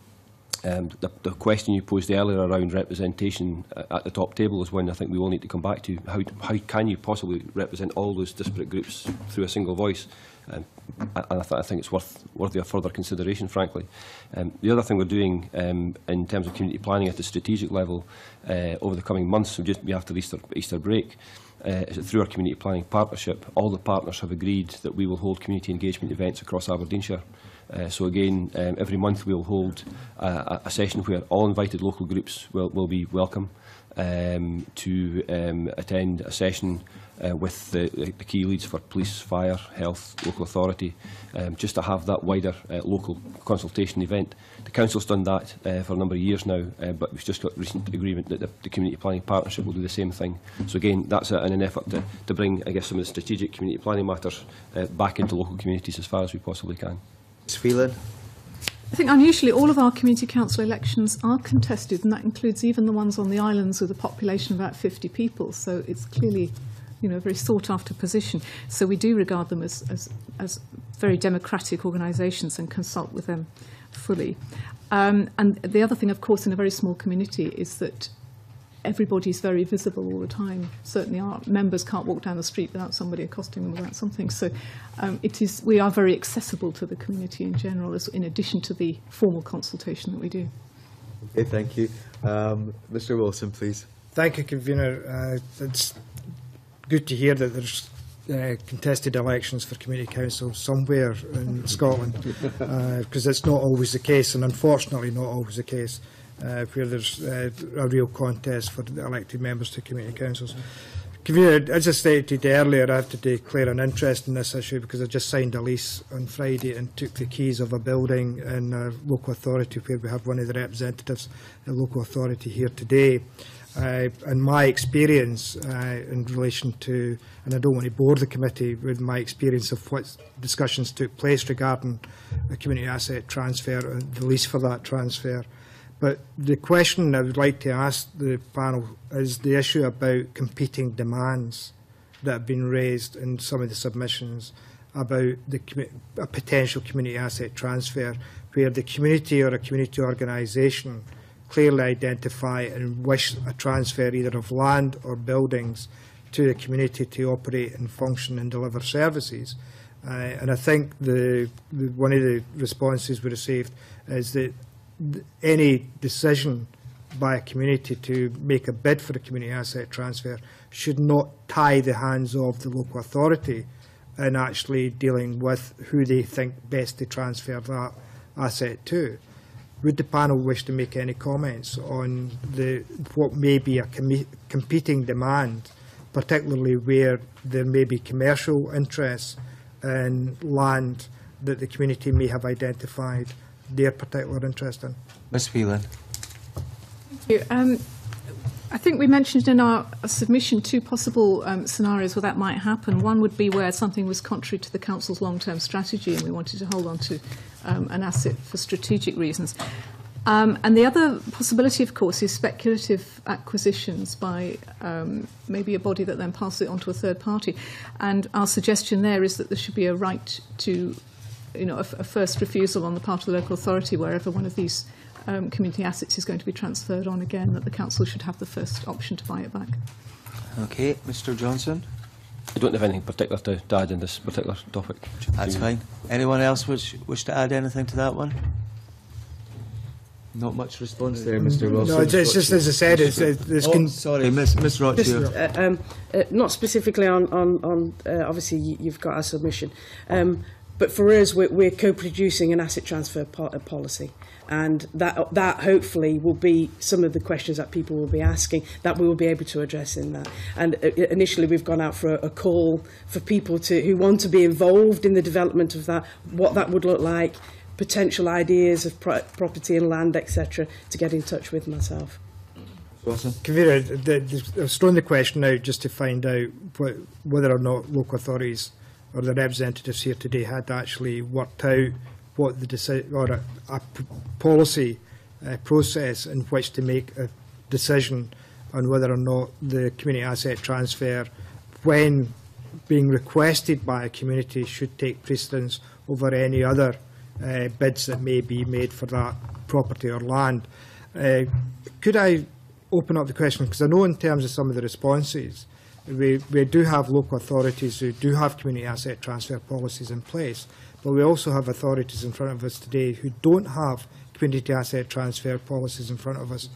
the question you posed earlier around representation at the top table is one I think we will need to come back to. How can you possibly represent all those disparate groups through a single voice? And I think it's worthy of further consideration, frankly. The other thing we're doing in terms of community planning at the strategic level over the coming months, so just after the Easter break, is that through our community planning partnership, all the partners have agreed that we will hold community engagement events across Aberdeenshire. So again, every month we'll hold a session where all invited local groups will be welcome to attend a session with the key leads for police, fire, health, local authority, just to have that wider local consultation event. The Council's done that for a number of years now, but we've just got recent agreement that the Community Planning Partnership will do the same thing. So again, that's in an effort to bring, I guess, some of the strategic community planning matters back into local communities as far as we possibly can. Ms Phelan. I think unusually all of our community council elections are contested, and that includes even the ones on the islands with a population of about 50 people. So it's clearly, a very sought-after position. So we do regard them as very democratic organisations and consult with them fully. And the other thing, of course, in a very small community is that everybody's very visible all the time. Certainly our members can't walk down the street without somebody accosting them about something. So we are very accessible to the community in general, in addition to the formal consultation that we do. Okay, thank you. Mr Wilson, please. Thank you, Convener. It's good to hear that there's contested elections for community council somewhere in Scotland, because it's not always the case, and unfortunately not always the case, where there's a real contest for the elected members to community councils. Convener, as I stated earlier, I have to declare an interest in this issue because I just signed a lease on Friday and took the keys of a building in a local authority where we have one of the representatives of the local authority here today. And my experience in relation to, and I don't want to bore the committee with my experience of what discussions took place regarding a community asset transfer and the lease for that transfer. But the question I would like to ask the panel is the issue about competing demands that have been raised in some of the submissions about a potential community asset transfer, where the community or a community organisation clearly identify and wish a transfer either of land or buildings to the community to operate and function and deliver services. And I think one of the responses we received is that any decision by a community to make a bid for a community asset transfer should not tie the hands of the local authority in actually dealing with who they think best to transfer that asset to. Would the panel wish to make any comments on what may be a competing demand, particularly where there may be commercial interests in land that the community may have identified their particular interest in? Ms Whelan. Thank you. I think we mentioned in our submission two possible scenarios where that might happen. One would be where something was contrary to the Council's long-term strategy and we wanted to hold on to an asset for strategic reasons. And the other possibility, of course, is speculative acquisitions by maybe a body that then passes it on to a third party. And our suggestion there is that there should be a right to, a first refusal on the part of the local authority wherever one of these community assets is going to be transferred on again, that the council should have the first option to buy it back. Okay, Mr Johnson. I don't have anything particular to add in this particular topic. That's fine. Anyone else wish to add anything to that one? Not much response there, Mr Wilson. No, it's just as I said, sorry, Miss Rothschild. Not specifically on obviously you've got our submission, but for us we're co-producing an asset transfer policy. And that hopefully will be some of the questions that people will be asking that we will be able to address in that. And initially we've gone out for a call for people who want to be involved in the development of that, what that would look like, potential ideas of property and land, etc., to get in touch with myself. Convener, I've thrown the question out just to find out whether or not local authorities or the representatives here today had actually worked out what the a policy process in which to make a decision on whether or not the community asset transfer, when being requested by a community, should take precedence over any other bids that may be made for that property or land. Could I open up the question, because I know in terms of some of the responses, we do have local authorities who do have community asset transfer policies in place, but we also have authorities in front of us today who don't have community asset transfer policies in front of us.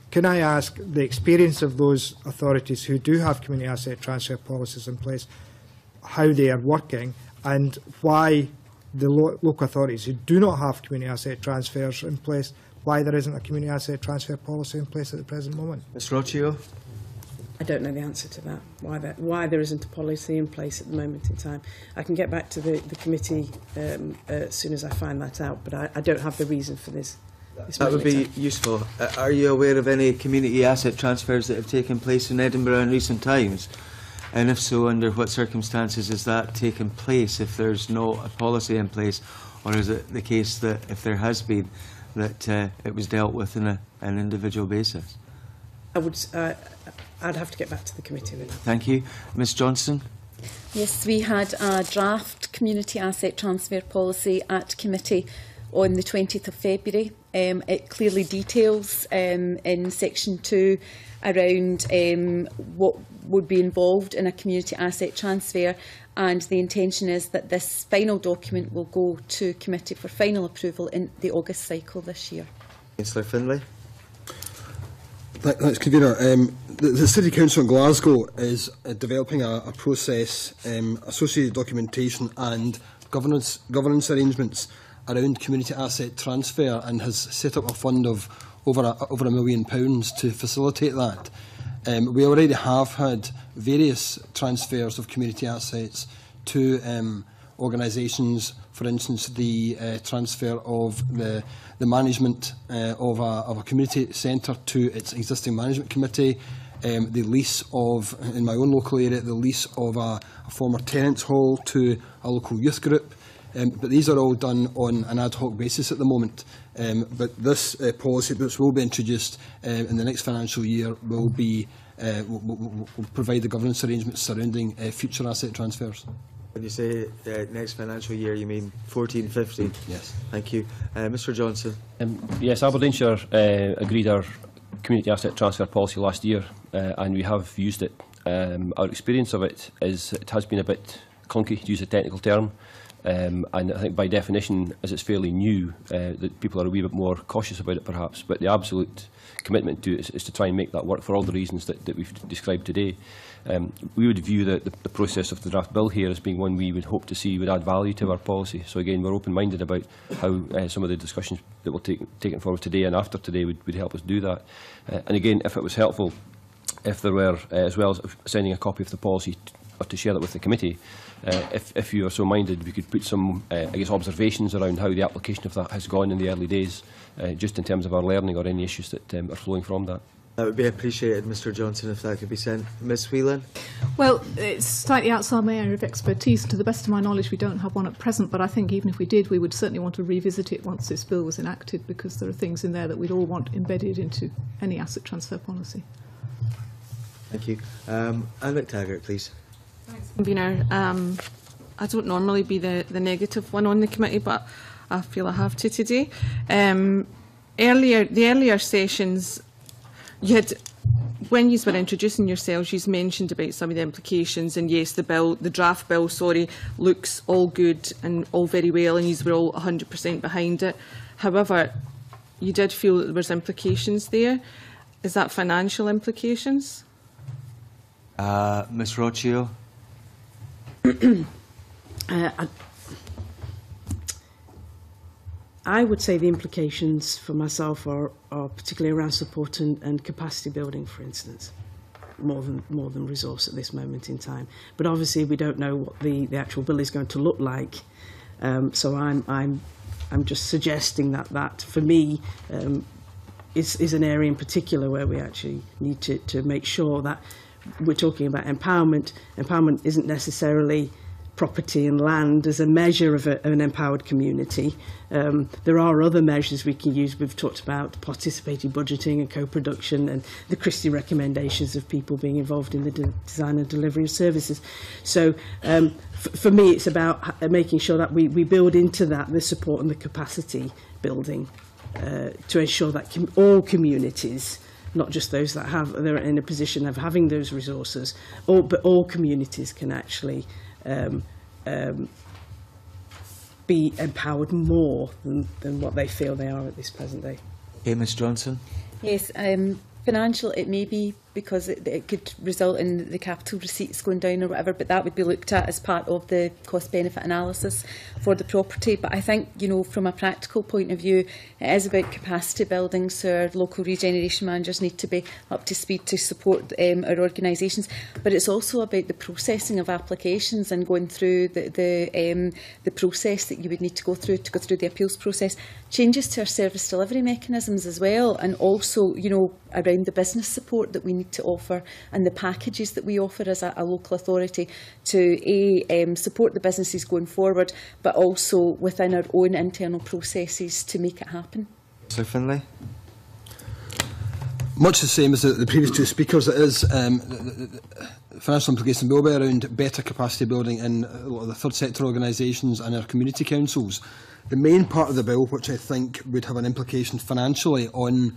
Can I ask the experience of those authorities who do have community asset transfer policies in place, how they are working, and why the local authorities who do not have community asset transfers in place, why there isn't a community asset transfer policy in place at the present moment? Ms Rothschild. I don't know the answer to that, why there isn't a policy in place at the moment in time. I can get back to the committee as soon as I find that out, but I don't have the reason for this. That would be useful. Are you aware of any community asset transfers that have taken place in Edinburgh in recent times? And if so, under what circumstances has that taken place if there's no a policy in place? Or is it the case that if there has been, that it was dealt with on an individual basis? I'd have to get back to the committee with that. Thank you. Ms Johnson. Yes, we had a draft community asset transfer policy at committee on the 20th of February. It clearly details in section 2 around what would be involved in a community asset transfer, and the intention is that this final document will go to committee for final approval in the August cycle this year. Councillor Finlay. Thanks, Convener. The City Council in Glasgow is developing a process, associated documentation and governance arrangements around community asset transfer, and has set up a fund of over £1 million to facilitate that. We already have had various transfers of community assets to organisations. For instance, the transfer of the management of a community centre to its existing management committee, the lease of, in my own local area, the lease of a former tenants' hall to a local youth group. But these are all done on an ad hoc basis at the moment. But this policy, which will be introduced in the next financial year, will provide the governance arrangements surrounding future asset transfers. When you say next financial year, you mean 14-15? Yes. Thank you. Mr Johnson. Yes, Aberdeenshire agreed our community asset transfer policy last year, and we have used it. Our experience of it is it has been a bit clunky, to use a technical term, and I think by definition, as it's fairly new, that people are a wee bit more cautious about it perhaps, but the absolute commitment to it is to try and make that work for all the reasons that we've described today. We would view the process of the draft bill here as being one we would hope to see would add value to our policy. So again, we're open-minded about how some of the discussions that we'll taken forward today and after today would help us do that. And again, if it was helpful, if there were, as well as sending a copy of the policy or to share that with the committee, if you are so minded, we could put some, I guess, observations around how the application of that has gone in the early days, just in terms of our learning or any issues that are flowing from that. That would be appreciated, Mr Johnson, if that could be sent. Ms Whelan? Well, it's slightly outside my area of expertise. To the best of my knowledge, we don't have one at present, but I think even if we did, we would certainly want to revisit it once this bill was enacted, because there are things in there that we'd all want embedded into any asset transfer policy. Thank you. Anne McTaggart, please. Thanks, Convener. I don't normally be the negative one on the committee, but I feel I have to today. The earlier sessions, you had, when you were introducing yourselves, you mentioned about some of the implications, and yes, the draft bill, looks all good and all very well, and you were all 100% behind it. However, you did feel that there was implications there. Is that financial implications? Ms Roccio? I would say the implications for myself are particularly around support and capacity building, for instance, more than resource at this moment in time. But obviously, we don't know what the actual bill is going to look like. So I'm just suggesting that for me is an area in particular where we actually need to make sure that we're talking about empowerment. Empowerment isn't necessarily property and land as a measure of an empowered community. There are other measures we can use. We've talked about participating budgeting and co-production and the Christie recommendations of people being involved in the design and delivery of services. So for me, it's about making sure that we build into that the support and the capacity building to ensure that all communities, not just those that they're in a position of having those resources, but all communities can actually be empowered more than what they feel they are at this present day. Ms Johnson? Yes, financial it may be, because it could result in the capital receipts going down or whatever, but that would be looked at as part of the cost-benefit analysis for the property. But I think, from a practical point of view, it is about capacity building, so our local regeneration managers need to be up to speed to support our organisations. But it's also about the processing of applications and going through the process that you would need to go through the appeals process. Changes to our service delivery mechanisms as well, and also, around the business support that we need to offer and the packages that we offer as a local authority to support the businesses going forward, but also within our own internal processes to make it happen. Sir Finlay? Much the same as the previous two speakers, it is the financial implications will be around better capacity building in a lot of the third sector organisations and our community councils. The main part of the bill, which I think would have an implication financially on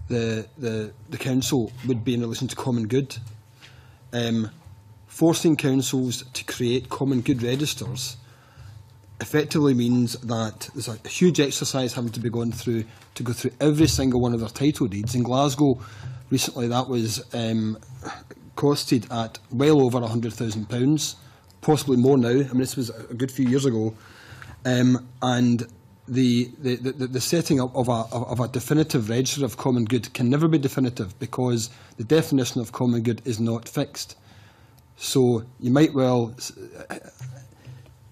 the council, would be in relation to common good. Forcing councils to create common good registers effectively means that there's a huge exercise having to be gone through to go through every single one of their title deeds. In Glasgow recently, that was costed at well over £100,000, possibly more now. I mean, this was a good few years ago, and the setting up of a definitive register of common good can never be definitive, because the definition of common good is not fixed. So you might well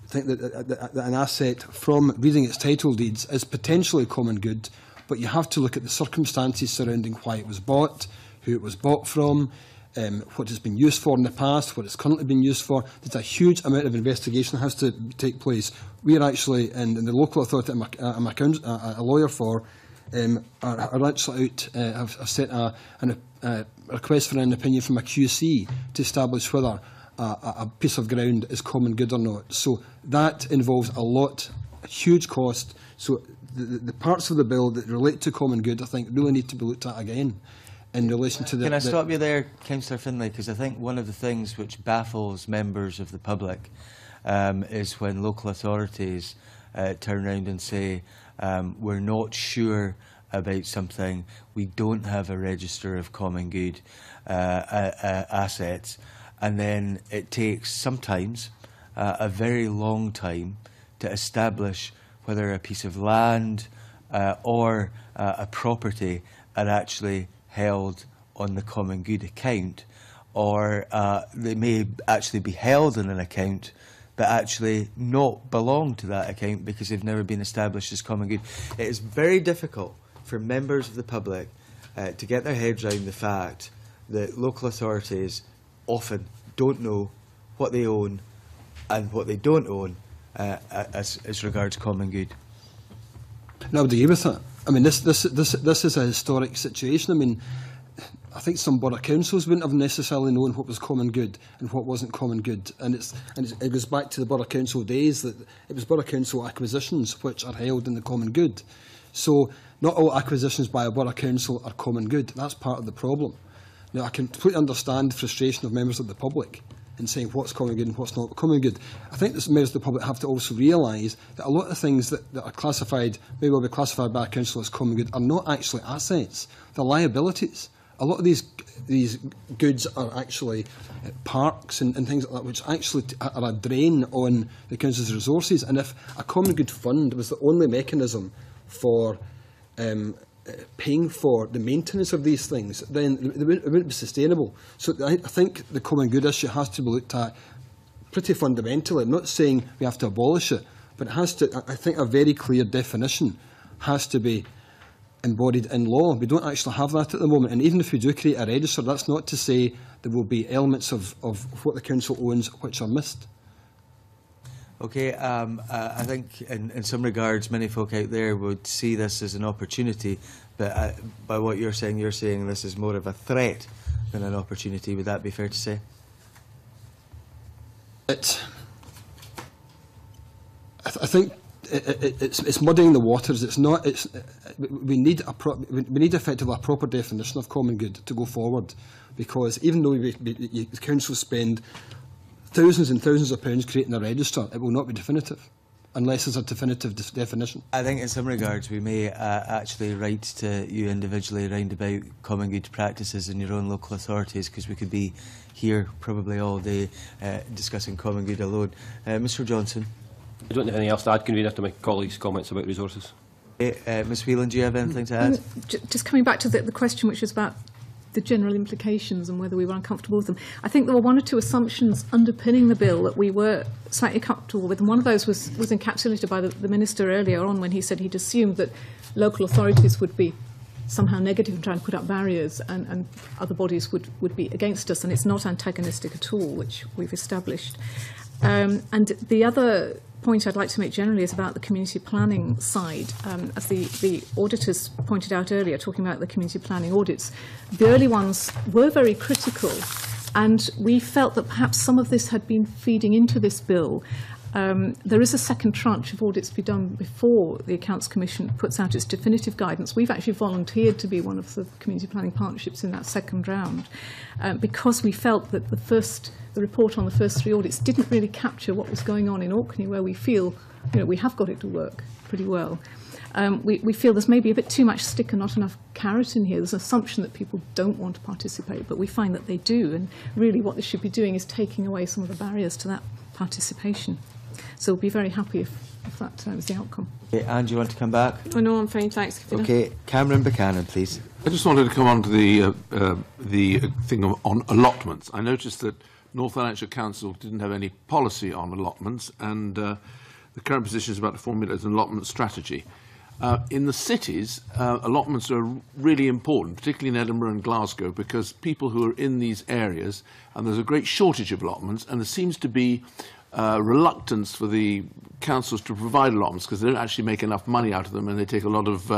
think that an asset, from reading its title deeds, is potentially common good, but you have to look at the circumstances surrounding why it was bought, who it was bought from, what it's been used for in the past, what it's currently been used for. There's a huge amount of investigation that has to take place. We are actually, in the local authority I'm a lawyer for, are actually out, have sent a request for an opinion from a QC to establish whether a piece of ground is common good or not. So that involves a huge cost. So the parts of the bill that relate to common good, I think, really need to be looked at again in relation to the... Can I stop you there, Councillor Finlay? Because I think one of the things which baffles members of the public is when local authorities turn around and say, we're not sure about something, we don't have a register of common good assets, and then it takes sometimes a very long time to establish whether a piece of land or a property are actually held on the common good account, or they may actually be held in an account but actually not belong to that account because they've never been established as common good. It is very difficult for members of the public to get their heads around the fact that local authorities often don't know what they own and what they don't own as regards common good. And I would agree with that. I mean, this is a historic situation. I mean, I think some borough councils wouldn't have necessarily known what was common good and what wasn't common good. And it goes back to the borough council days that it was borough council acquisitions which are held in the common good. So not all acquisitions by a borough council are common good. That's part of the problem. Now, I can completely understand the frustration of members of the public in saying what's common good and what's not common good. I think that members of the public have to also realise that a lot of things that are classified, may well be classified by a council as common good, are not actually assets. They're liabilities. A lot of these goods are actually parks and things like that, which actually are a drain on the council's resources. And if a common good fund was the only mechanism for paying for the maintenance of these things, then it wouldn't be sustainable. So I think the common good issue has to be looked at pretty fundamentally. I'm not saying we have to abolish it, but it has to. I think a very clear definition has to be embodied in law. We don't actually have that at the moment, and even if we do create a register, that's not to say there will be elements of what the council owns which are missed. Okay, I think in some regards many folk out there would see this as an opportunity, but by what you're saying this is more of a threat than an opportunity. Would that be fair to say? I think it's muddying the waters. It's not. We need effectively a proper definition of common good to go forward, because even though the council spend thousands and thousands of pounds creating a register, it will not be definitive unless there's a definitive definition. I think in some regards we may actually write to you individually around about common good practices in your own local authorities, because we could be here probably all day discussing common good alone. Mr Johnson. I don't have anything else to add, Convener, to my colleagues' comments about resources. Ms Whelan, do you have anything to add? Just coming back to the question which was about the general implications and whether we were uncomfortable with them. I think there were one or two assumptions underpinning the bill that we were slightly comfortable with, and one of those was encapsulated by the Minister earlier on when he said he'd assumed that local authorities would be somehow negative and trying to put up barriers, and other bodies would be against us, and it's not antagonistic at all, which we've established. And the other point I'd like to make generally is about the community planning side. As the auditors pointed out earlier, talking about the community planning audits, the early ones were very critical, and we felt that perhaps some of this had been feeding into this bill. There is a second tranche of audits to be done before the Accounts Commission puts out its definitive guidance. We've actually volunteered to be one of the community planning partnerships in that second round, because we felt that the report on the first three audits didn't really capture what was going on in Orkney, where we feel we have got it to work pretty well. We feel there's maybe a bit too much stick and not enough carrot in here. There's an assumption that people don't want to participate, but we find that they do, and really what they should be doing is taking away some of the barriers to that participation. So we'll be very happy if that was the outcome. Okay, Anne, do you want to come back? Oh no, I'm fine, thanks. Okay, Cameron Buchanan, please. I just wanted to come on to the thing on allotments. I noticed that North Lanarkshire Council didn't have any policy on allotments, and the current position is about to formulate an allotment strategy. In the cities, allotments are really important, particularly in Edinburgh and Glasgow, because people who are in these areas, and there's a great shortage of allotments, and there seems to be reluctance for the councils to provide allotments because they don't actually make enough money out of them, and they take a lot of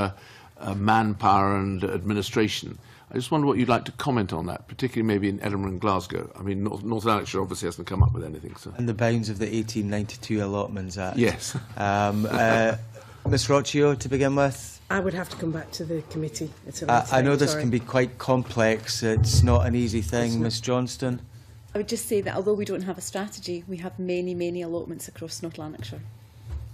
manpower and administration. I just wonder what you'd like to comment on that, particularly maybe in Edinburgh and Glasgow. I mean, North Lanarkshire obviously hasn't come up with anything. So. In the bounds of the 1892 Allotments Act. Yes. Ms Roccio, to begin with. I would have to come back to the committee. I know this can be quite complex. It's not an easy thing. Ms Johnston. I would just say that although we don't have a strategy, we have many, many allotments across North Lanarkshire.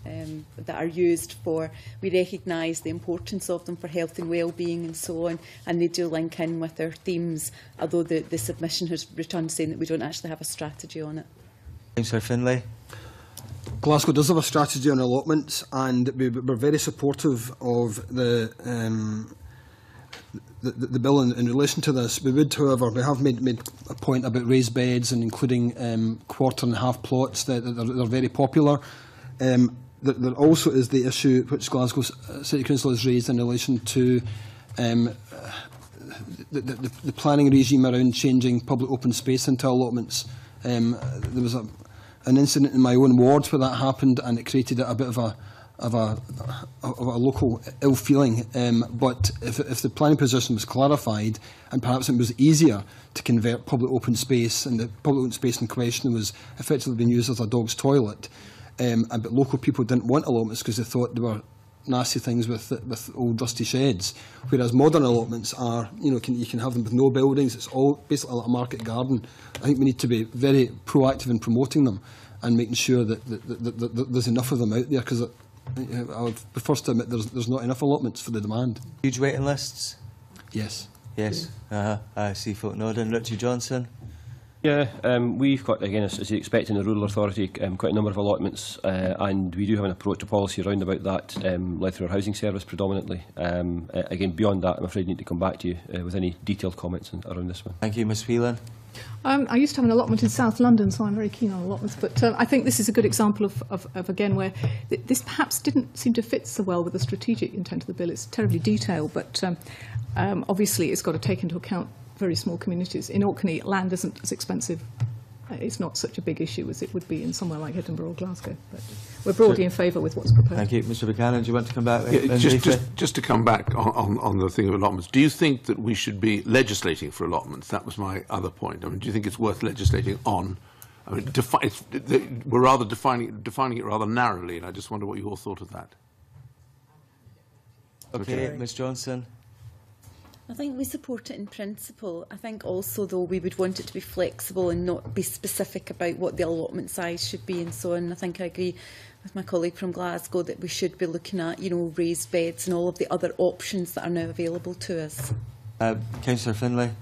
that are used for, we recognise the importance of them for health and well-being and so on, and they do link in with our themes, although the submission has returned saying that we don't actually have a strategy on it. Councillor Finlay. Glasgow does have a strategy on allotments, and we're very supportive of the bill in relation to this. We would, however, we have made a point about raised beds and including quarter and half plots that are very popular. There also is the issue which Glasgow City Council has raised in relation to the planning regime around changing public open space into allotments. There was an incident in my own ward where that happened, and it created a bit of a local ill feeling. But if the planning position was clarified, and perhaps it was easier to convert public open space, and the public open space in question was effectively being used as a dog's toilet, but local people didn't want allotments because they thought they were nasty things with old rusty sheds, whereas modern allotments are, you can have them with no buildings. It's all basically like a market garden. I think we need to be very proactive in promoting them and making sure that there's enough of them out there, because I would be first to admit there's not enough allotments for the demand. Huge waiting lists? Yes. Yes. I see folk nodding. Richard Johnson? Yeah, we've got, again, as you expect in the Rural Authority, quite a number of allotments, and we do have an approach to policy around about that, led through our housing service predominantly. Again, beyond that, I'm afraid I need to come back to you with any detailed comments around this one. Thank you, Ms Whelan. I used to have an allotment in South London, so I'm very keen on allotments. But I think this is a good example of again, where this perhaps didn't seem to fit so well with the strategic intent of the bill. It's terribly detailed, but obviously it's got to take into account very small communities. In Orkney, land isn't as expensive. It's not such a big issue as it would be in somewhere like Edinburgh or Glasgow. But we're broadly in favour with what's proposed. Thank you. Mr Buchanan, do you want to come back? Yeah, just to come back on the thing of allotments, do you think that we should be legislating for allotments? That was my other point. I mean, do you think it's worth legislating on? I mean, we're rather defining it rather narrowly, and I just wonder what you all thought of that. Okay, Ms Johnson. I think we support it in principle. I think also, though, we would want it to be flexible and not be specific about what the allotment size should be and so on. I think I agree with my colleague from Glasgow that we should be looking at, raised beds and all of the other options that are now available to us. Councillor Finlay.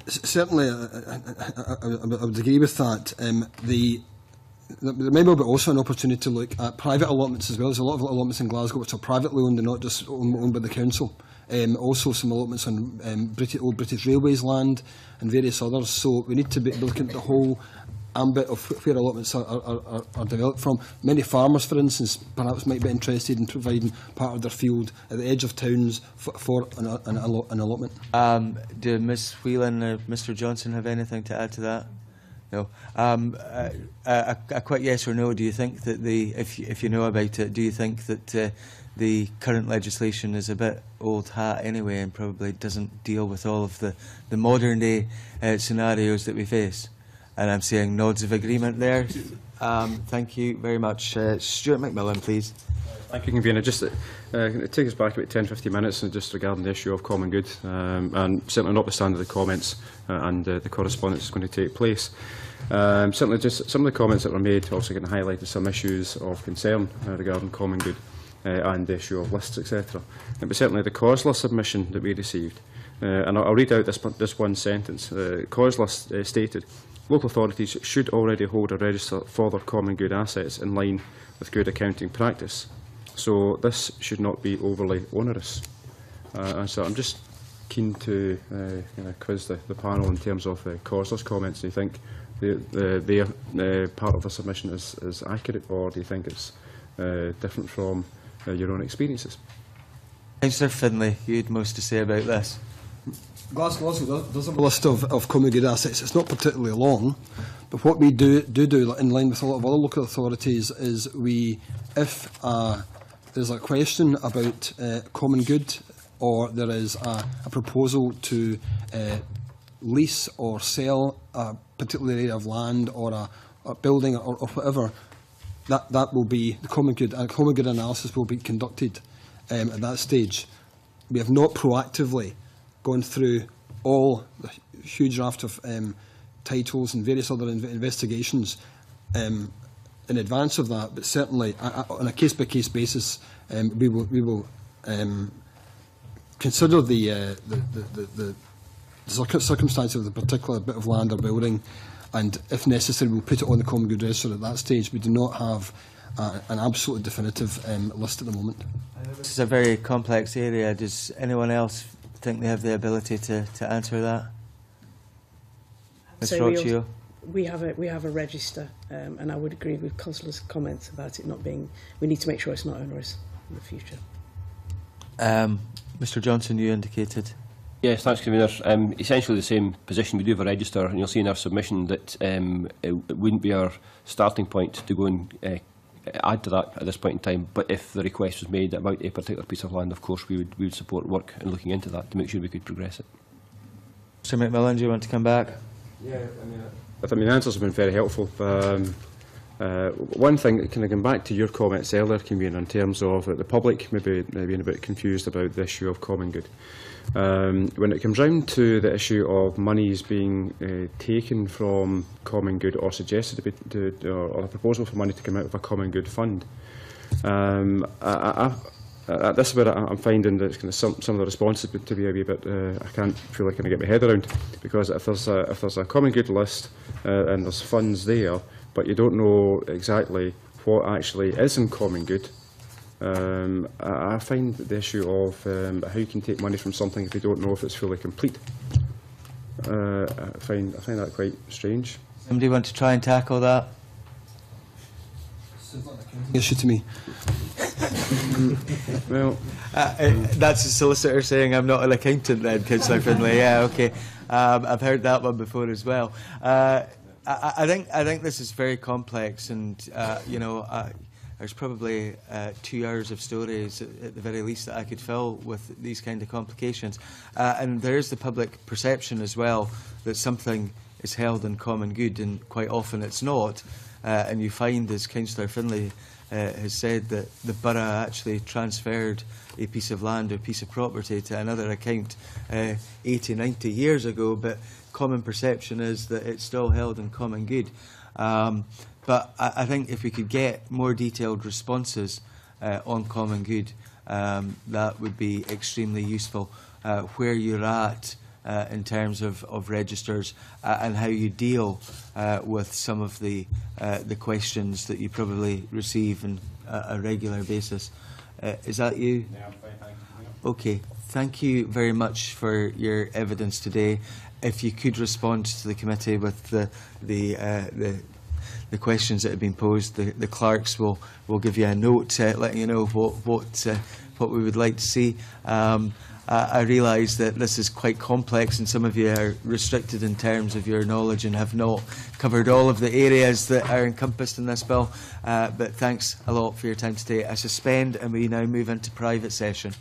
Certainly, I would agree with that. There may be also an opportunity to look at private allotments as well. There's a lot of allotments in Glasgow which are privately owned and not just owned by the council. Also some allotments on old British Railways land and various others. So we need to be looking at the whole ambit of where allotments are developed from. Many farmers, for instance, perhaps might be interested in providing part of their field at the edge of towns for an allotment. Do Ms Whelan or Mr Johnson have anything to add to that? No. A quick yes or no. Do you think that if you know about it, do you think that the current legislation is a bit old hat anyway and probably doesn't deal with all of the modern day scenarios that we face? And I'm seeing nods of agreement there. Thank you very much. Stuart McMillan, please. Thank you, Convener. Just it takes us back about 10-15 minutes just regarding the issue of common good, and certainly notwithstanding the comments and the correspondence that's going to take place. Certainly just some of the comments that were made also getting highlighted some issues of concern regarding common good and the issue of lists, etc. But certainly the COSLA submission that we received, and I'll read out this one sentence. COSLA stated, local authorities should already hold a register for their common good assets in line with good accounting practice. So this should not be overly onerous. And so I'm just keen to quiz the panel in terms of COSLA's comments. Do you think their part of the submission is accurate, or do you think it's different from your own experiences? Councillor Finlay, you had most to say about this. Glasgow does have a list of common good assets. It's not particularly long, but what we do in line with a lot of other local authorities is if there's a question about common good, or there is a proposal to lease or sell a particular area of land or a building or whatever, that will be the common good. And common good analysis will be conducted at that stage. We have not proactively gone through all the huge raft of titles and various other investigations in advance of that, but certainly on a case-by-case basis, we will consider the circumstances of the particular bit of land or building, and if necessary, we'll put it on the Common Good Register at that stage. We do not have an absolute definitive list at the moment. This is a very complex area. Does anyone else think they have the ability to answer that? Ms. Roccio? We have a register, and I would agree with Councillor's comments about it not being. We need to make sure it's not onerous in the future. Mr. Johnson, you indicated. Yes, thanks, Convener. Essentially the same position. We do have a register, and you'll see in our submission that it wouldn't be our starting point to go and add to that at this point in time. But if the request was made about a particular piece of land, of course, we would support work in looking into that to make sure we could progress it. Mr. McMillan, do you want to come back? Yeah, I think the answers have been very helpful. One thing, kind of going back to your comments earlier, Convener, in terms of the public maybe being a bit confused about the issue of common good. When it comes round to the issue of monies being taken from common good or suggested to be, or a proposal for money to come out of a common good fund, this is where I'm finding that kind of some of the responses to be a wee bit, I can't feel like I can get my head around, because if there's a common good list and there's funds there, but you don't know exactly what actually is in common good, I find the issue of how you can take money from something if you don't know if it's fully complete. I find that quite strange. Somebody want to try and tackle that? Issue to me. Well, that's a solicitor saying I'm not an accountant then, Councillor Finlay. Yeah, okay. I've heard that one before as well. I think this is very complex, and you know, there's probably 2 hours of stories at the very least that I could fill with these kind of complications. And there is the public perception as well that something is held in common good, and quite often it's not. And you find, as Councillor Finlay has said, that the borough actually transferred a piece of land or piece of property to another account 80, 90 years ago, but common perception is that it's still held in common good. But I think if we could get more detailed responses on common good, that would be extremely useful. Where you're at in terms of registers and how you deal with some of the questions that you probably receive on a regular basis. Is that you? Yeah, I'm fine, thank you. Okay, thank you very much for your evidence today. If you could respond to the committee with the questions that have been posed, the clerks will give you a note letting you know what we would like to see. I realise that this is quite complex, and some of you are restricted in terms of your knowledge and have not covered all of the areas that are encompassed in this bill. But thanks a lot for your time today. I suspend, and we now move into private session.